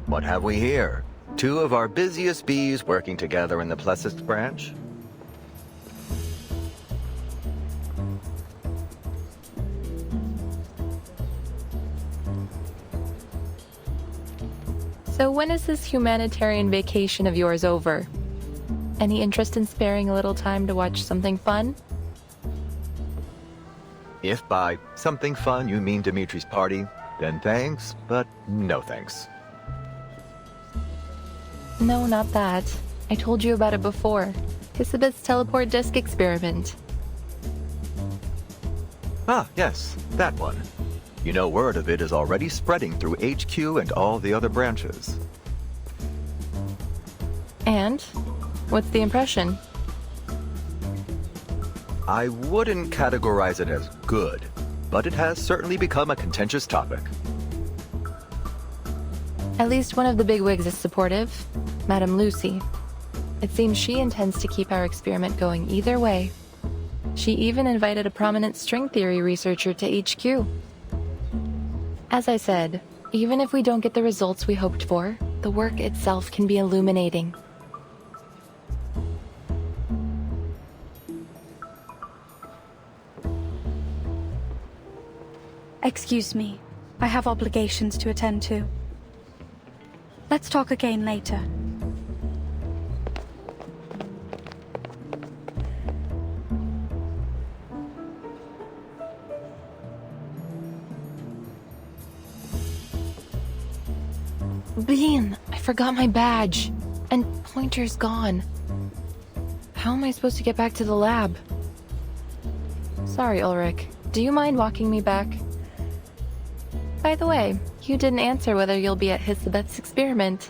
What have we here? Two of our busiest bees working together in the Placets branch? So when is this humanitarian vacation of yours over? Any interest in sparing a little time to watch something fun? If by something fun you mean Dimitri's party, then thanks, but no thanks. No, not that. I told you about it before. Hisabeth's teleport disk experiment. Ah, yes, that one. You know, word of it is already spreading through HQ and all the other branches. And? What's the impression? I wouldn't categorize it as good, but it has certainly become a contentious topic. At least one of the bigwigs is supportive, Madame Lucy. It seems she intends to keep our experiment going either way. She even invited a prominent string theory researcher to HQ. As I said, even if we don't get the results we hoped for, the work itself can be illuminating. Excuse me. I have obligations to attend to. Let's talk again later. Blin, I forgot my badge. And Pointer's gone. How am I supposed to get back to the lab? Sorry, Ulrich. Do you mind walking me back? By the way, you didn't answer whether you'll be at Hisabeth's experiment.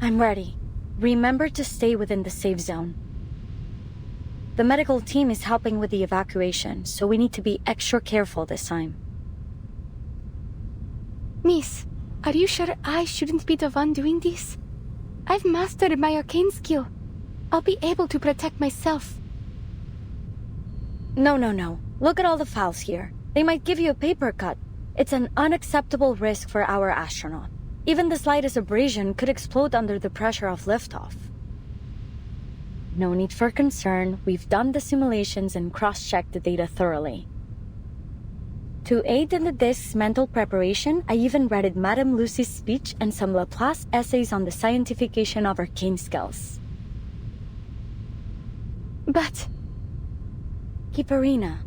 I'm ready. Remember to stay within the safe zone. The medical team is helping with the evacuation, so we need to be extra careful this time. Miss, are you sure I shouldn't be the one doing this? I've mastered my arcane skill. I'll be able to protect myself. No. Look at all the files here. They might give you a paper cut. It's an unacceptable risk for our astronaut. Even the slightest abrasion could explode under the pressure of liftoff. No need for concern. We've done the simulations and cross-checked the data thoroughly. To aid in the disk's mental preparation, I even read Madame Lucy's speech and some Laplace essays on the scientification of arcane skills. But... Kiparina.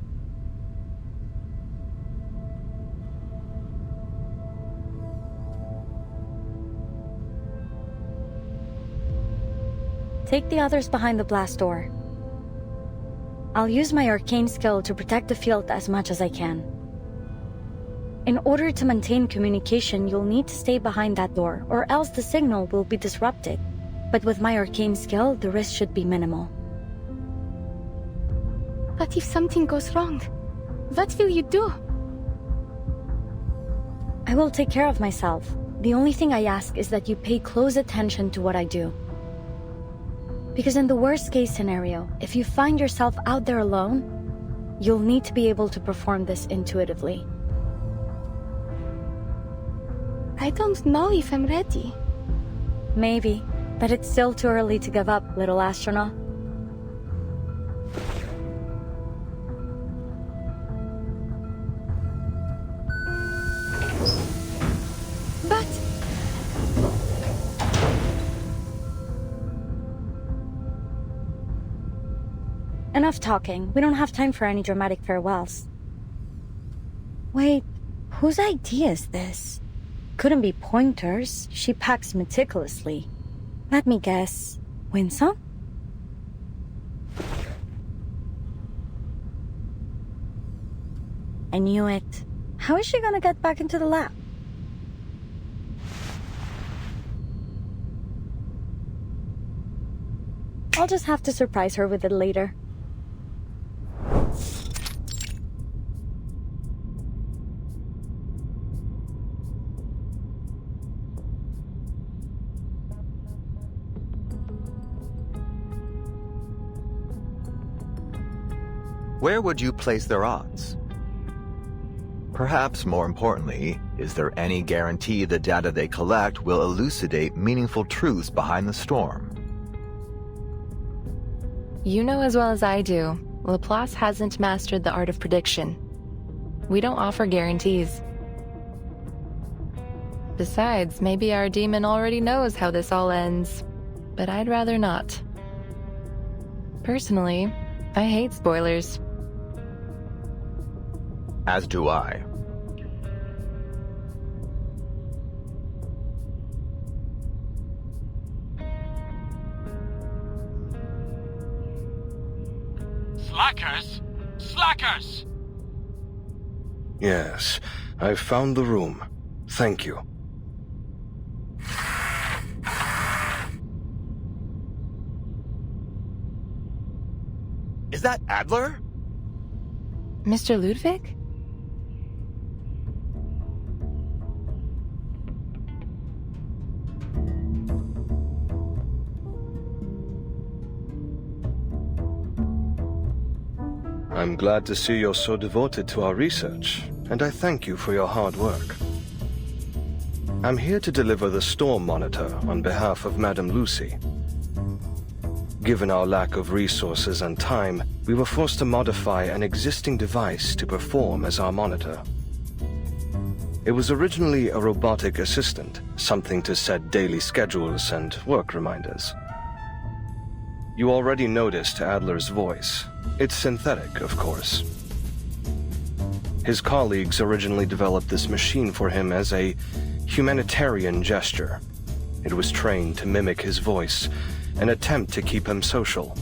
Take the others behind the blast door. I'll use my arcane skill to protect the field as much as I can. In order to maintain communication, you'll need to stay behind that door, or else the signal will be disrupted. But with my arcane skill, the risk should be minimal. But if something goes wrong, what will you do? I will take care of myself. The only thing I ask is that you pay close attention to what I do. Because in the worst-case scenario, if you find yourself out there alone, you'll need to be able to perform this intuitively. I don't know if I'm ready. Maybe, but it's still too early to give up, little astronaut. But... Enough talking. We don't have time for any dramatic farewells. Wait, whose idea is this? Couldn't be Pointer's. She packs meticulously. Let me guess. Winsome? I knew it. How is she gonna get back into the lab? I'll just have to surprise her with it later. Where would you place their odds? Perhaps more importantly, is there any guarantee the data they collect will elucidate meaningful truths behind the storm? You know as well as I do, Laplace hasn't mastered the art of prediction. We don't offer guarantees. Besides, maybe our demon already knows how this all ends, but I'd rather not. Personally, I hate spoilers. As do I. Slackers! Slackers! Yes, I've found the room. Thank you. Is that Adler? Mr. Ludwig? I'm glad to see you're so devoted to our research, and I thank you for your hard work. I'm here to deliver the storm monitor on behalf of Madame Lucy. Given our lack of resources and time, we were forced to modify an existing device to perform as our monitor. It was originally a robotic assistant, something to set daily schedules and work reminders. You already noticed Adler's voice. It's synthetic, of course. His colleagues originally developed this machine for him as a humanitarian gesture. It was trained to mimic his voice, an attempt to keep him social.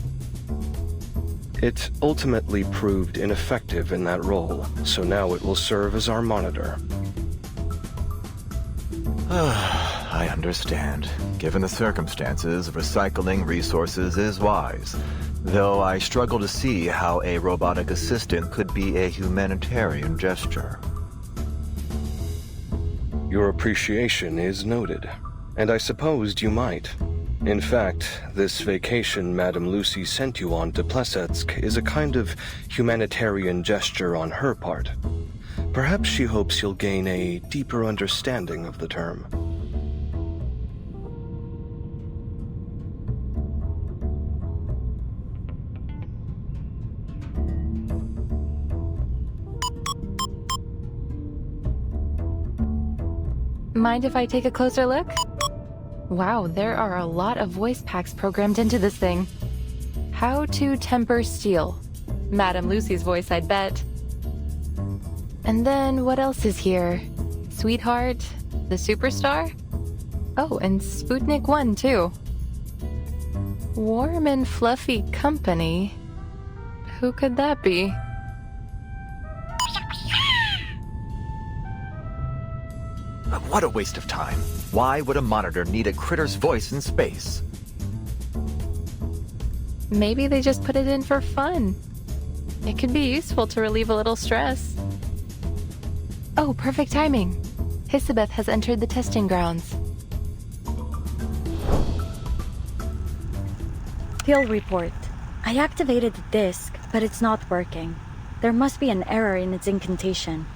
It ultimately proved ineffective in that role, so now it will serve as our monitor. I understand. Given the circumstances, recycling resources is wise. Though I struggle to see how a robotic assistant could be a humanitarian gesture. Your appreciation is noted, and I supposed you might. In fact, this vacation Madame Lucy sent you on to Plesetsk is a kind of humanitarian gesture on her part. Perhaps she hopes you'll gain a deeper understanding of the term. Mind if I take a closer look? Wow, there are a lot of voice packs programmed into this thing. How to temper steel. Madame Lucy's voice, I'd bet. And then what else is here? Sweetheart? The Superstar? Oh, and Sputnik 1 too. Warm and fluffy company? Who could that be? What a waste of time. Why would a monitor need a critter's voice in space? Maybe they just put it in for fun. It could be useful to relieve a little stress. Oh, perfect timing. Hisabeth has entered the testing grounds. Field report. I activated the disk, but it's not working. There must be an error in its incantation.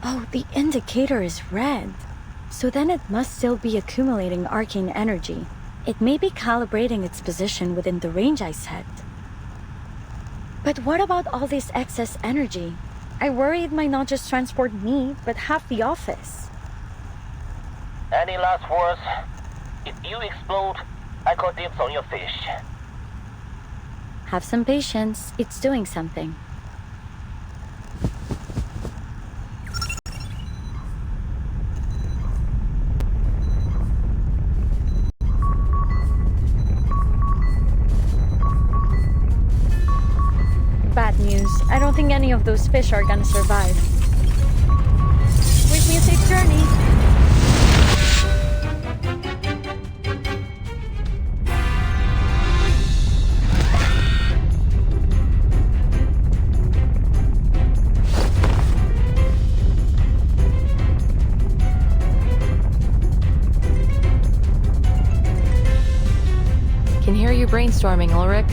Oh, the indicator is red. So then it must still be accumulating arcane energy. It may be calibrating its position within the range I set. But what about all this excess energy? I worry it might not just transport me, but half the office. Any last words? If you explode, I call dibs on your fish. Have some patience. It's doing something. Bad news. I don't think any of those fish are gonna survive. Wish me a safe journey. Can hear you brainstorming, Ulrich.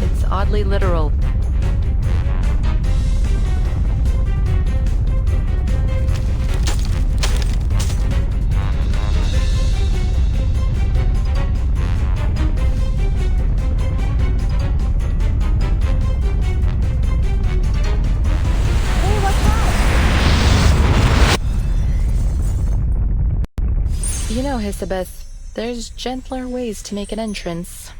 It's oddly literal. You know, Hisabeth, there's gentler ways to make an entrance.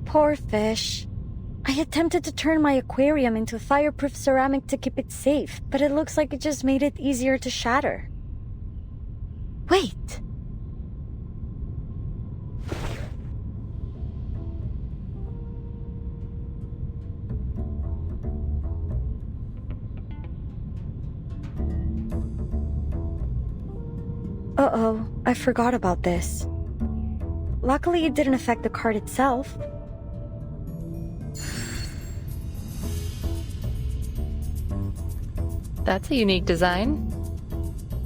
Poor fish. I attempted to turn my aquarium into fireproof ceramic to keep it safe, but it looks like it just made it easier to shatter. Wait. Uh-oh, I forgot about this. Luckily, it didn't affect the card itself. That's a unique design.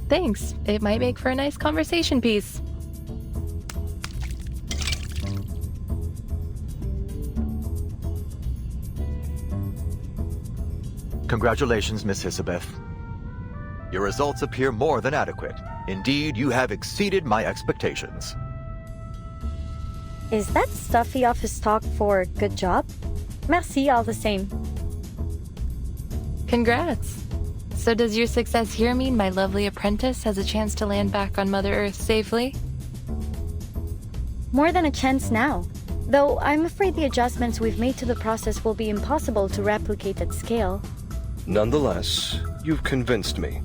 Thanks. It might make for a nice conversation piece. Congratulations, Miss Hisabeth. Your results appear more than adequate. Indeed, you have exceeded my expectations. Is that stuffy office talk for good job? Merci all the same. Congrats. So does your success here mean my lovely apprentice has a chance to land back on Mother Earth safely? More than a chance now. Though I'm afraid the adjustments we've made to the process will be impossible to replicate at scale. Nonetheless, you've convinced me.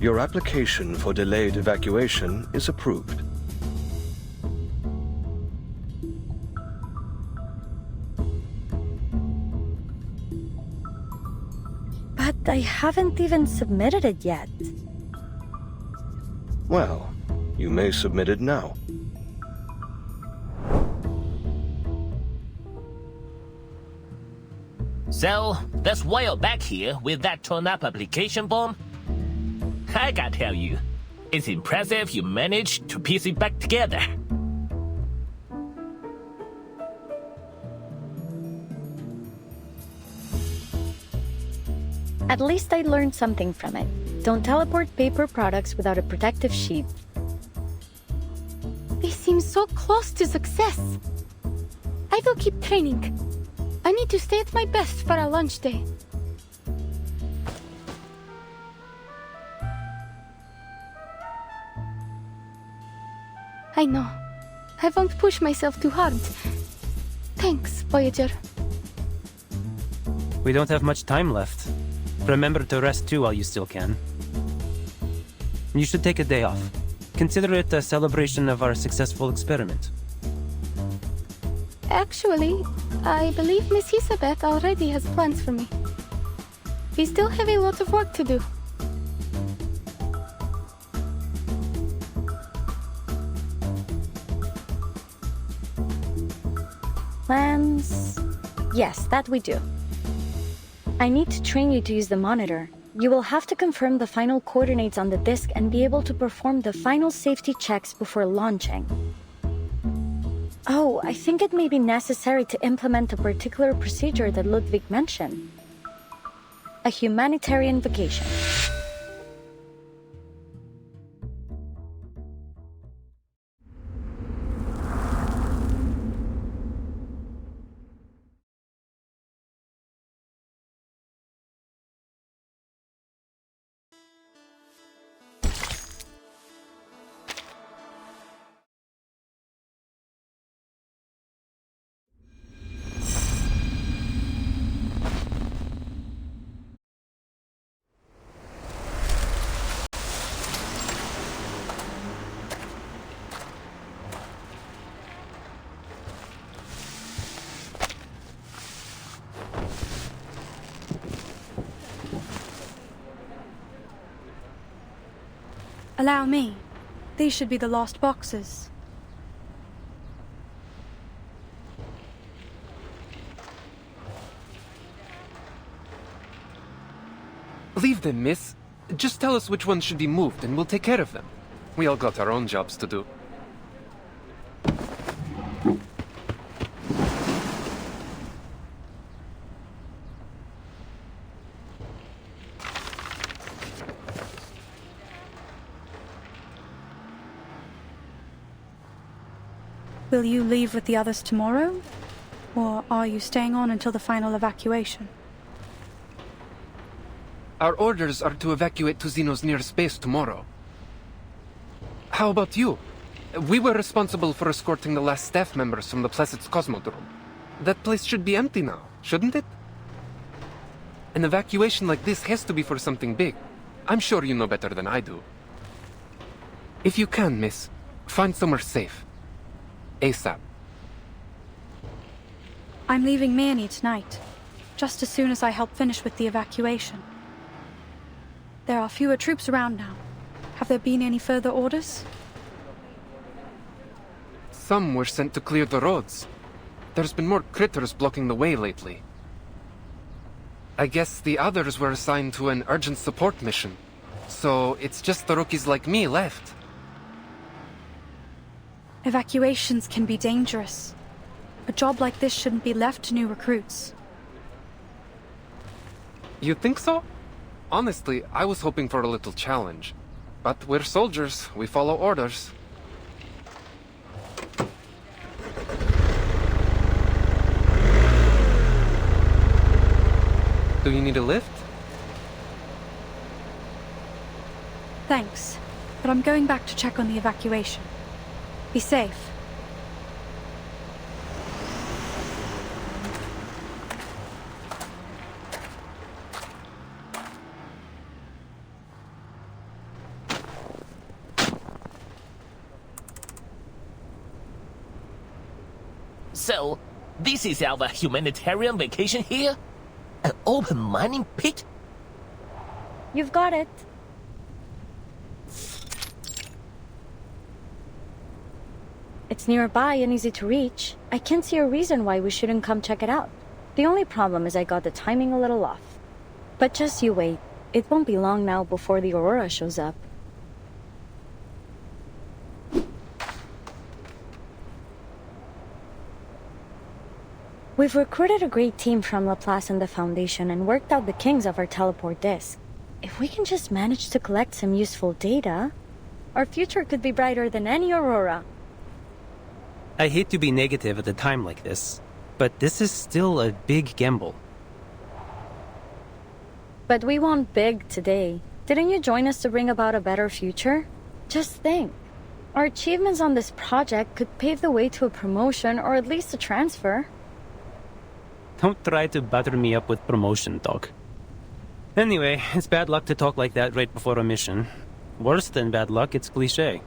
Your application for delayed evacuation is approved. But I haven't even submitted it yet. Well, you may submit it now. So, that's why you're back here with that torn-up application form? I gotta tell you, it's impressive you managed to piece it back together. At least I learned something from it. Don't teleport paper products without a protective sheet. They seem so close to success. I will keep training. I need to stay at my best for our lunch day. I know. I won't push myself too hard. Thanks, Voyager. We don't have much time left. Remember to rest too while you still can. You should take a day off. Consider it a celebration of our successful experiment. Actually, I believe Miss Hisabeth already has plans for me. We still have a lot of work to do. Plans? Yes, that we do. I need to train you to use the monitor. You will have to confirm the final coordinates on the disk and be able to perform the final safety checks before launching. Oh, I think it may be necessary to implement a particular procedure that Ludwig mentioned. A humanitarian vacation. Allow me. These should be the lost boxes. Leave them, miss. Just tell us which ones should be moved and we'll take care of them. We all got our own jobs to do. Will you leave with the others tomorrow? Or are you staying on until the final evacuation? Our orders are to evacuate to Xeno's nearest base tomorrow. How about you? We were responsible for escorting the last staff members from the Placid's Cosmodrome. That place should be empty now, shouldn't it? An evacuation like this has to be for something big. I'm sure you know better than I do. If you can, miss, find somewhere safe. ASAP. I'm leaving Manny tonight, just as soon as I help finish with the evacuation. There are fewer troops around now. Have there been any further orders? Some were sent to clear the roads. There's been more critters blocking the way lately. I guess the others were assigned to an urgent support mission. So it's just the rookies like me left. Evacuations can be dangerous. A job like this shouldn't be left to new recruits. You think so? Honestly, I was hoping for a little challenge. But we're soldiers. We follow orders. Do you need a lift? Thanks, but I'm going back to check on the evacuation. Be safe. So, this is our humanitarian vacation here? An open mining pit? You've got it. It's nearby and easy to reach. I can't see a reason why we shouldn't come check it out. The only problem is I got the timing a little off. But just you wait. It won't be long now before the Aurora shows up. We've recruited a great team from Laplace and the Foundation and worked out the kinks of our teleport disk. If we can just manage to collect some useful data, our future could be brighter than any Aurora. I hate to be negative at a time like this, but this is still a big gamble. But we want big today. Didn't you join us to bring about a better future? Just think. Our achievements on this project could pave the way to a promotion or at least a transfer. Don't try to butter me up with promotion talk. Anyway, it's bad luck to talk like that right before a mission. Worse than bad luck, it's cliché.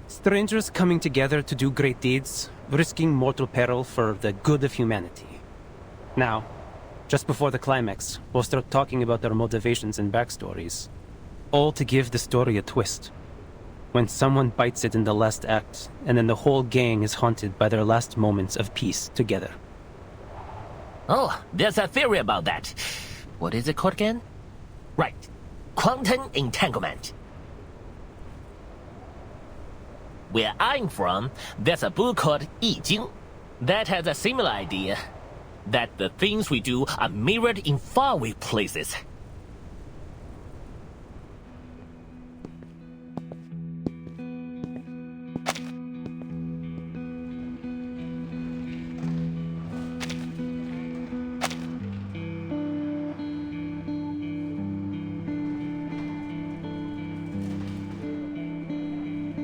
Strangers coming together to do great deeds, risking mortal peril for the good of humanity. Now, just before the climax, we'll start talking about their motivations and backstories. All to give the story a twist. When someone bites it in the last act, and then the whole gang is haunted by their last moments of peace together. Oh, there's a theory about that. What is it called again? Right. Quantum entanglement. Where I'm from, there's a book called I Ching that has a similar idea. That the things we do are mirrored in faraway places.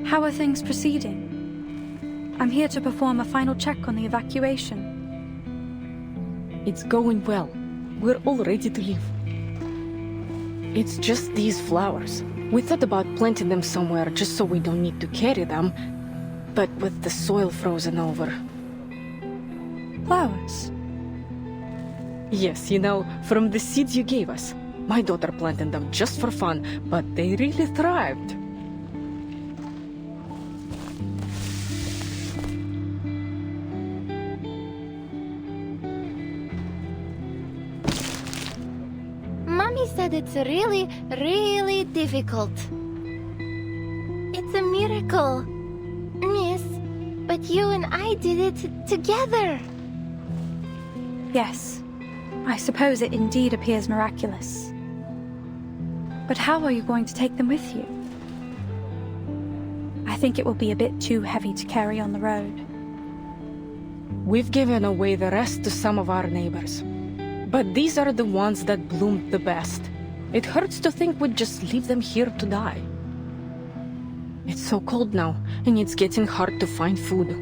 How are things proceeding? I'm here to perform a final check on the evacuation. It's going well. We're all ready to leave. It's just these flowers. We thought about planting them somewhere just so we don't need to carry them, but with the soil frozen over. Flowers? Yes, you know, from the seeds you gave us. My daughter planted them just for fun, but they really thrived. Mommy said it's really, really difficult. It's a miracle. Miss, but you and I did it together. Yes, I suppose it indeed appears miraculous. But how are you going to take them with you? I think it will be a bit too heavy to carry on the road. We've given away the rest to some of our neighbors. But these are the ones that bloomed the best. It hurts to think we'd just leave them here to die. It's so cold now, and it's getting hard to find food.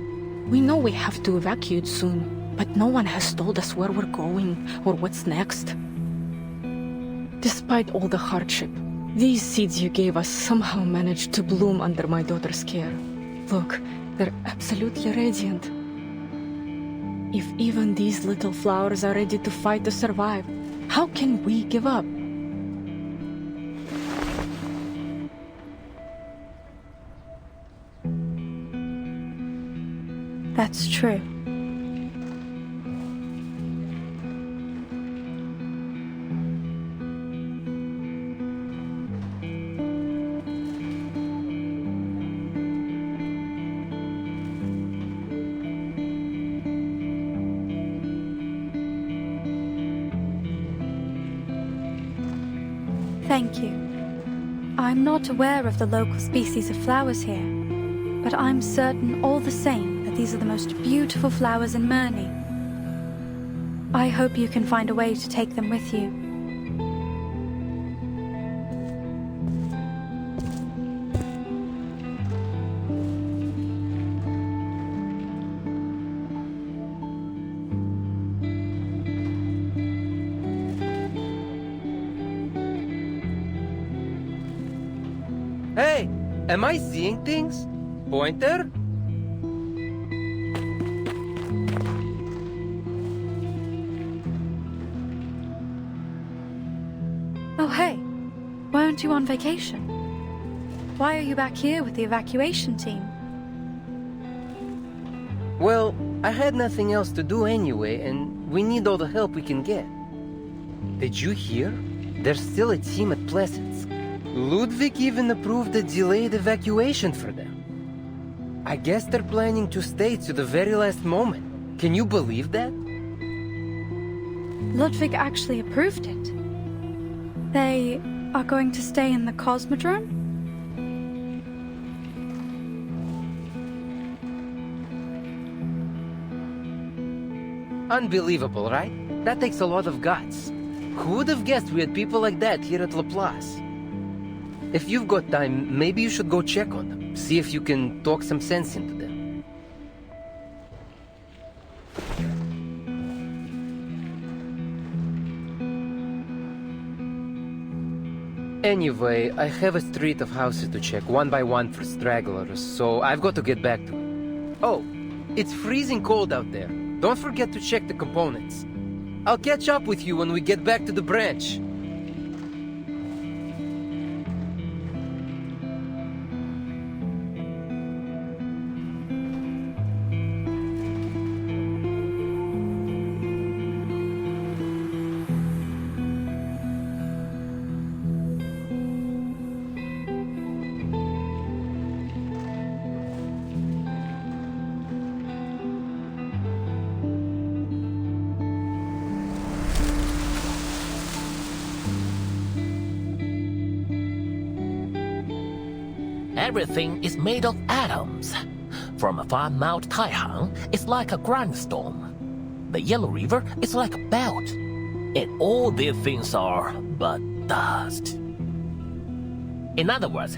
We know we have to evacuate soon, but no one has told us where we're going or what's next. Despite all the hardship, these seeds you gave us somehow managed to bloom under my daughter's care. Look, they're absolutely radiant. If even these little flowers are ready to fight to survive, how can we give up? That's true. Thank you. I'm not aware of the local species of flowers here, but I'm certain all the same that these are the most beautiful flowers in Murney. I hope you can find a way to take them with you. Hey, am I seeing things? Pointer? Oh, hey. Weren't you on vacation? Why are you back here with the evacuation team? Well, I had nothing else to do anyway, and we need all the help we can get. Did you hear? There's still a team at Pleasance. Ludwig even approved a delayed evacuation for them. I guess they're planning to stay to the very last moment. Can you believe that? Ludwig actually approved it. They are going to stay in the Cosmodrome? Unbelievable, right? That takes a lot of guts. Who would have guessed we had people like that here at Laplace? If you've got time, maybe you should go check on them. See if you can talk some sense into them. Anyway, I have a street of houses to check one by one for stragglers, so I've got to get back to it. Oh, it's freezing cold out there. Don't forget to check the components. I'll catch up with you when we get back to the branch. Everything is made of atoms. From afar, Mount Taihang is like a grindstone. The Yellow River is like a belt. And all these things are but dust. In other words,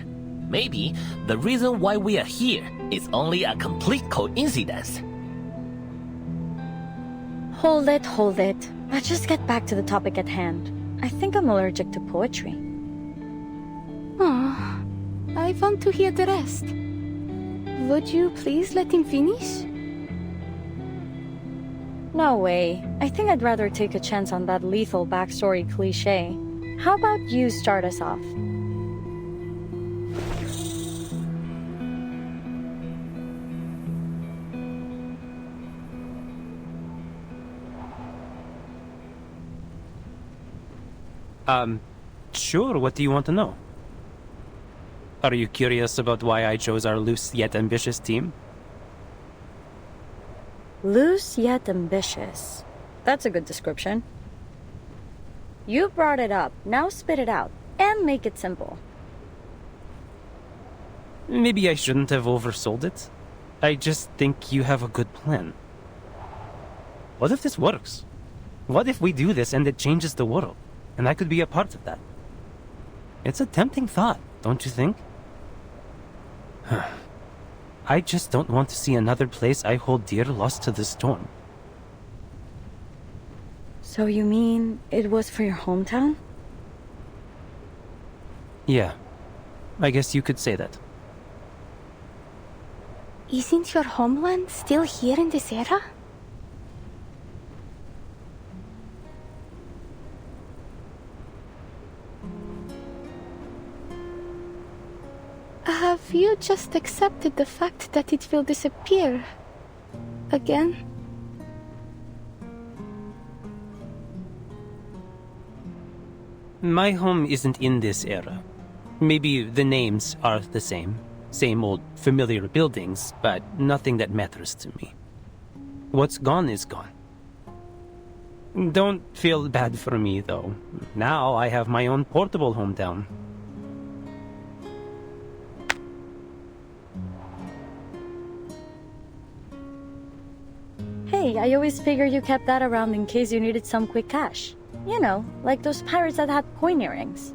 maybe the reason why we are here is only a complete coincidence. Hold it. Let's just get back to the topic at hand. I think I'm allergic to poetry. Oh, I want to hear the rest. Would you please let him finish? No way. I think I'd rather take a chance on that lethal backstory cliché. How about you start us off? Sure, what do you want to know? Are you curious about why I chose our loose yet ambitious team? Loose yet ambitious. That's a good description. You brought it up. Now spit it out. And make it simple. Maybe I shouldn't have oversold it. I just think you have a good plan. What if this works? What if we do this and it changes the world? And I could be a part of that. It's a tempting thought, don't you think? I just don't want to see another place I hold dear lost to the storm. So you mean it was for your hometown? Yeah, I guess you could say that. Isn't your homeland still here in this era? Have you just accepted the fact that it will disappear again? My home isn't in this era. Maybe the names are the same. Same old familiar buildings, but nothing that matters to me. What's gone is gone. Don't feel bad for me, though. Now I have my own portable hometown. Hey, I always figured you kept that around in case you needed some quick cash. You know, like those pirates that had coin earrings.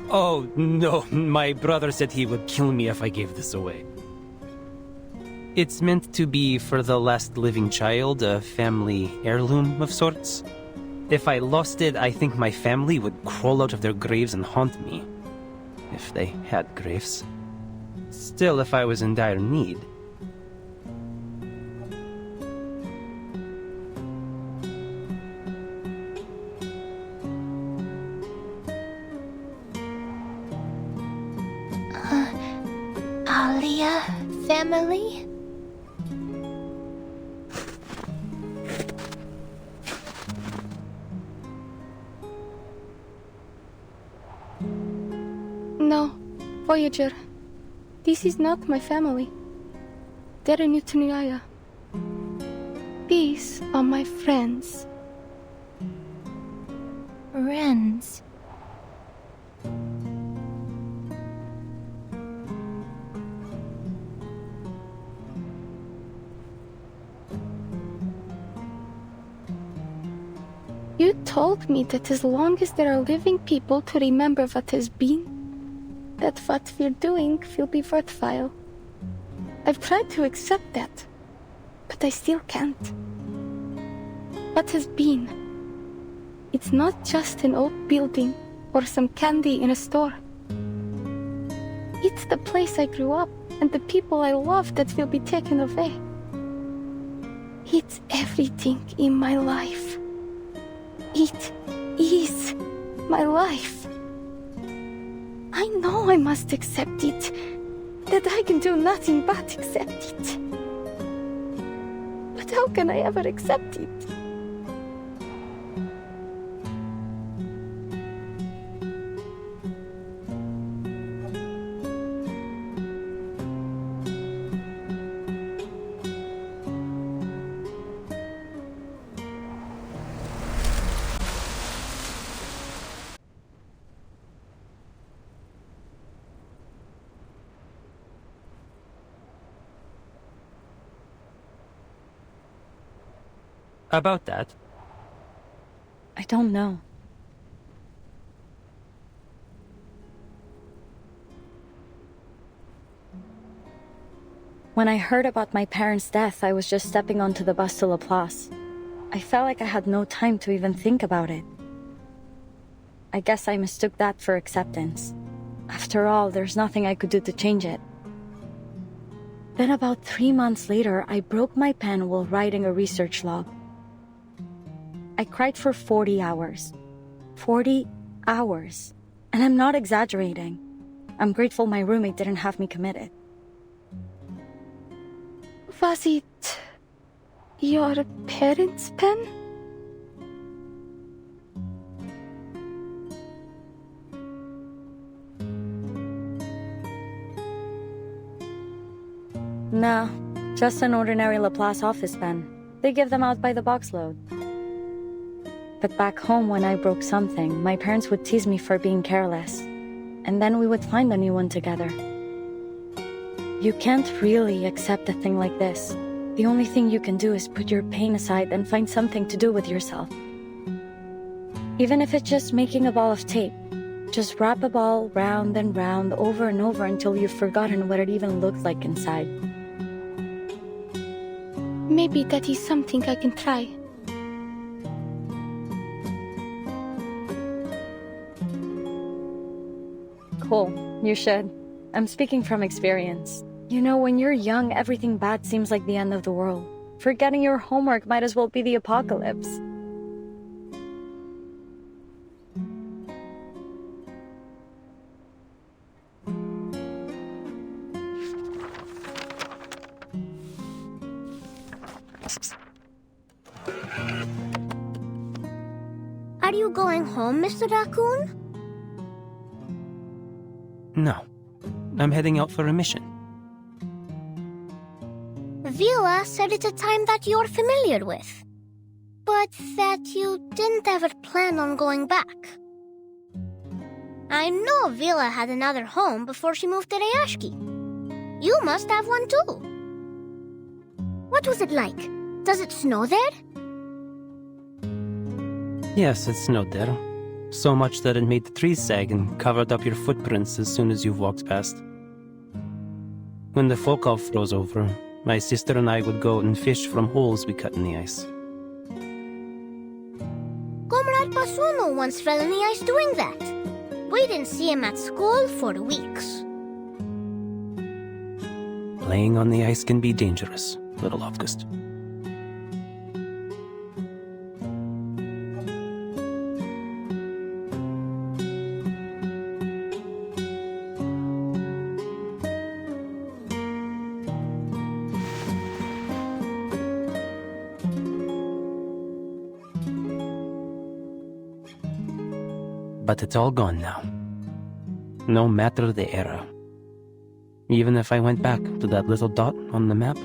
Oh, no, my brother said he would kill me if I gave this away. It's meant to be for the last living child, a family heirloom of sorts. If I lost it, I think my family would crawl out of their graves and haunt me. If they had graves. Still, if I was in dire need. Alia family? No, Voyager. This is not my family. They're in Utuniaya. These are my friends. Friends. You told me that as long as there are living people to remember what has been, that what we're doing will be worthwhile. I've tried to accept that, but I still can't. What has been? It's not just an old building or some candy in a store. It's the place I grew up and the people I love that will be taken away. It's everything in my life. It is my life. I know I must accept it, that I can do nothing but accept it. But how can I ever accept it? About that? I don't know. When I heard about my parents' death, I was just stepping onto the bus to Laplace. I felt like I had no time to even think about it. I guess I mistook that for acceptance. After all, there's nothing I could do to change it. Then about 3 months later, I broke my pen while writing a research log. I cried for 40 hours. 40 hours. And I'm not exaggerating. I'm grateful my roommate didn't have me commit it. Was it your parents' pen? Nah, just an ordinary Laplace office pen. They give them out by the box load. But back home, when I broke something, my parents would tease me for being careless. And then we would find a new one together. You can't really accept a thing like this. The only thing you can do is put your pain aside and find something to do with yourself. Even if it's just making a ball of tape. Just wrap a ball round and round over and over until you've forgotten what it even looked like inside. Maybe that is something I can try. Cool. You should. I'm speaking from experience. You know, when you're young, everything bad seems like the end of the world. Forgetting your homework might as well be the apocalypse. Are you going home, Mr. Raccoon? No. I'm heading out for a mission. Vila said it's a time that you're familiar with, but that you didn't ever plan on going back. I know Vila had another home before she moved to Rayashki. You must have one too. What was it like? Does it snow there? Yes, it snowed there. So much that it made the trees sag and covered up your footprints as soon as you've walked past. When the Volkov froze over, my sister and I would go and fish from holes we cut in the ice. Comrade Pasuno once fell in the ice doing that. We didn't see him at school for weeks. Playing on the ice can be dangerous, little August. But it's all gone now. No matter the era. Even if I went back to that little dot on the map,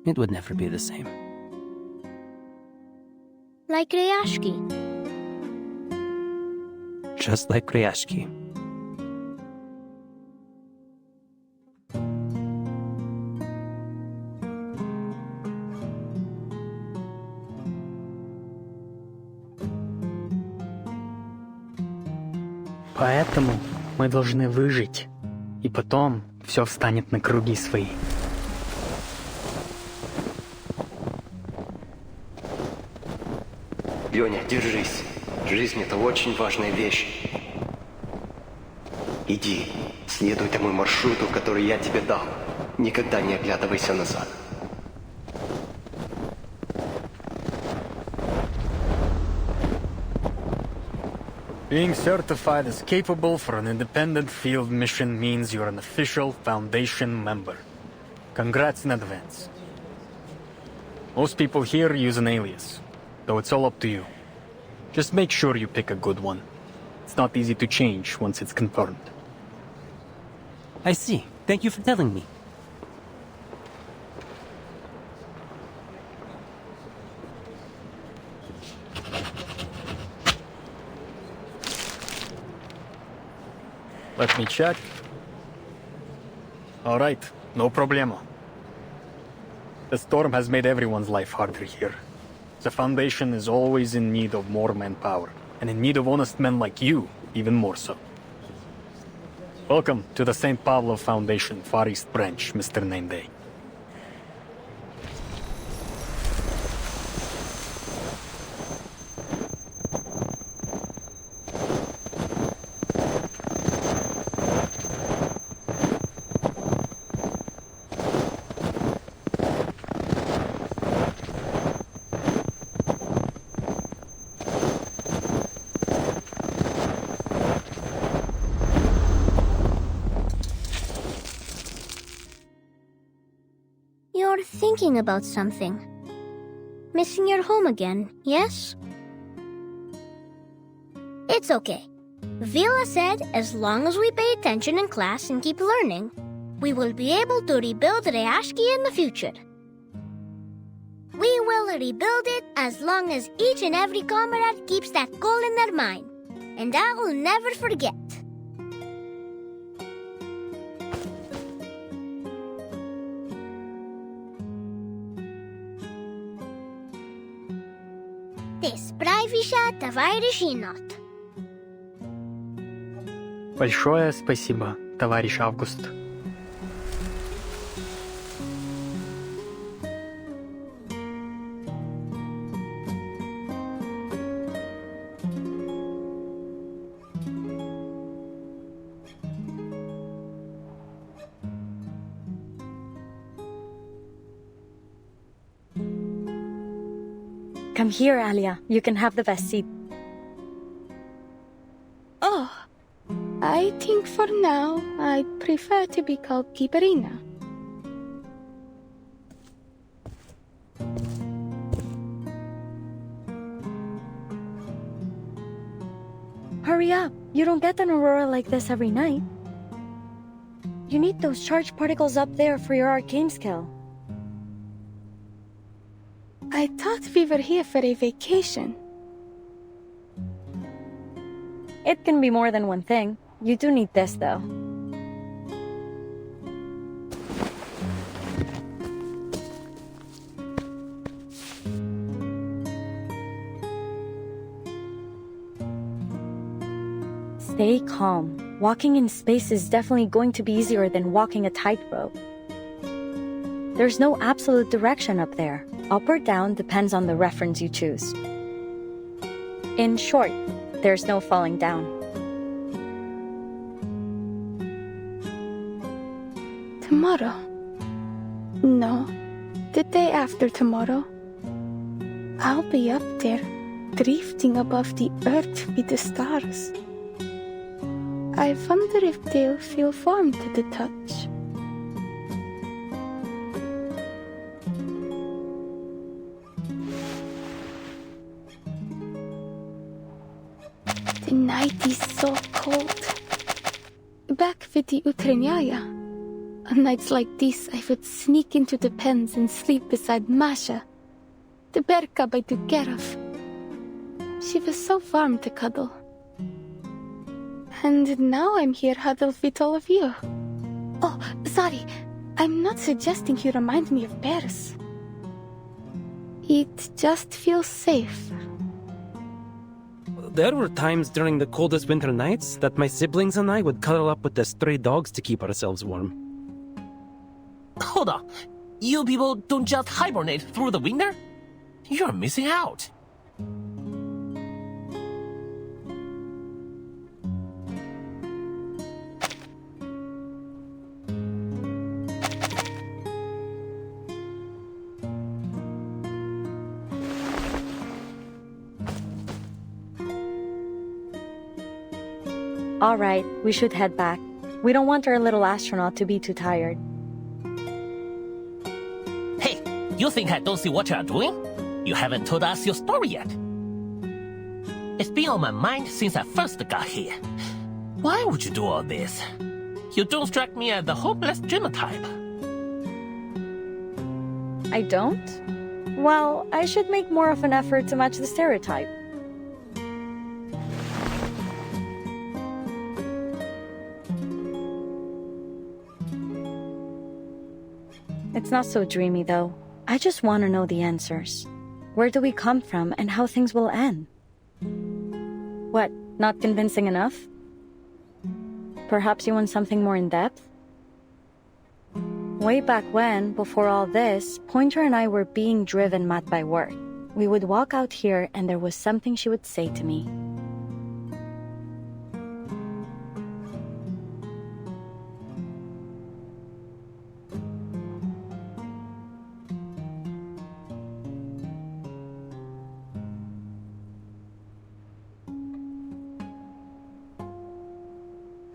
it would never be the same. Like Rayashki. Just like Rayashki. Поэтому мы должны выжить, и потом все встанет на круги свои. Леня, держись. Жизнь — это очень важная вещь. Иди, следуй тому маршруту, который я тебе дал. Никогда не оглядывайся назад. Being certified as capable for an independent field mission means you're an official Foundation member. Congrats in advance. Most people here use an alias, though it's all up to you. Just make sure you pick a good one. It's not easy to change once it's confirmed. I see. Thank you for telling me. Let me check. All right, no problemo. The storm has made everyone's life harder here. The Foundation is always in need of more manpower, and in need of honest men like you, even more so. Welcome to the St. Pavlo Foundation Far East Branch, Mr. Nameday. You're thinking about something. Missing your home again, yes? It's okay. Vila said as long as we pay attention in class and keep learning, we will be able to rebuild Rayashki in the future. We will rebuild it as long as each and every comrade keeps that goal in their mind. And I will never forget. Ты справишься, товарищ енот. Большое спасибо, товарищ Август. Come here, Alia. You can have the best seat. Oh, I think for now I'd prefer to be called Keeperina. Hurry up. You don't get an aurora like this every night. You need those charged particles up there for your arcane skill. I thought we were here for a vacation. It can be more than one thing. You do need this, though. Stay calm. Walking in space is definitely going to be easier than walking a tightrope. There's no absolute direction up there. Up or down depends on the reference you choose. In short, there's no falling down. Tomorrow? No, the day after tomorrow. I'll be up there, drifting above the earth with the stars. I wonder if they'll feel warm to the touch. The night is so cold. Back with the Utreniaya, on nights like this I would sneak into the pens and sleep beside Masha, the bear cub I took care of. She was so warm to cuddle. And now I'm here huddled with all of you. Oh, sorry. I'm not suggesting you remind me of bears. It just feels safe. There were times during the coldest winter nights that my siblings and I would cuddle up with the stray dogs to keep ourselves warm. Hold on. You people don't just hibernate through the winter? You're missing out. All right, we should head back. We don't want our little astronaut to be too tired. Hey, you think I don't see what you're doing? You haven't told us your story yet. It's been on my mind since I first got here. Why would you do all this? You don't strike me as the hopeless dreamer type. I don't? Well, I should make more of an effort to match the stereotype. It's not so dreamy, though. I just want to know the answers. Where do we come from and how things will end? What, not convincing enough? Perhaps you want something more in-depth? Way back when, before all this, Pointer and I were being driven mad by work. We would walk out here and there was something she would say to me.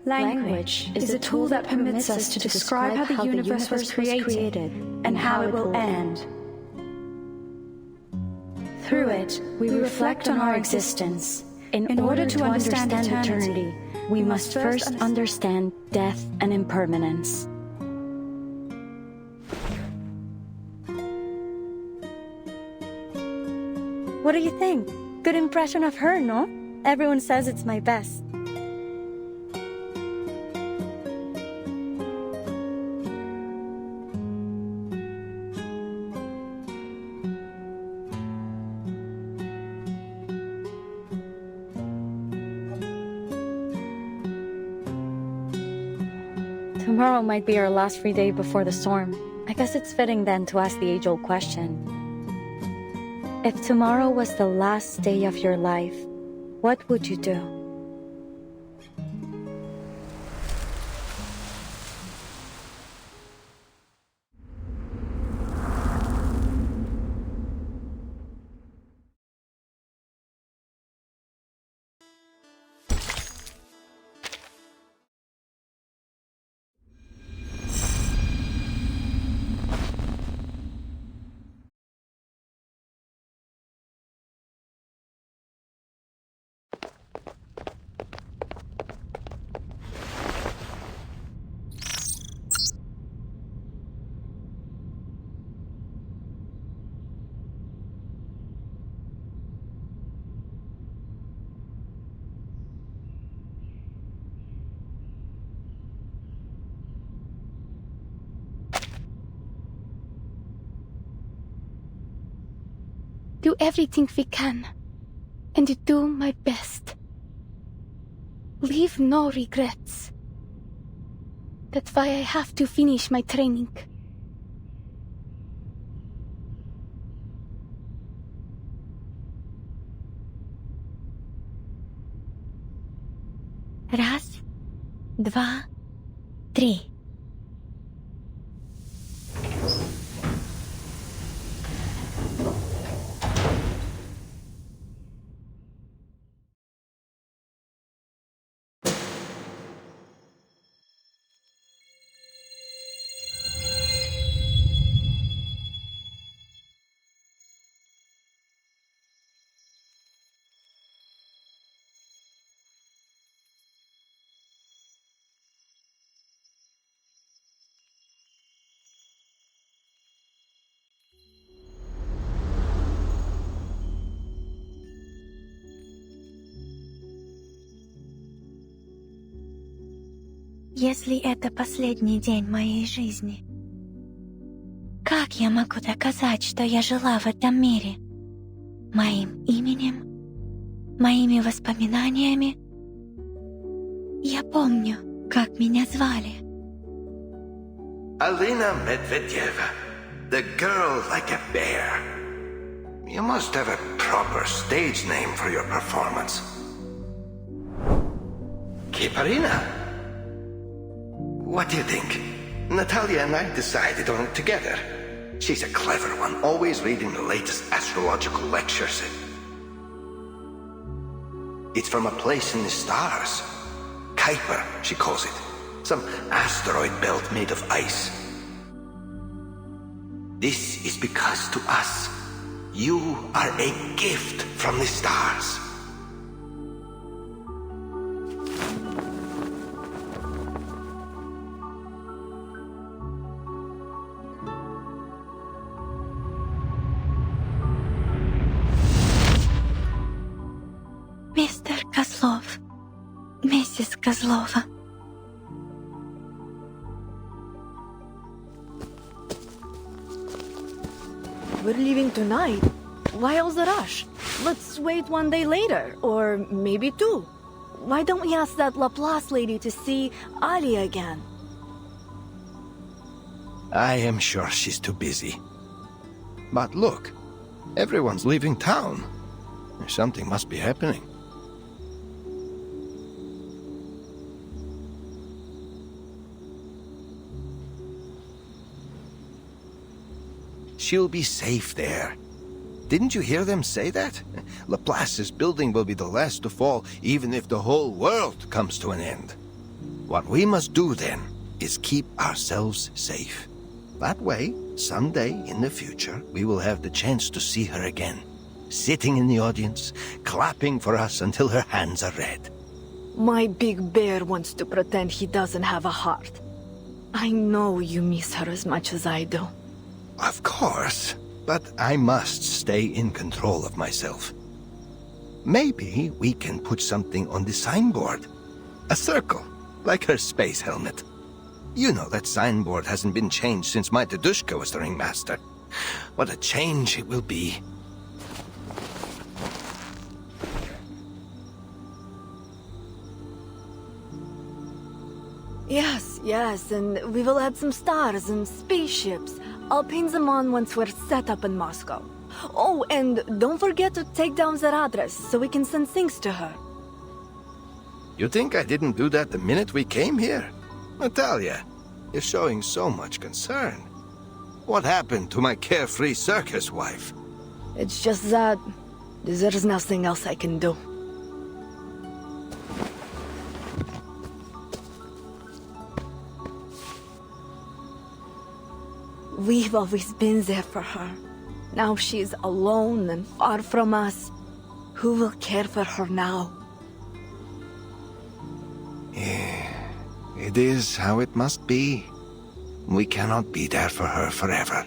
Language is a tool that permits us to describe how the universe was created and how it will end. Through it, we reflect on our existence. In order to understand eternity, we must first understand death and impermanence. What do you think? Good impression of her, no? Everyone says it's my best. Tomorrow might be our last free day before the storm. I guess it's fitting then to ask the age-old question. If tomorrow was the last day of your life, what would you do? everything we can and do my best. Leave no regrets. That's why I have to finish my training. Раз, два, три. Если это последний день моей жизни, как я могу доказать, что я жила в этом мире? Моим именем? Моими воспоминаниями? Я помню, как меня звали. Alina Medvedeva, the girl like a bear. You must have a proper stage name for your performance. Kiparina. What do you think? Natalia and I decided on it together. She's a clever one, always reading the latest astrological lectures. It's from a place in the stars. Kuiper, she calls it. Some asteroid belt made of ice. This is because to us, you are a gift from the stars. Mr. Kozlov, Mrs. Kozlova. We're leaving tonight. Why all the rush? Let's wait one day later, or maybe two. Why don't we ask that Laplace lady to see Ali again? I am sure she's too busy. But look, everyone's leaving town. Something must be happening. She'll be safe there. Didn't you hear them say that? Laplace's building will be the last to fall, even if the whole world comes to an end. What we must do then is keep ourselves safe. That way, someday in the future, we will have the chance to see her again, sitting in the audience, clapping for us until her hands are red. My big bear wants to pretend he doesn't have a heart. I know you miss her as much as I do. Of course, but I must stay in control of myself. Maybe we can put something on the signboard. A circle, like her space helmet. You know that signboard hasn't been changed since my Dedushka was the ringmaster. What a change it will be. Yes, and we will add some stars and spaceships. I'll paint them on once we're set up in Moscow. Oh, and don't forget to take down their address so we can send things to her. You think I didn't do that the minute we came here? Natalia, you're showing so much concern. What happened to my carefree circus wife? It's just that there's nothing else I can do. We've always been there for her. Now she's alone and far from us. Who will care for her now? It is how it must be. We cannot be there for her forever.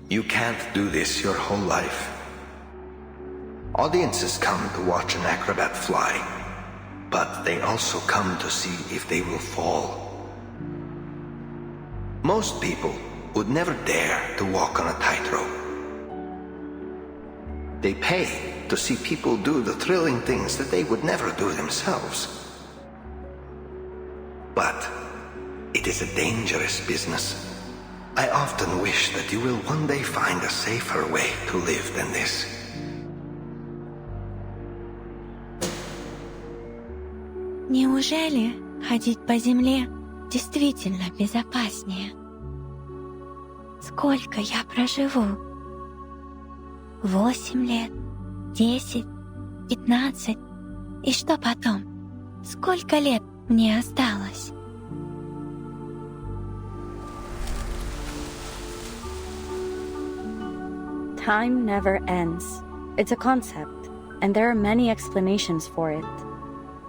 You can't do this your whole life. Audiences come to watch an acrobat fly, but they also come to see if they will fall. Most people would never dare to walk on a tightrope. They pay to see people do the thrilling things that they would never do themselves. But it is a dangerous business. I often wish that you will one day find a safer way to live than this. Неужели ходить по земле действительно безопаснее? Сколько я проживу? 8 лет, 10, 15. И что потом? Сколько лет мне осталось? Time never ends. It's a concept, and there are many explanations for it.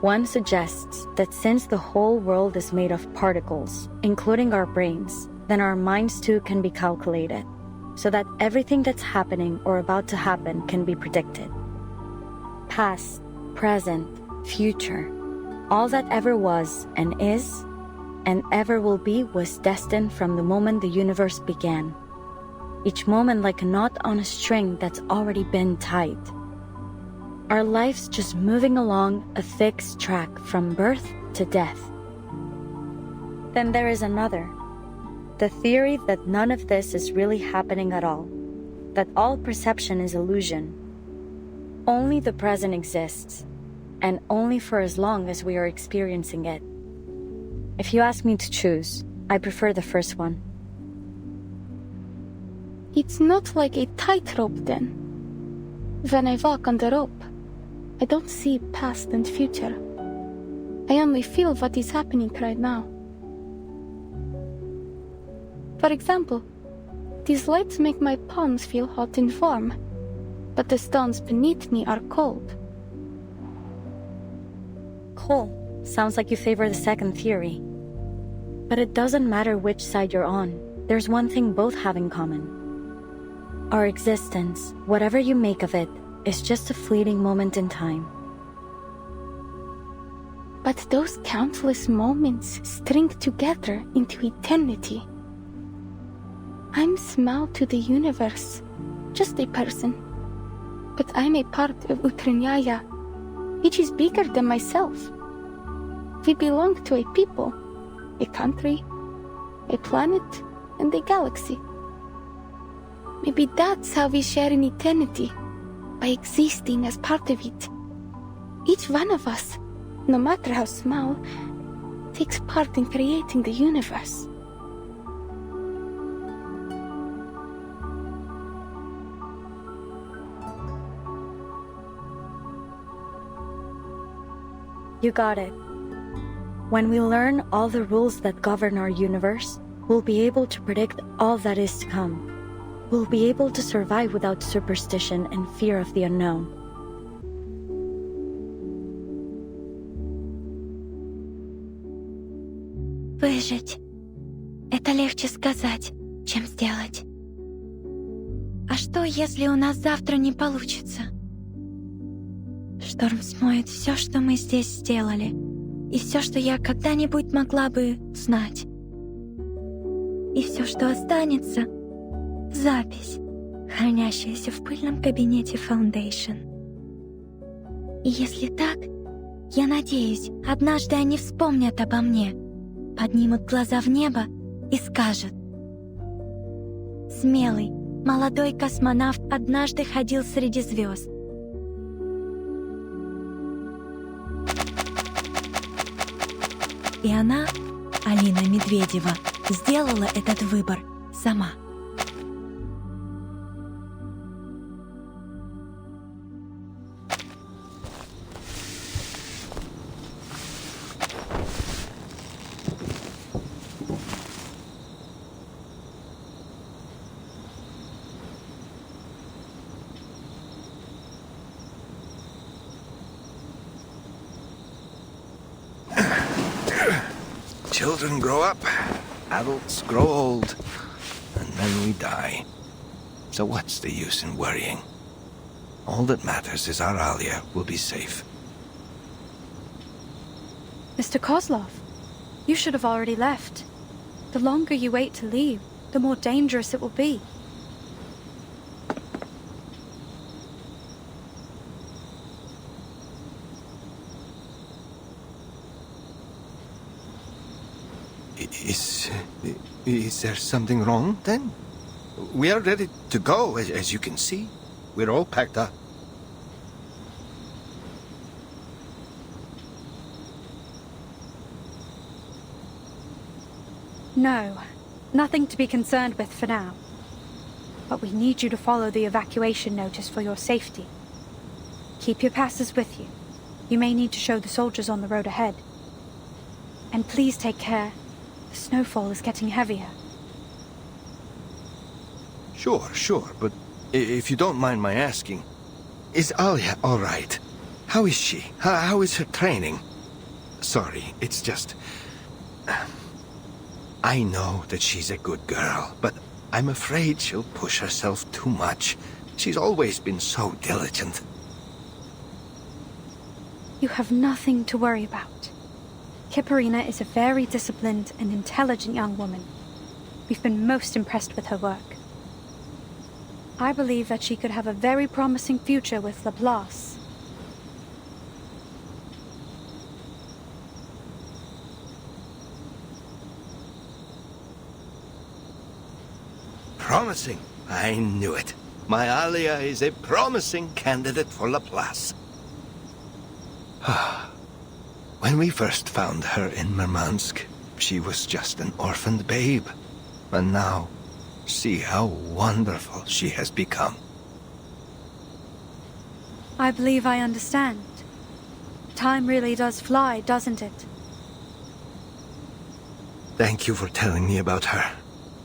One suggests that since the whole world is made of particles, including our brains, then our minds too can be calculated, so that everything that's happening or about to happen can be predicted. Past, present, future, all that ever was and is, and ever will be was destined from the moment the universe began. Each moment like a knot on a string that's already been tied. Our lives just moving along a fixed track from birth to death. Then there is another. The theory that none of this is really happening at all. That all perception is illusion. Only the present exists, and only for as long as we are experiencing it. If you ask me to choose, I prefer the first one. It's not like a tightrope then. When I walk on the rope, I don't see past and future. I only feel what is happening right now. For example, these lights make my palms feel hot and warm, but the stones beneath me are cold. Cool. Sounds like you favor the second theory. But it doesn't matter which side you're on. There's one thing both have in common. Our existence, whatever you make of it, is just a fleeting moment in time. But those countless moments string together into eternity. I'm small to the universe, just a person. But I'm a part of Utrnyaya, which is bigger than myself. We belong to a people, a country, a planet, and a galaxy. Maybe that's how we share in eternity, by existing as part of it. Each one of us, no matter how small, takes part in creating the universe. You got it. When we learn all the rules that govern our universe, we'll be able to predict all that is to come. We'll be able to survive without superstition and fear of the unknown. Выжить. Это легче сказать, чем сделать. А что, если у нас завтра не получится? Шторм смоет все, что мы здесь сделали, и все, что я когда-нибудь могла бы знать. И все, что останется — запись, хранящаяся в пыльном кабинете Foundation. И если так, я надеюсь, однажды они вспомнят обо мне, поднимут глаза в небо и скажут: «Смелый, молодой космонавт однажды ходил среди звезд». И она, Алина Медведева, сделала этот выбор сама. Children grow up, adults grow old, and then we die. So what's the use in worrying? All that matters is our Alia will be safe. Mr. Kozlov, you should have already left. The longer you wait to leave, the more dangerous it will be. Is there something wrong, then? We are ready to go, as you can see. We're all packed up. No, nothing to be concerned with for now. But we need you to follow the evacuation notice for your safety. Keep your passes with you. You may need to show the soldiers on the road ahead. And please take care. The snowfall is getting heavier. Sure, but if you don't mind my asking, is Alia all right? How is she? How is her training? Sorry, it's just... I know that she's a good girl, but I'm afraid she'll push herself too much. She's always been so diligent. You have nothing to worry about. Kipparina is a very disciplined and intelligent young woman. We've been most impressed with her work. I believe that she could have a very promising future with Laplace. Promising? I knew it. My Alia is a promising candidate for Laplace. When we first found her in Murmansk, she was just an orphaned babe. And now, see how wonderful she has become. I believe I understand. Time really does fly, doesn't it? Thank you for telling me about her.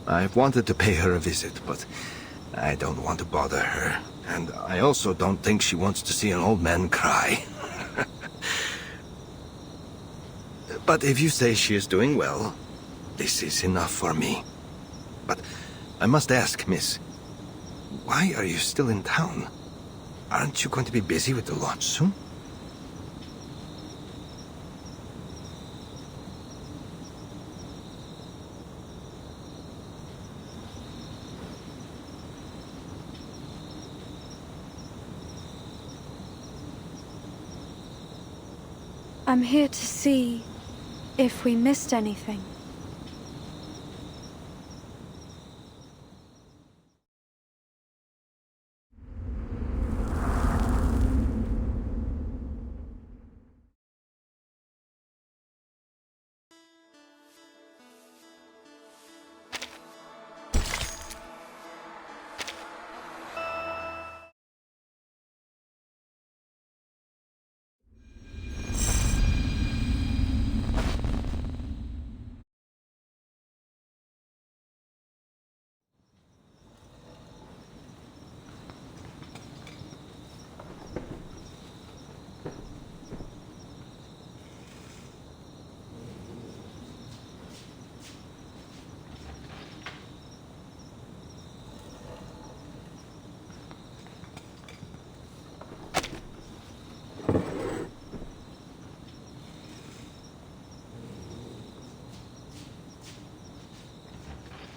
I've wanted to pay her a visit, but I don't want to bother her. And I also don't think she wants to see an old man cry. But if you say she is doing well, this is enough for me. But I must ask, miss, why are you still in town? Aren't you going to be busy with the launch soon? I'm here to see if we missed anything.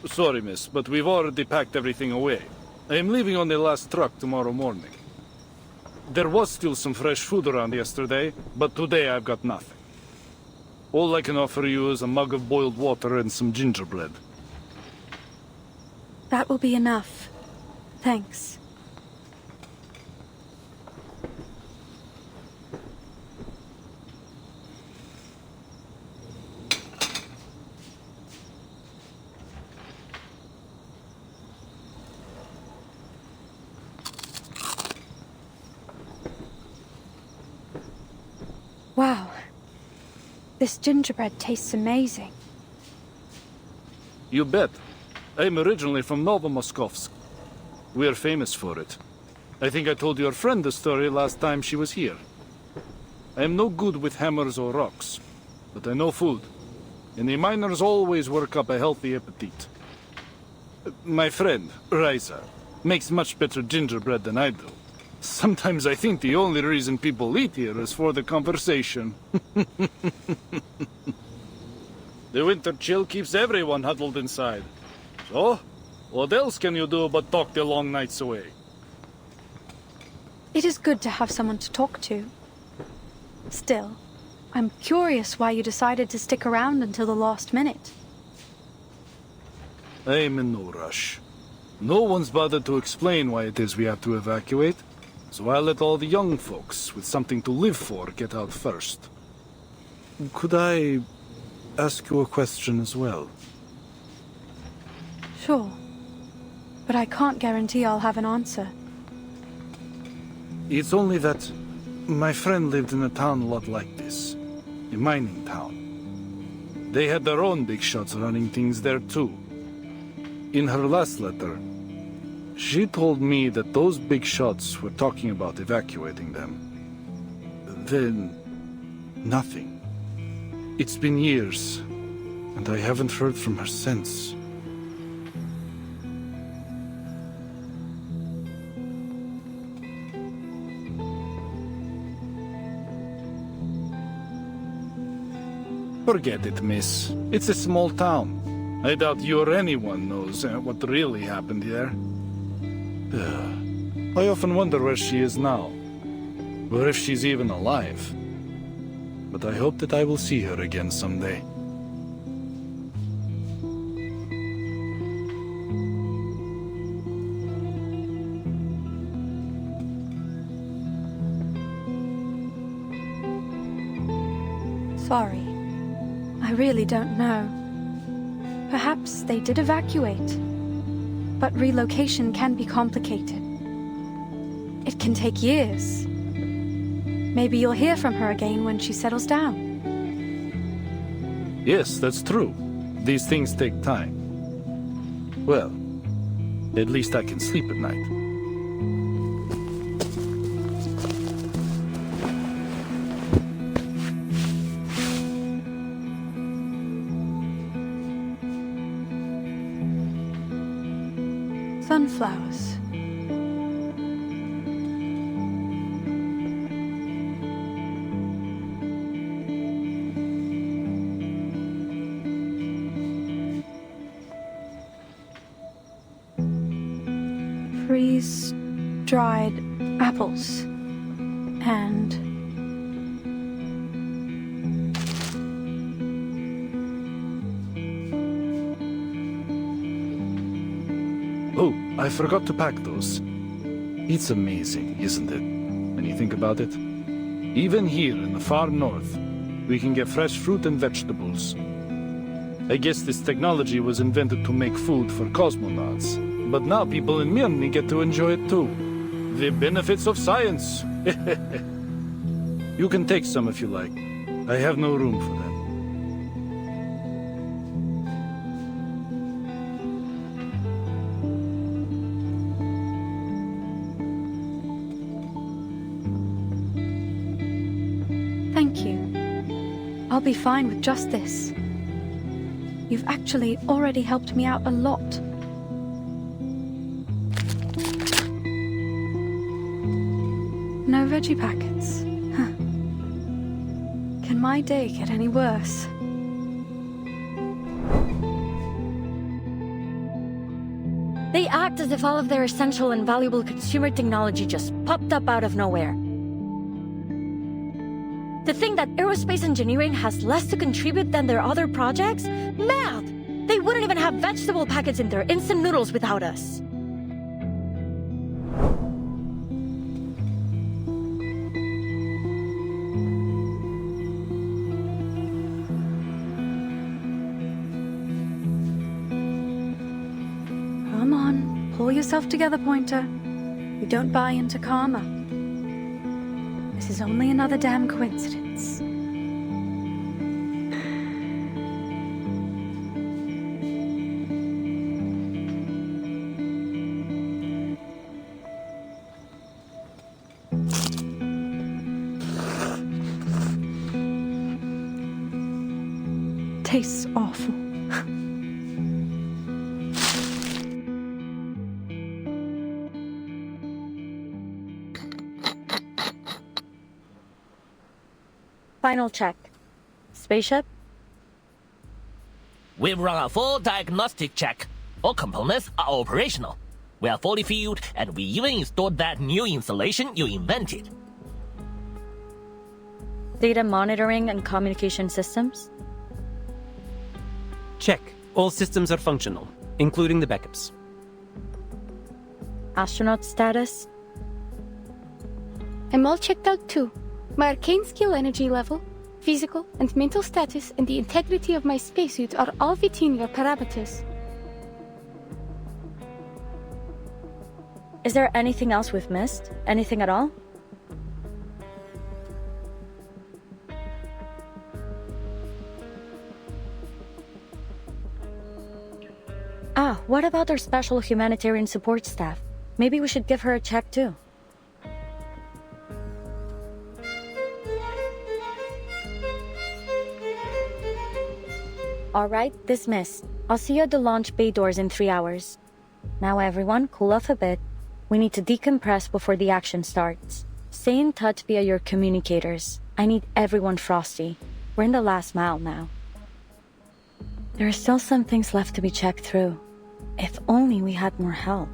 Sorry, miss, but we've already packed everything away. I am leaving on the last truck tomorrow morning. There was still some fresh food around yesterday, but today I've got nothing. All I can offer you is a mug of boiled water and some gingerbread. That will be enough. Thanks. Wow. This gingerbread tastes amazing. You bet. I'm originally from Novomoskovsk. We're famous for it. I think I told your friend the story last time she was here. I am no good with hammers or rocks, but I know food. And the miners always work up a healthy appetite. My friend, Raisa, makes much better gingerbread than I do. Sometimes I think the only reason people eat here is for the conversation. The winter chill keeps everyone huddled inside. So, what else can you do but talk the long nights away? It is good to have someone to talk to. Still, I'm curious why you decided to stick around until the last minute. I'm in no rush. No one's bothered to explain why it is we have to evacuate, so I'll let all the young folks with something to live for get out first. Could I ask you a question as well? Sure. But I can't guarantee I'll have an answer. It's only that my friend lived in a town a lot like this. A mining town. They had their own big shots running things there too. In her last letter, she told me that those big shots were talking about evacuating them. Then, nothing. It's been years, and I haven't heard from her since. Forget it, miss. It's a small town. I doubt you or anyone knows what really happened here. I often wonder where she is now, or if she's even alive. But I hope that I will see her again someday. Sorry. I really don't know. Perhaps they did evacuate. But relocation can be complicated. It can take years. Maybe you'll hear from her again when she settles down. Yes, that's true. These things take time. Well, at least I can sleep at night. Sunflowers. Freeze-dried apples. And oh, I forgot to pack those. It's amazing, isn't it, when you think about it? Even here in the far north, we can get fresh fruit and vegetables. I guess this technology was invented to make food for cosmonauts, but now people in Mirny get to enjoy it too. The benefits of science! You can take some if you like. I have no room for them. thank you. I'll be fine with just this. You've actually already helped me out a lot. No veggie packets. Huh. Can my day get any worse? They act as if all of their essential and valuable consumer technology just popped up out of nowhere. To think that aerospace engineering has less to contribute than their other projects? Mad! They wouldn't even have vegetable packets in their instant noodles without us. Come on, pull yourself together, Pointer. We don't buy into karma. This is only another damn coincidence. Tastes awful. Final check. Spaceship? We've run a full diagnostic check. All components are operational. We are fully fueled, and we even installed that new installation you invented. Data monitoring and communication systems? Check. All systems are functional, including the backups. Astronaut status? I'm all checked out too. My arcane skill energy level, physical and mental status, and the integrity of my spacesuit are all within your parameters. Is there anything else we've missed? Anything at all? Ah, what about our special humanitarian support staff? Maybe we should give her a check too. Alright, dismissed. I'll see you at the launch bay doors in 3 hours. Now everyone, cool off a bit. We need to decompress before the action starts. Stay in touch via your communicators. I need everyone frosty. We're in the last mile now. There are still some things left to be checked through. If only we had more help.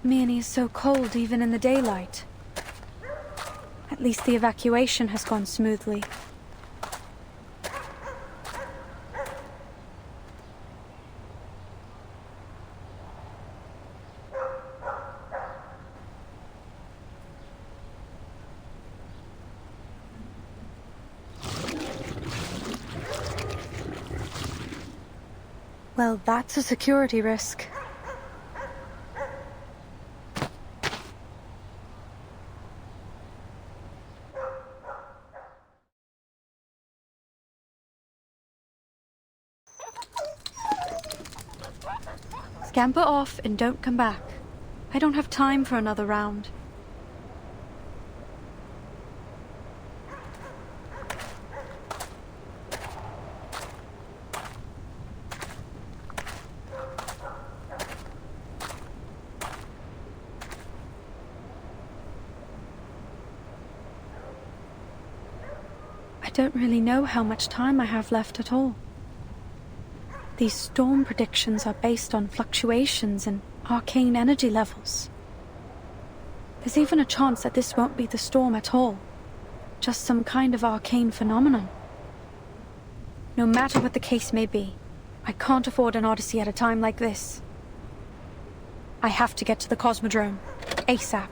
Minnie is so cold even in the daylight. At least the evacuation has gone smoothly. Well, that's a security risk. Scamper off and don't come back. I don't have time for another round. I don't really know how much time I have left at all. These storm predictions are based on fluctuations in arcane energy levels. There's even a chance that this won't be the storm at all, just some kind of arcane phenomenon. No matter what the case may be, I can't afford an odyssey at a time like this. I have to get to the Cosmodrome, ASAP.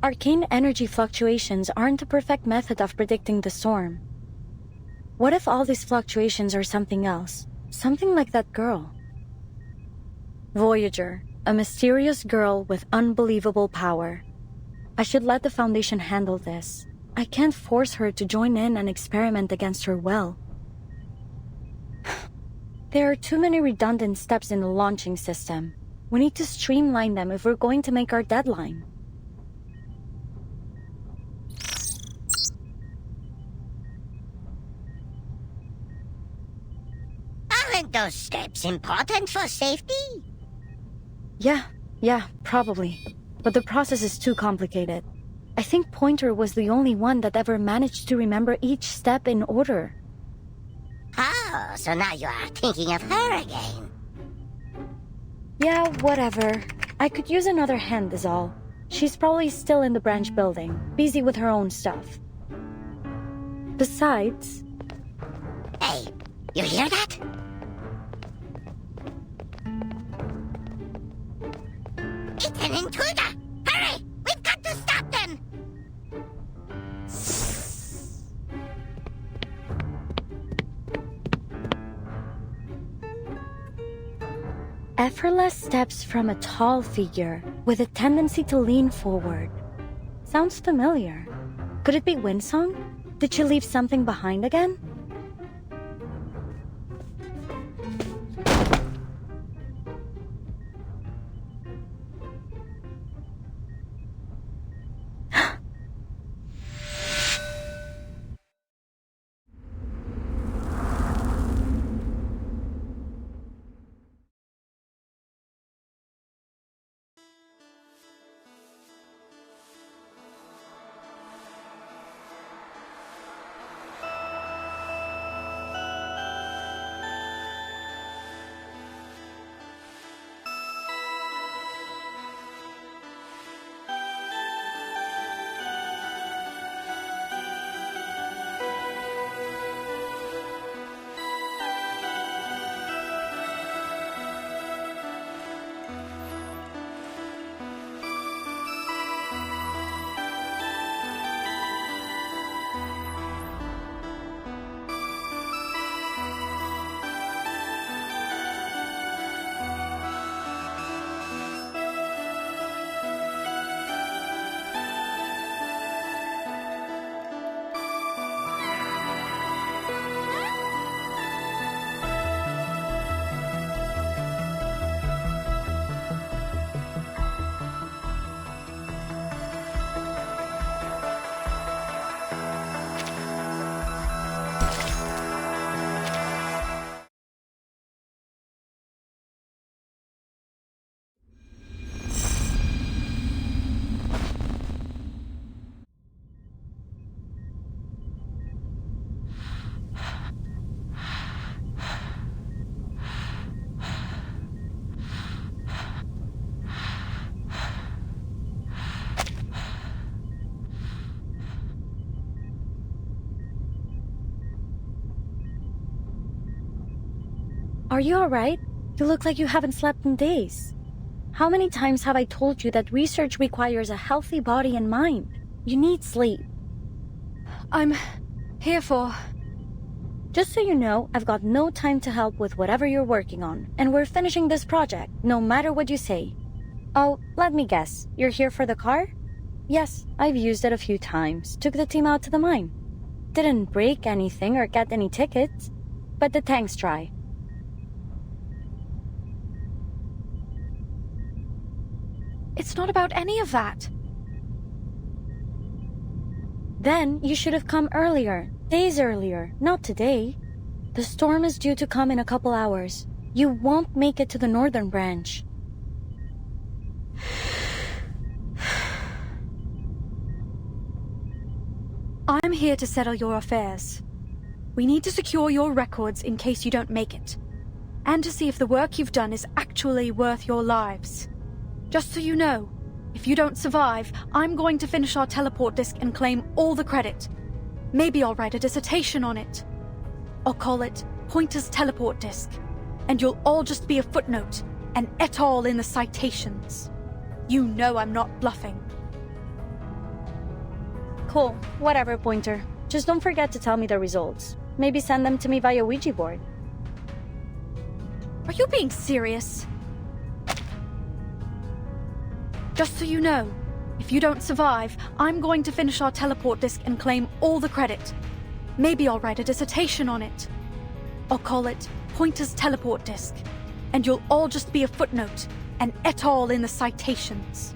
Arcane energy fluctuations aren't a perfect method of predicting the storm. What if all these fluctuations are something else? Something like that girl. Voyager, a mysterious girl with unbelievable power. I should let the Foundation handle this. I can't force her to join in and experiment against her will. There are too many redundant steps in the launching system. We need to streamline them if we're going to make our deadline. Aren't those steps important for safety? Yeah, probably. But the process is too complicated. I think Pointer was the only one that ever managed to remember each step in order. How so now you are thinking of her again. Yeah, whatever. I could use another hand is all. She's probably still in the branch building, busy with her own stuff. Besides... Hey, you hear that? It's an intruder! Hurry! We've got to stop them! Effortless steps from a tall figure with a tendency to lean forward. Sounds familiar. Could it be Windsong? Did she leave something behind again? Are you alright? You look like you haven't slept in days. How many times have I told you that research requires a healthy body and mind? You need sleep. I'm here for... Just so you know, I've got no time to help with whatever you're working on, and we're finishing this project, no matter what you say. Oh, let me guess, you're here for the car? Yes, I've used it a few times, took the team out to the mine. Didn't break anything or get any tickets, but the tank's dry. It's not about any of that. Then you should have come earlier, days earlier, not today. The storm is due to come in a couple hours. You won't make it to the northern branch. I'm here to settle your affairs. We need to secure your records in case you don't make it, and to see if the work you've done is actually worth your lives. Just so you know, if you don't survive, I'm going to finish our teleport disk and claim all the credit. Maybe I'll write a dissertation on it. I'll call it Pointer's Teleport Disk, and you'll all just be a footnote, an et al. In the citations. You know I'm not bluffing. Cool, whatever, Pointer. Just don't forget to tell me the results. Maybe send them to me via Ouija board. Are you being serious? Just so you know, if you don't survive, I'm going to finish our teleport disk and claim all the credit. Maybe I'll write a dissertation on it. I'll call it Pointer's Teleport Disk, and you'll all just be a footnote, an et al. In the citations.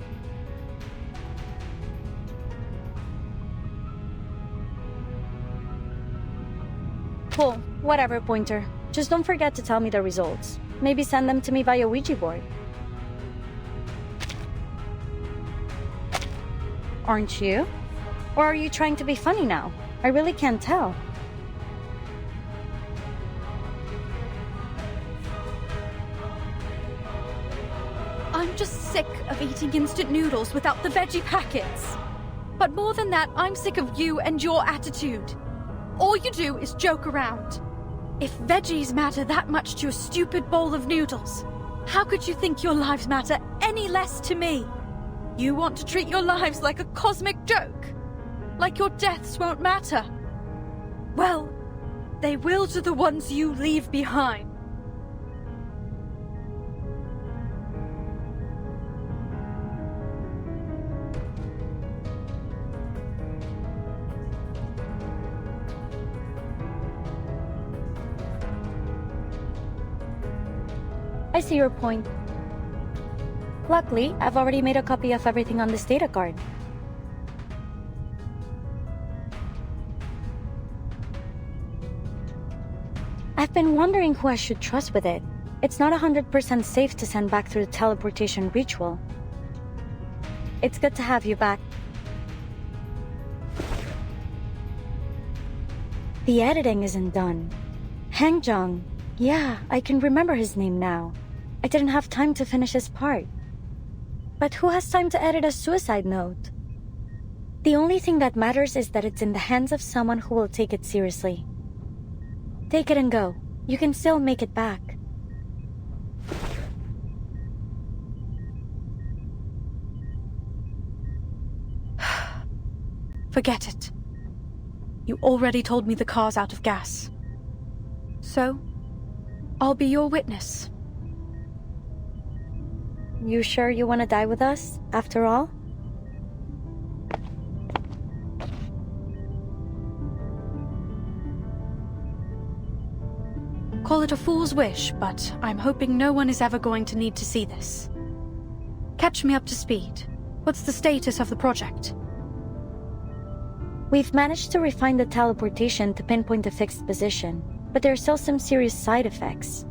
Cool, whatever, Pointer. Just don't forget to tell me the results. Maybe send them to me via Ouija board. Aren't you? Or are you trying to be funny now? I really can't tell. just sick of eating instant noodles without the veggie packets. But more than that, I'm sick of you and your attitude. All you do is joke around. If veggies matter that much to a stupid bowl of noodles, how could you think your lives matter any less to me? You want to treat your lives like a cosmic joke? Like your deaths won't matter? Well, they will to the ones you leave behind. I see your point. Luckily, I've already made a copy of everything on this data card. I've been wondering who I should trust with it. It's not 100% safe to send back through the teleportation ritual. It's good to have you back. The editing isn't done. Hangjong. Yeah, I can remember his name now. I didn't have time to finish his part. But who has time to edit a suicide note? The only thing that matters is that it's in the hands of someone who will take it seriously. Take it and go. You can still make it back. Forget it. You already told me the car's out of gas. So, I'll be your witness. You sure you want to die with us, after all? Call it a fool's wish, but I'm hoping no one is ever going to need to see this. Catch me up to speed. What's the status of the project? We've managed to refine the teleportation to pinpoint a fixed position, but there are still some serious side effects.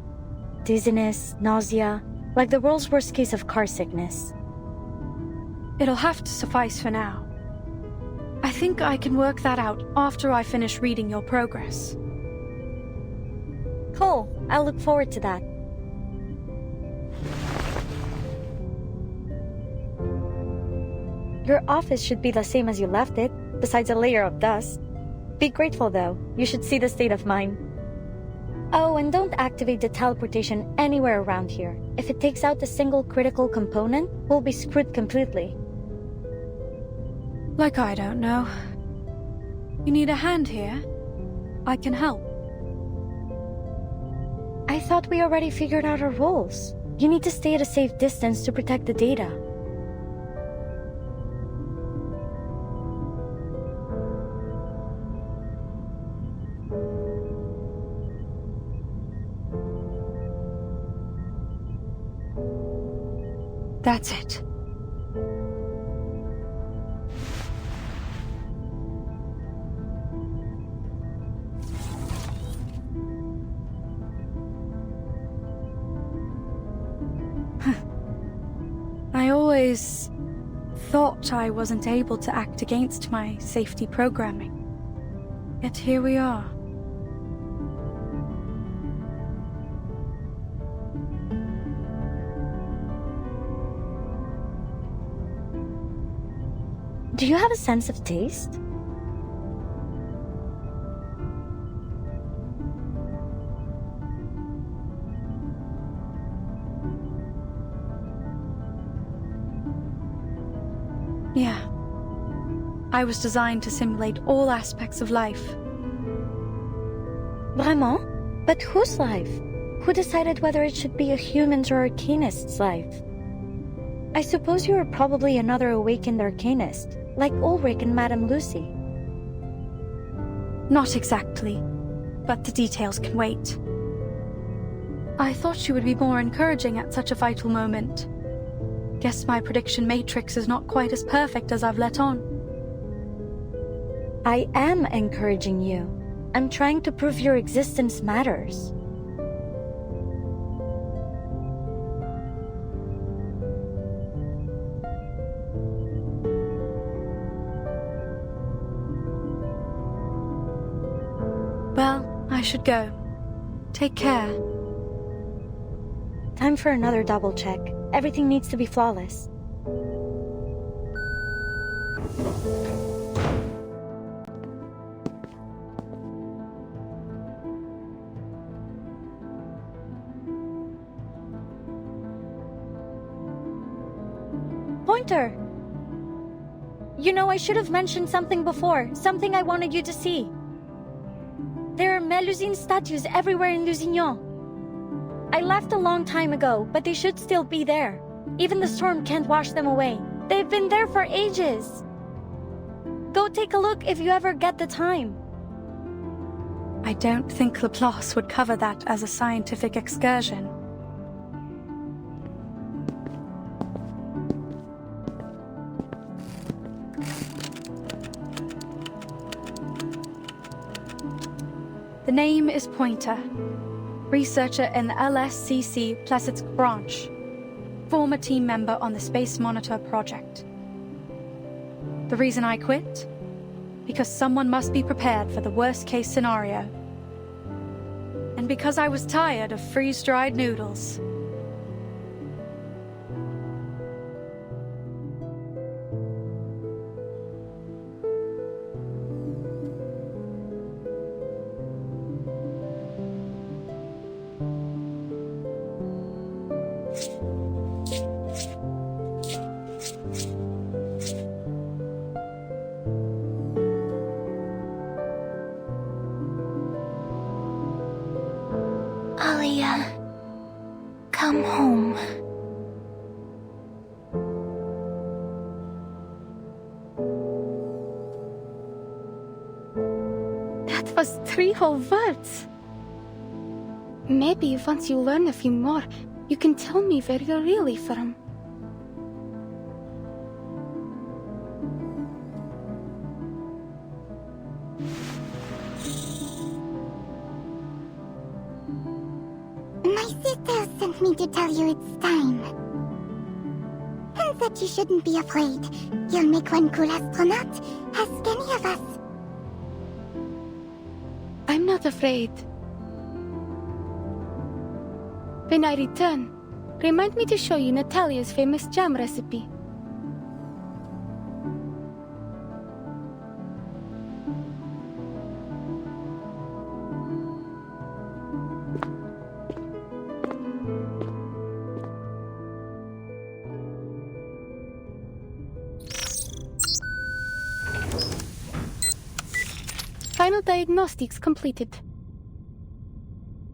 Dizziness, nausea, like the world's worst case of car sickness. It'll have to suffice for now. I think I can work that out after I finish reading your progress. Cool. I'll look forward to that. Your office should be the same as you left it, besides a layer of dust. Be grateful, though. You should see the state of mine. Oh, and don't activate the teleportation anywhere around here. If it takes out a single critical component, we'll be screwed completely. Like I don't know. You need a hand here? I can help. I thought we already figured out our roles. You need to stay at a safe distance to protect the data. That's it. I always thought I wasn't able to act against my safety programming. Yet here we are. Do you have a sense of taste? Yeah. I was designed to simulate all aspects of life. Vraiment? But whose life? Who decided whether it should be a human's or arcanist's life? I suppose you were probably another awakened arcanist, like Ulrich and Madame Lucy. Not exactly, but the details can wait. I thought she would be more encouraging at such a vital moment. Guess my prediction matrix is not quite as perfect as I've let on. I am encouraging you. I'm trying to prove your existence matters. Well, I should go. Take care. Time for another double check. Everything needs to be flawless. Pointer! You know, I should have mentioned something before. Something I wanted you to see. There are Melusine statues everywhere in Lusignan. I left a long time ago, but they should still be there. Even the storm can't wash them away. They've been there for ages. Go take a look if you ever get the time. I don't think Laplace would cover that as a scientific excursion. The name is Pointer, researcher in the LSCC Plesetsk branch, former team member on the Space Monitor project. The reason I quit? Because someone must be prepared for the worst-case scenario. And because I was tired of freeze-dried noodles. Alia, come home. That was 3 whole words. Maybe once you learn a few more, you can tell me where you're really from. My sister sent me to tell you it's time. And that you shouldn't be afraid. You'll make one cool astronaut. Ask any of us. I'm not afraid. When I return, remind me to show you Natalia's famous jam recipe. Final diagnostics completed.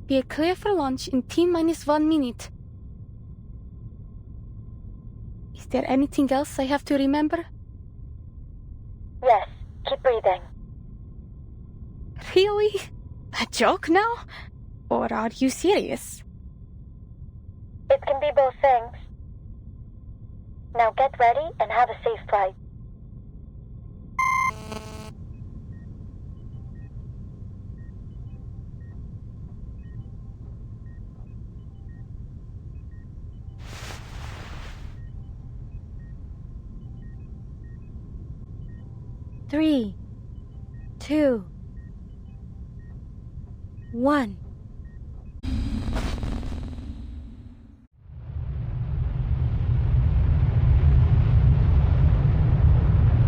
We are clear for launch in T-1 minute. Is there anything else I have to remember? Yes, keep breathing. Really? A joke now? Or are you serious? It can be both things. Now get ready and have a safe flight. Three, 2, 1.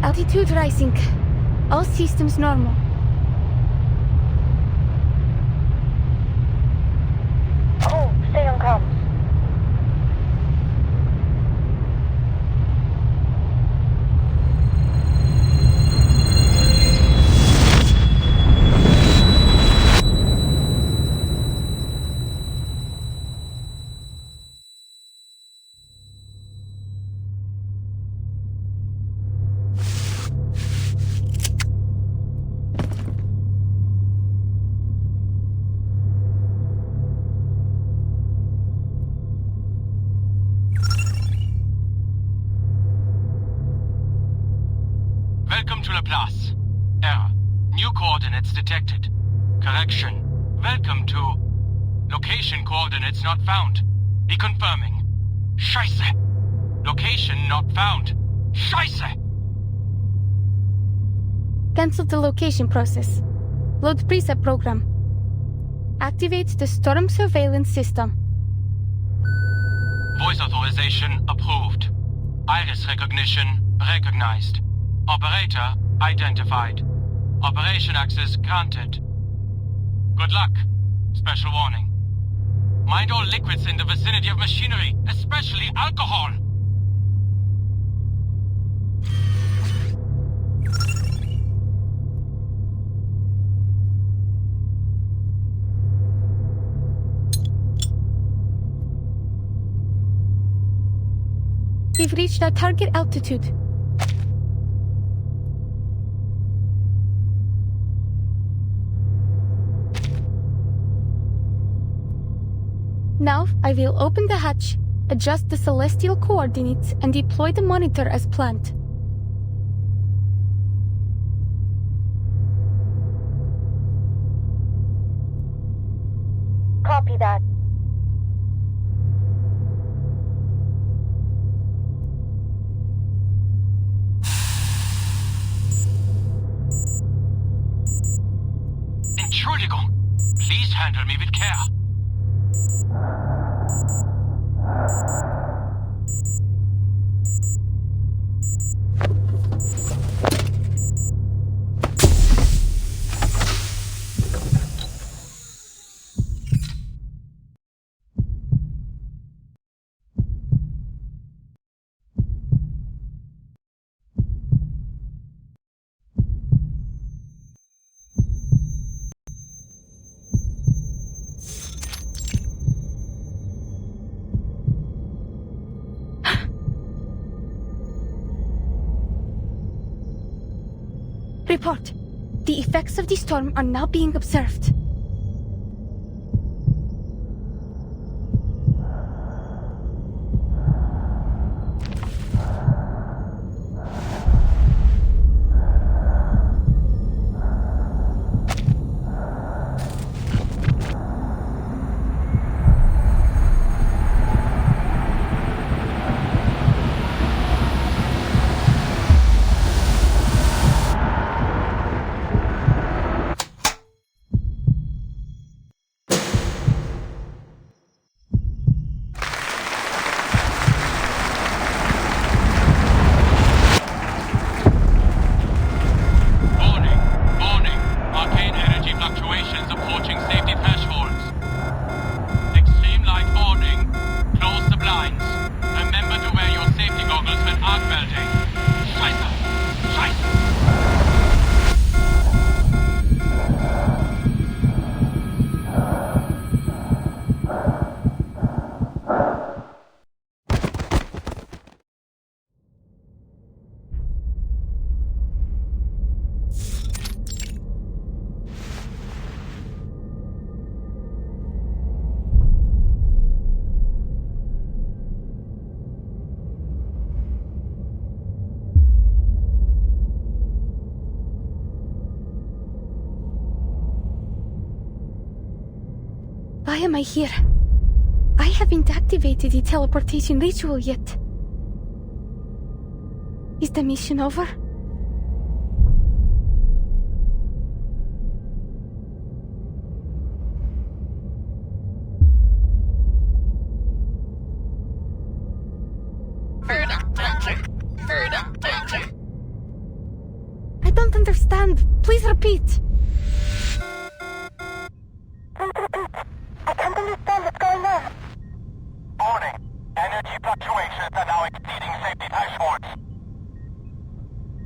Altitude rising. All systems normal. Cool, stay on comms. Welcome to Laplace. Error. New coordinates detected. Correction. Welcome to... Location coordinates not found. Reconfirming. Scheiße. Location not found. Scheiße. Cancel the location process. Load preset program. Activate the storm surveillance system. Voice authorization approved. Iris recognition recognized. Operator identified. Operation access granted. Good luck. Special warning. Mind all liquids in the vicinity of machinery, especially alcohol. We've reached our target altitude. Now, I will open the hatch, adjust the celestial coordinates, and deploy the monitor as planned. Copy that. Entschuldigung. Please handle me with care. Report. The effects of the storm are now being observed. Why am I here? I haven't activated the teleportation ritual yet. Is the mission over? I don't understand. Please repeat. I can't understand what's going on. Warning. Energy fluctuations are now exceeding safety thresholds.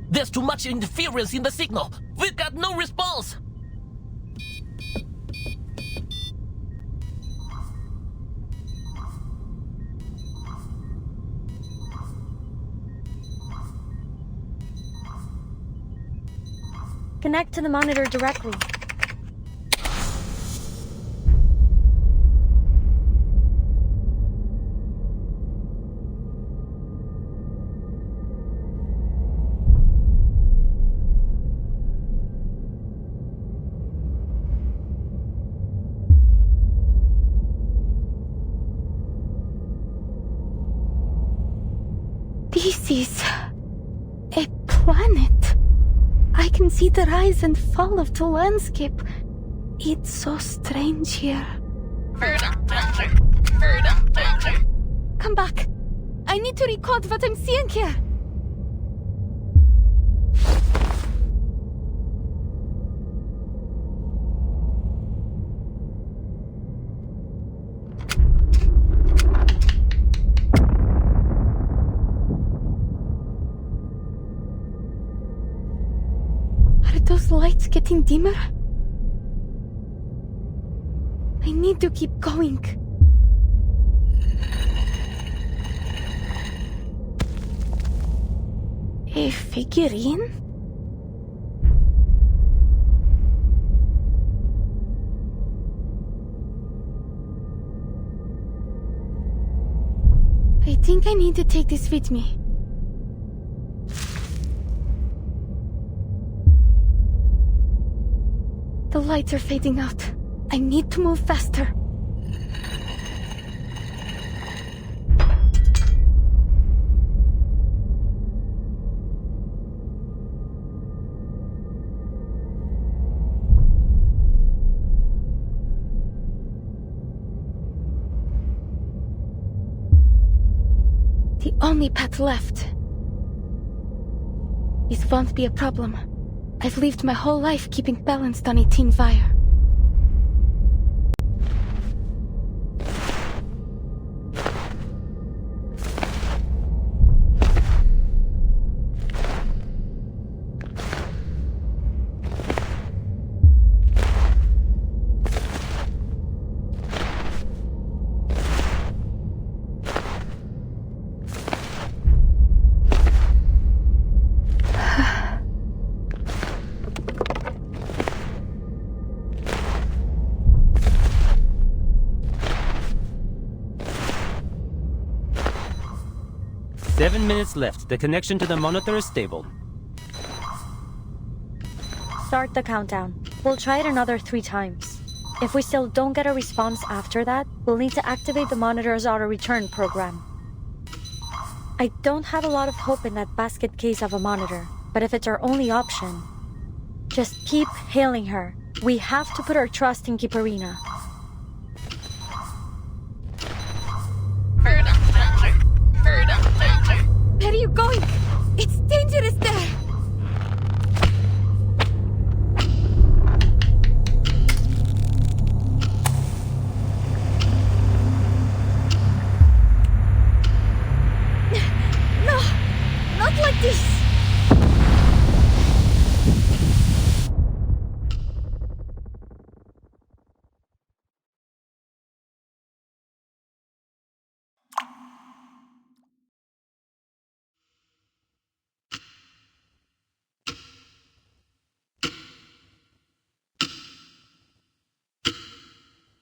There's too much interference in the signal. We've got no response. Connect to the monitor directly. This is a planet. I can see the rise and fall of the landscape. It's so strange here. come back. I need to record what I'm seeing here. Are those lights getting dimmer? I need to keep going. A figurine? I think I need to take this with me. The lights are fading out. I need to move faster. The only path left. This won't be a problem. I've lived my whole life keeping balanced on a tin wire. Seven minutes left. The connection to the monitor is stable. Start the countdown. We'll try it another 3 times. If we still don't get a response after that, we'll need to activate the monitor's auto-return program. I don't have a lot of hope in that basket case of a monitor, but if it's our only option, just keep hailing her. We have to put our trust in Kiparina. Where are you going? It's dangerous there! No! Not like this!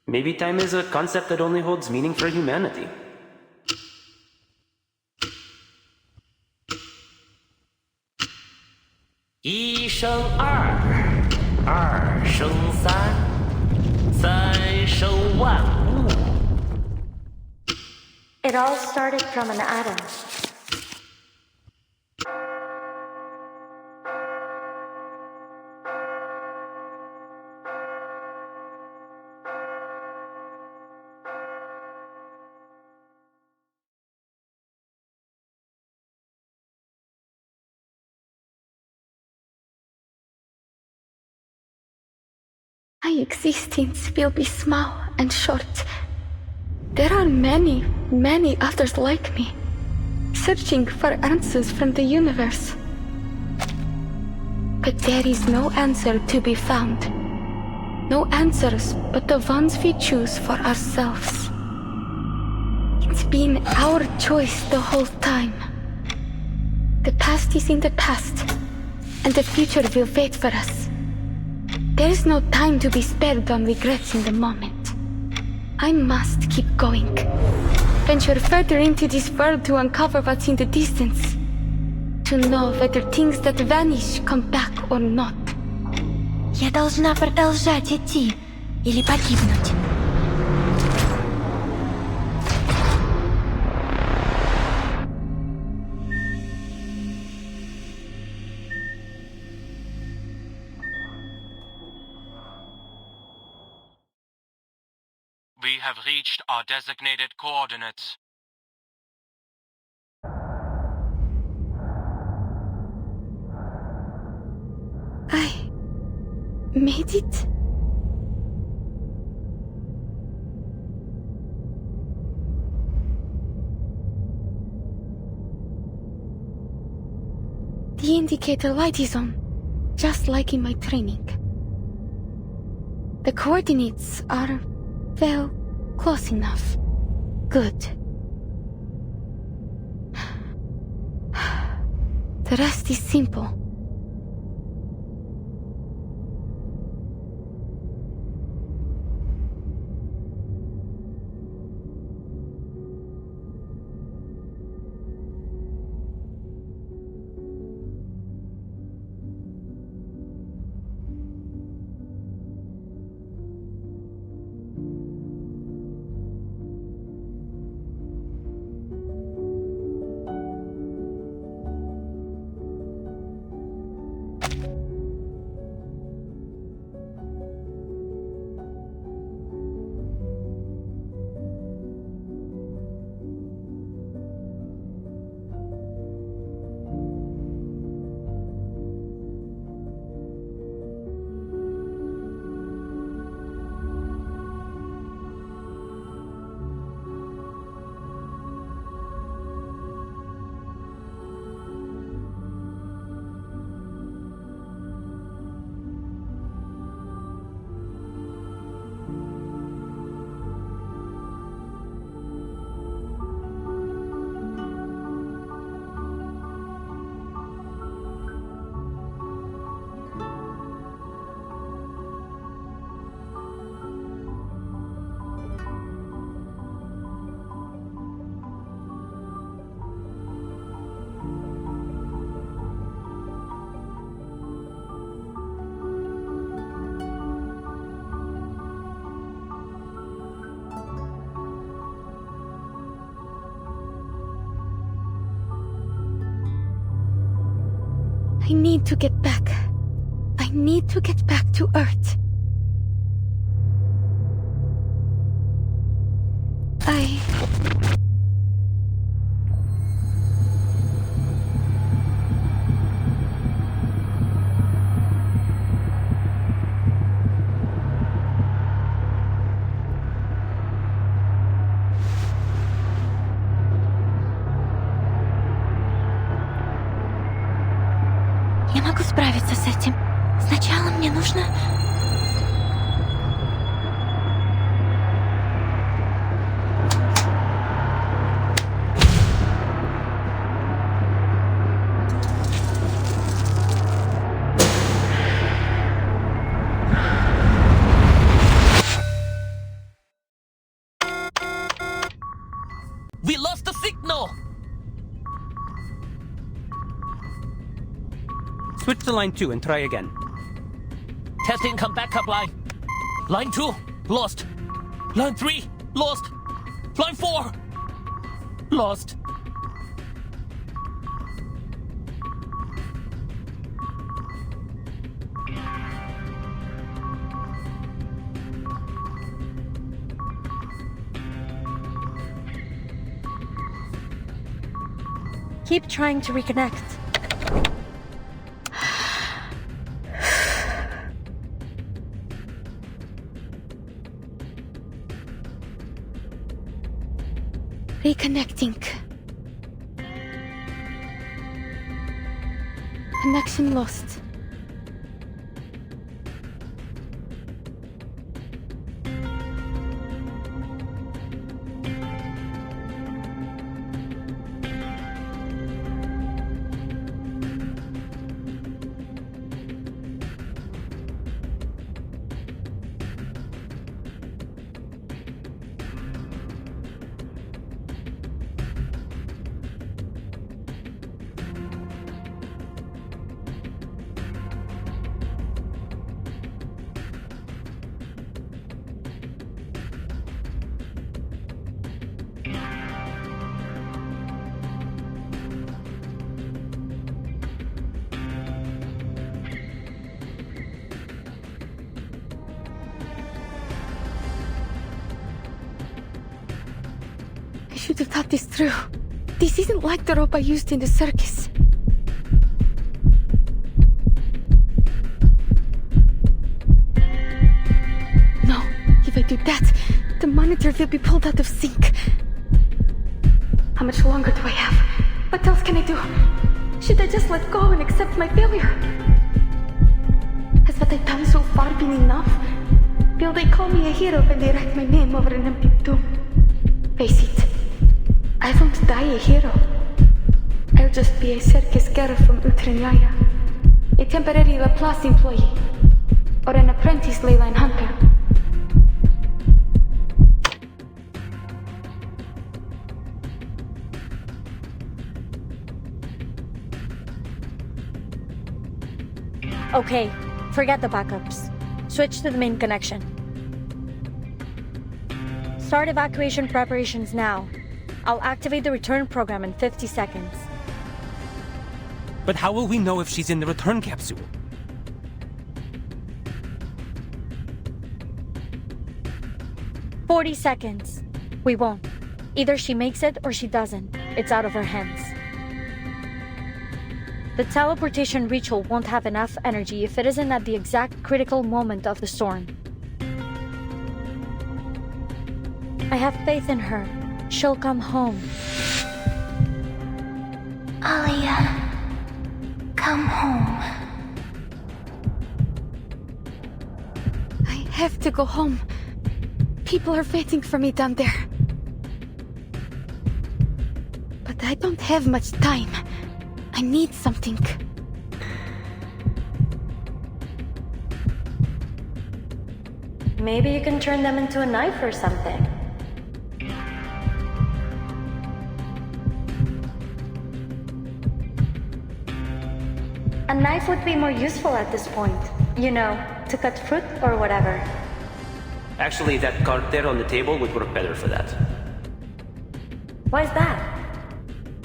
Maybe time is a concept that only holds meaning for humanity. Yi sheng er, er sheng san, san sheng wan wu. It all started from an atom. My existence will be small and short. There are many, many others like me, searching for answers from the universe. But there is no answer to be found. No answers but the ones we choose for ourselves. It's been our choice the whole time. The past is in the past, and the future will wait for us. There is no time to be spared on regrets in the moment. I must keep going. Venture further into this world to uncover what's in the distance. To know whether things that vanish come back or not. Я должна продолжать идти или погибнуть. We have reached our designated coordinates. made it? The indicator light is on, just like in my training. The coordinates are, well, close enough. Good. The rest is simple. I need to get back. I need to get back to Earth. Я могу справиться с этим. Сначала мне нужно... We lost the signal! Switch to line 2 and try again. Testing, come backup line. Line 2, lost. Line 3, lost. Line 4, lost. Keep trying to reconnect. Reconnecting. Connection lost. I should have thought this through. This isn't like the rope I used in the circus. do that, the monitor will be pulled out of sync. How much longer do I have? What else can I do? Should I just let go and accept my failure? Has what I've done so far been enough? Will they call me a hero when they write my name over an empty tomb? Face it, I won't die a hero. I'll just be a circus girl from Utranyaya, a temporary Laplace employee, or an apprentice leyline hunter. Okay, forget the backups. Switch to the main connection. Start evacuation preparations now. I'll activate the return program in 50 seconds. But how will we know if she's in the return capsule? "40 seconds. We won't. Either she makes it or she doesn't. It's out of her hands. The teleportation ritual won't have enough energy if it isn't at the exact critical moment of the storm. I have faith in her. She'll come home. Alia, come home. I have to go home. People are waiting for me down there. But I don't have much time. I need something. Maybe you can turn them into a knife or something. A knife would be more useful at this point. You know, to cut fruit or whatever. Actually, that card there on the table would work better for that. Why's that?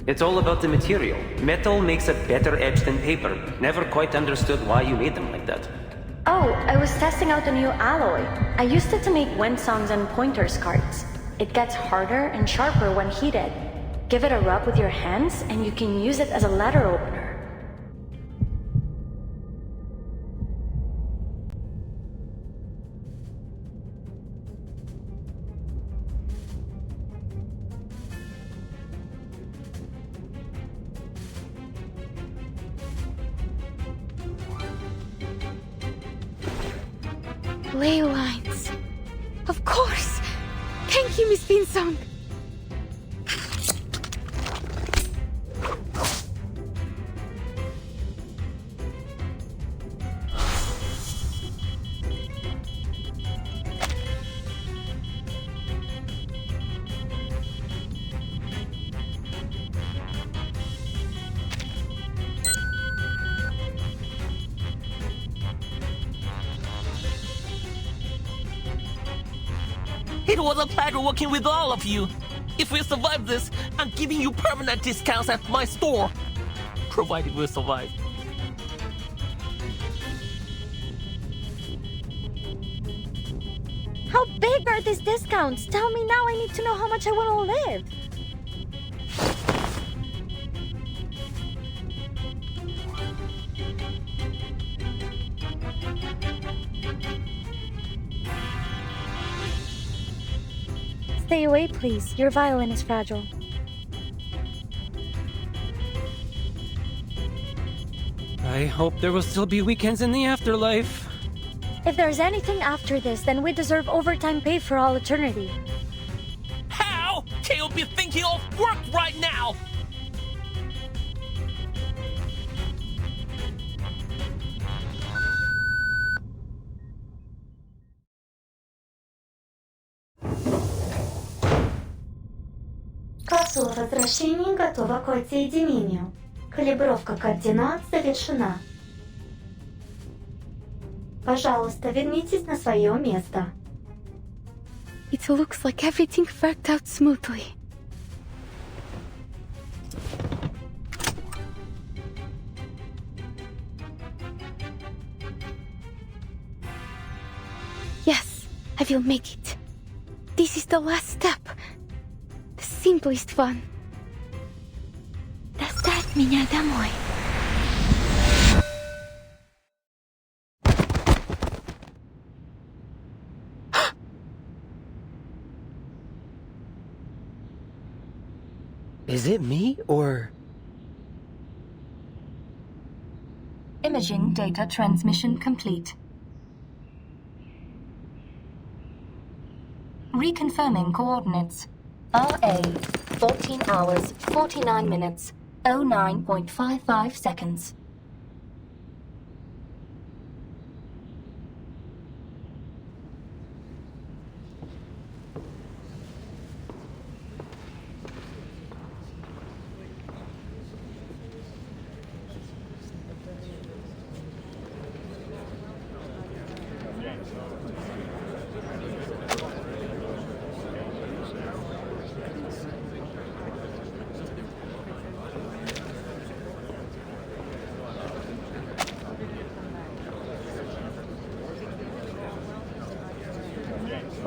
It's all about the material. Metal makes a better edge than paper. Never quite understood why you made them like that. Oh, I was testing out a new alloy. I used it to make wind songs and pointers cards. It gets harder and sharper when heated. Give it a rub with your hands and you can use it as a letter opener. Ley lines. Of course! Thank you, Miss Beansong! It was a pleasure working with all of you. If we survive this, I'm giving you permanent discounts at my store. Provided we survive. How big are these discounts? Tell me now, I need to know how much I want to live. Stay away, please. Your violin is fragile. I hope there will still be weekends in the afterlife. If there's anything after this, then we deserve overtime pay for all eternity. How can you be thinking of work right now? Капсула возвращения готова к отсоединению. Калибровка координат завершена. Пожалуйста, вернитесь на свое место. It looks like everything worked out smoothly. Yes, I will make it. This is the last step. The simplest one. Доставь меня домой. Is it me, or... Imaging data transmission complete. Reconfirming coordinates. RA, 14 hours, 49 minutes, 09.55 seconds.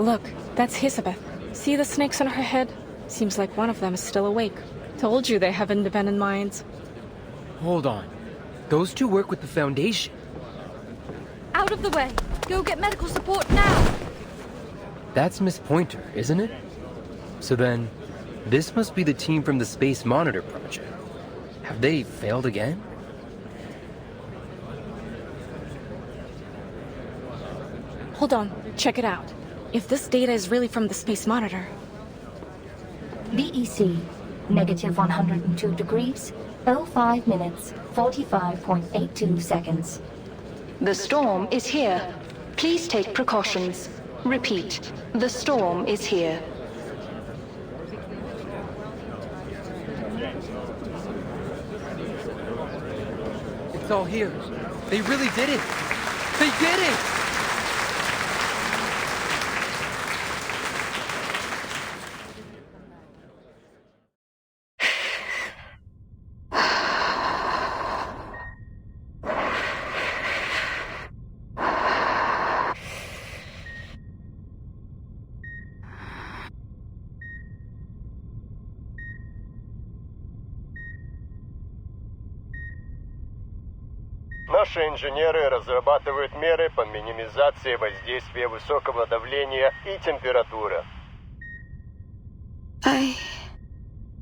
Look, that's Hisabeth. See the snakes on her head? Seems like one of them is still awake. Told you they have independent minds. Hold on. Those two work with the Foundation. Out of the way! Go get medical support now! That's Miss Pointer, isn't it? So then, this must be the team from the Space Monitor project. Have they failed again? Hold on, check it out. If this data is really from the Space Monitor... BEC, negative 102 degrees, 05 minutes, 45.82 seconds. The storm is here. Please take precautions. Repeat, the storm is here. It's all here. They really did it! They did it! Наши инженеры разрабатывают меры по минимизации воздействия высокого давления и температуры.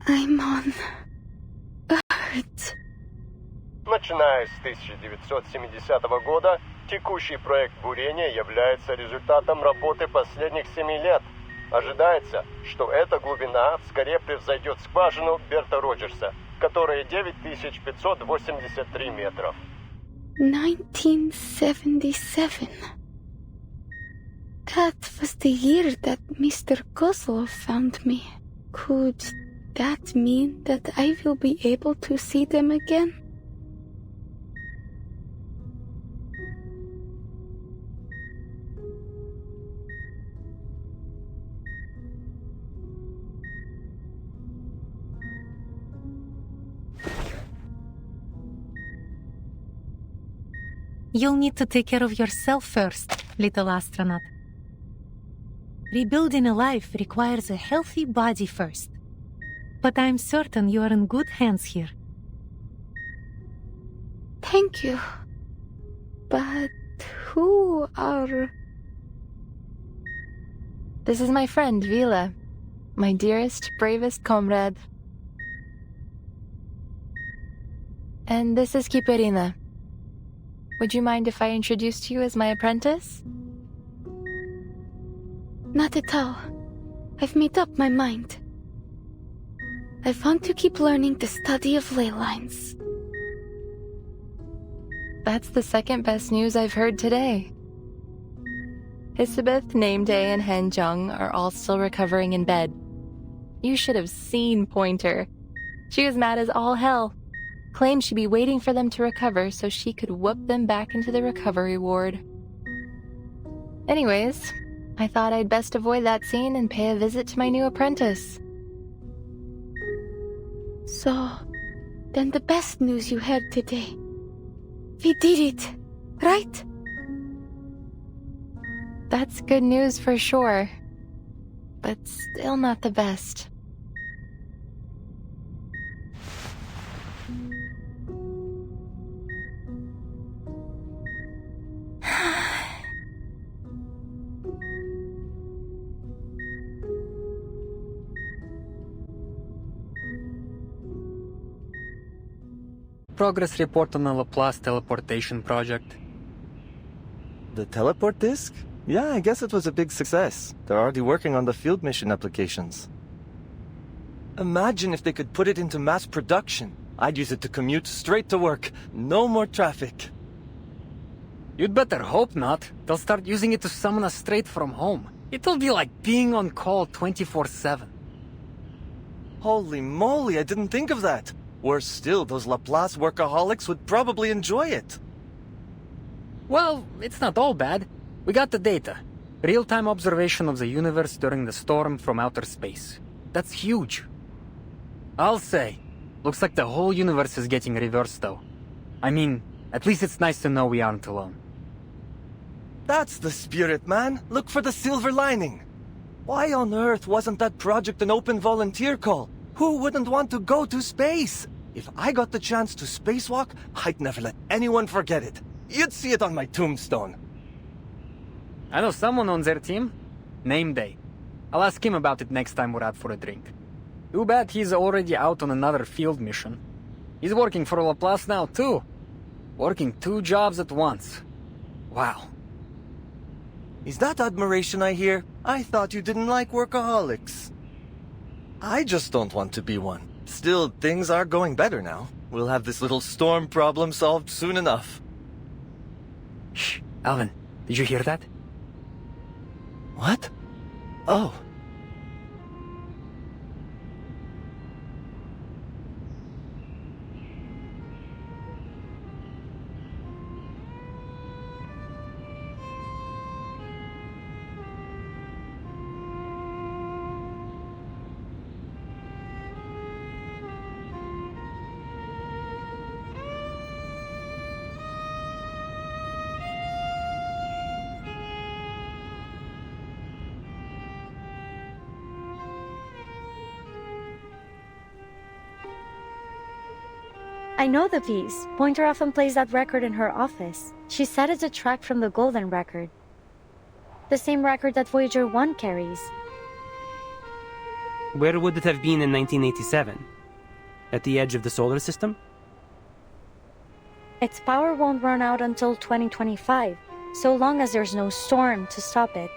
I'm on Earth. Начиная с 1970 года, текущий проект бурения является результатом работы последних 7 лет. Ожидается, что эта глубина вскоре превзойдет скважину Берта Роджерса, которая 9583 метров. 1977. That was the year that Mr. Kozlov found me. Could that mean that I will be able to see them again? You'll need to take care of yourself first, little astronaut. Rebuilding a life requires a healthy body first. But I'm certain you are in good hands here. Thank you. But who are... This is my friend, Vila. My dearest, bravest comrade. And this is Kiperina. Would you mind if I introduced you as my apprentice? Not at all. I've made up my mind. I want to keep learning the study of ley lines. That's the second best news I've heard today. Hisabeth, Nameday, and Hanjung are all still recovering in bed. You should have seen Pointer. She was mad as all hell. Claimed she'd be waiting for them to recover so she could whoop them back into the recovery ward. Anyways, I thought I'd best avoid that scene and pay a visit to my new apprentice. So, then the best news you heard today. We did it, right? That's good news for sure. But still not the best. progress report on the Laplace teleportation project? The teleport disk? Yeah, I guess it was a big success. They're already working on the field mission applications. Imagine if they could put it into mass production. I'd use it to commute straight to work. No more traffic. You'd better hope not. They'll start using it to summon us straight from home. It'll be like being on call 24/7. Holy moly, I didn't think of that. Worse still, those Laplace workaholics would probably enjoy it. Well, it's not all bad. We got the data. Real-time observation of the universe during the storm from outer space. That's huge. I'll say. Looks like the whole universe is getting reversed, though. I mean, at least it's nice to know we aren't alone. That's the spirit, man. Look for the silver lining. Why on earth wasn't that project an open volunteer call? Who wouldn't want to go to space? If I got the chance to spacewalk, I'd never let anyone forget it. You'd see it on my tombstone. I know someone on their team. Name day. I'll ask him about it next time we're out for a drink. Too bad he's already out on another field mission. He's working for Laplace now, too. Working 2 jobs at once. Wow. Is that admiration I hear? I thought you didn't like workaholics. I just don't want to be one. Still, things are going better now. We'll have this little storm problem solved soon enough. Shh, Alvin, did you hear that? What? Oh. I know the piece. Pointer often plays that record in her office. She said it's a track from the Golden Record. The same record that Voyager 1 carries. Where would it have been in 1987? At the edge of the solar system? Its power won't run out until 2025, so long as there's no storm to stop it.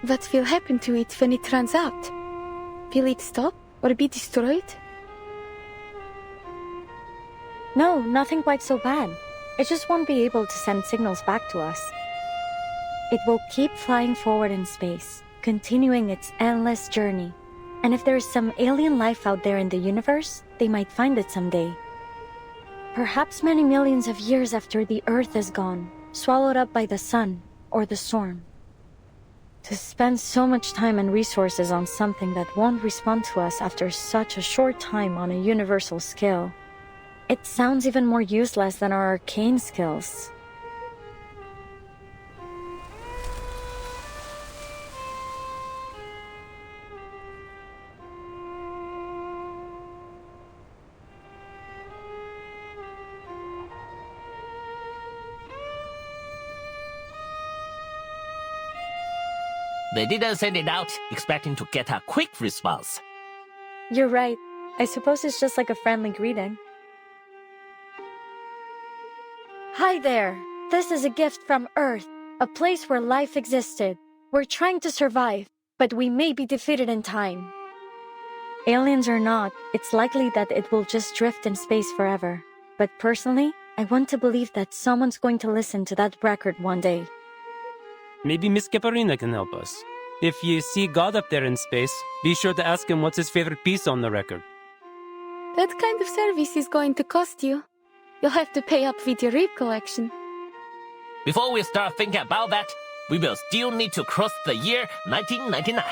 What will happen to it when it runs out? Will it stop or be destroyed? No, nothing quite so bad. It just won't be able to send signals back to us. It will keep flying forward in space, continuing its endless journey. And if there is some alien life out there in the universe, they might find it someday. Perhaps many millions of years after the Earth is gone, swallowed up by the sun or the storm. To spend so much time and resources on something that won't respond to us after such a short time on a universal scale, it sounds even more useless than our arcane skills. They didn't send it out expecting to get a quick response. You're right. I suppose it's just like a friendly greeting. Hi there. This is a gift from Earth, a place where life existed. We're trying to survive, but we may be defeated in time. Aliens or not, it's likely that it will just drift in space forever. But personally, I want to believe that someone's going to listen to that record one day. Maybe Miss Caparina can help us. If you see God up there in space, be sure to ask him what's his favorite piece on the record. That kind of service is going to cost you. You'll have to pay up with your rib collection. Before we start thinking about that, we will still need to cross the year 1999.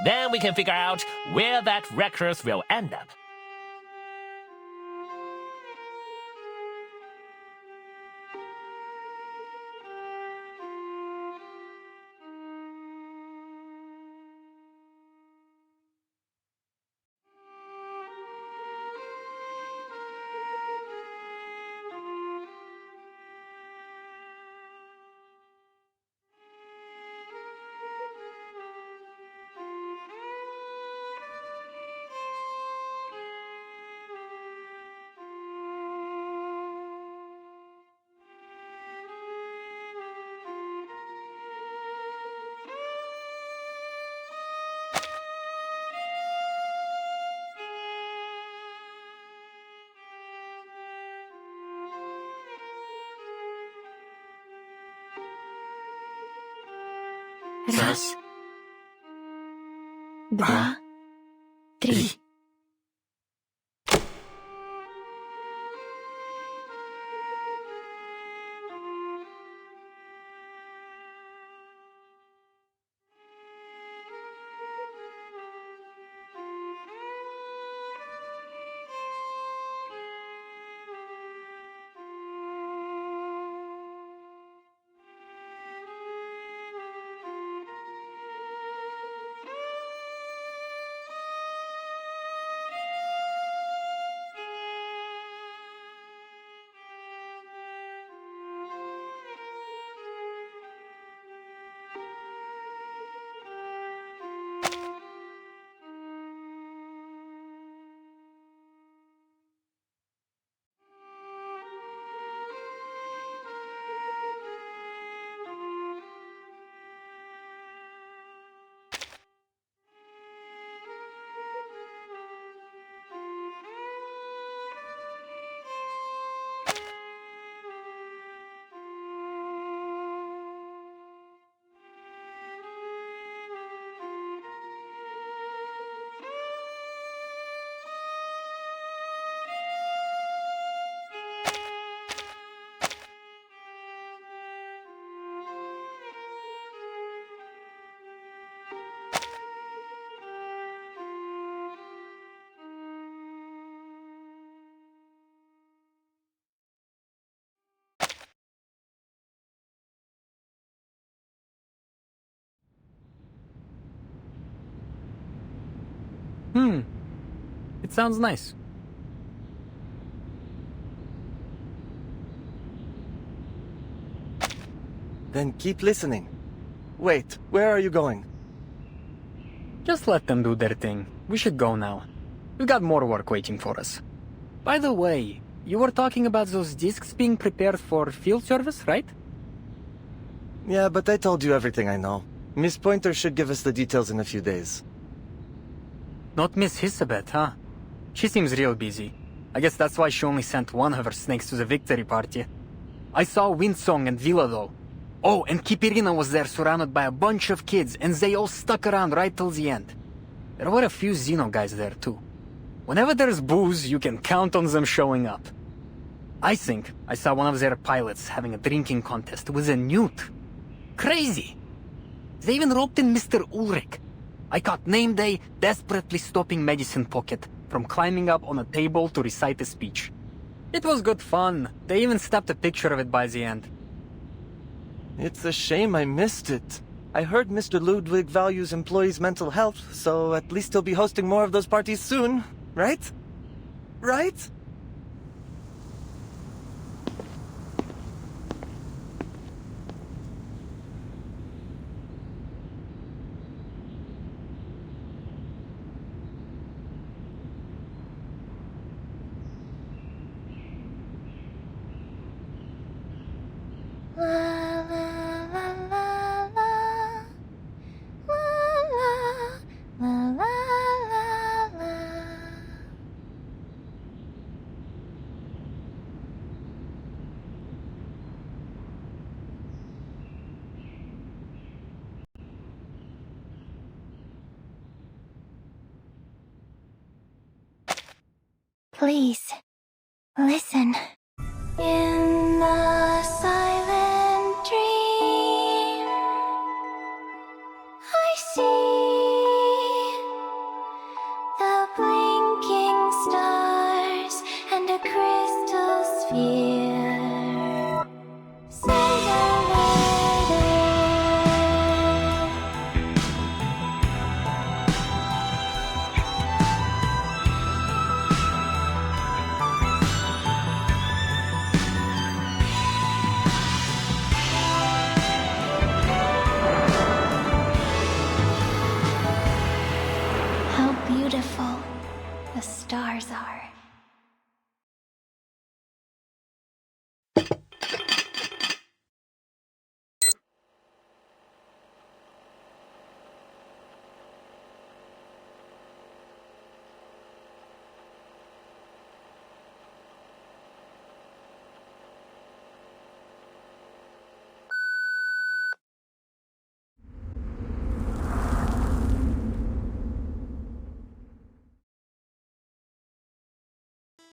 Then we can figure out where that record will end up. Раз, два, три. It sounds nice. Then keep listening. Wait, where are you going? Just let them do their thing. We should go now. We've got more work waiting for us. By the way, you were talking about those discs being prepared for field service, right? Yeah, but I told you everything I know. Miss Pointer should give us the details in a few days. Not Miss Hisabeth, huh? She seems real busy. I guess that's why she only sent one of her snakes to the victory party. I saw Windsong and Villa though. Oh, and Kipirina was there surrounded by a bunch of kids, and they all stuck around right till the end. There were a few Xeno guys there too. Whenever there's booze, you can count on them showing up. I think I saw one of their pilots having a drinking contest with a newt. Crazy! They even roped in Mr. Ulrich. I caught name day desperately stopping Medicine Pocket from climbing up on a table to recite a speech. It was good fun. They even snapped a picture of it by the end. It's a shame I missed it. I heard Mr. Ludwig values employees' mental health, so at least he'll be hosting more of those parties soon, right? Right? Please, listen. In a silent dream, I see the blinking stars and a crystal sphere.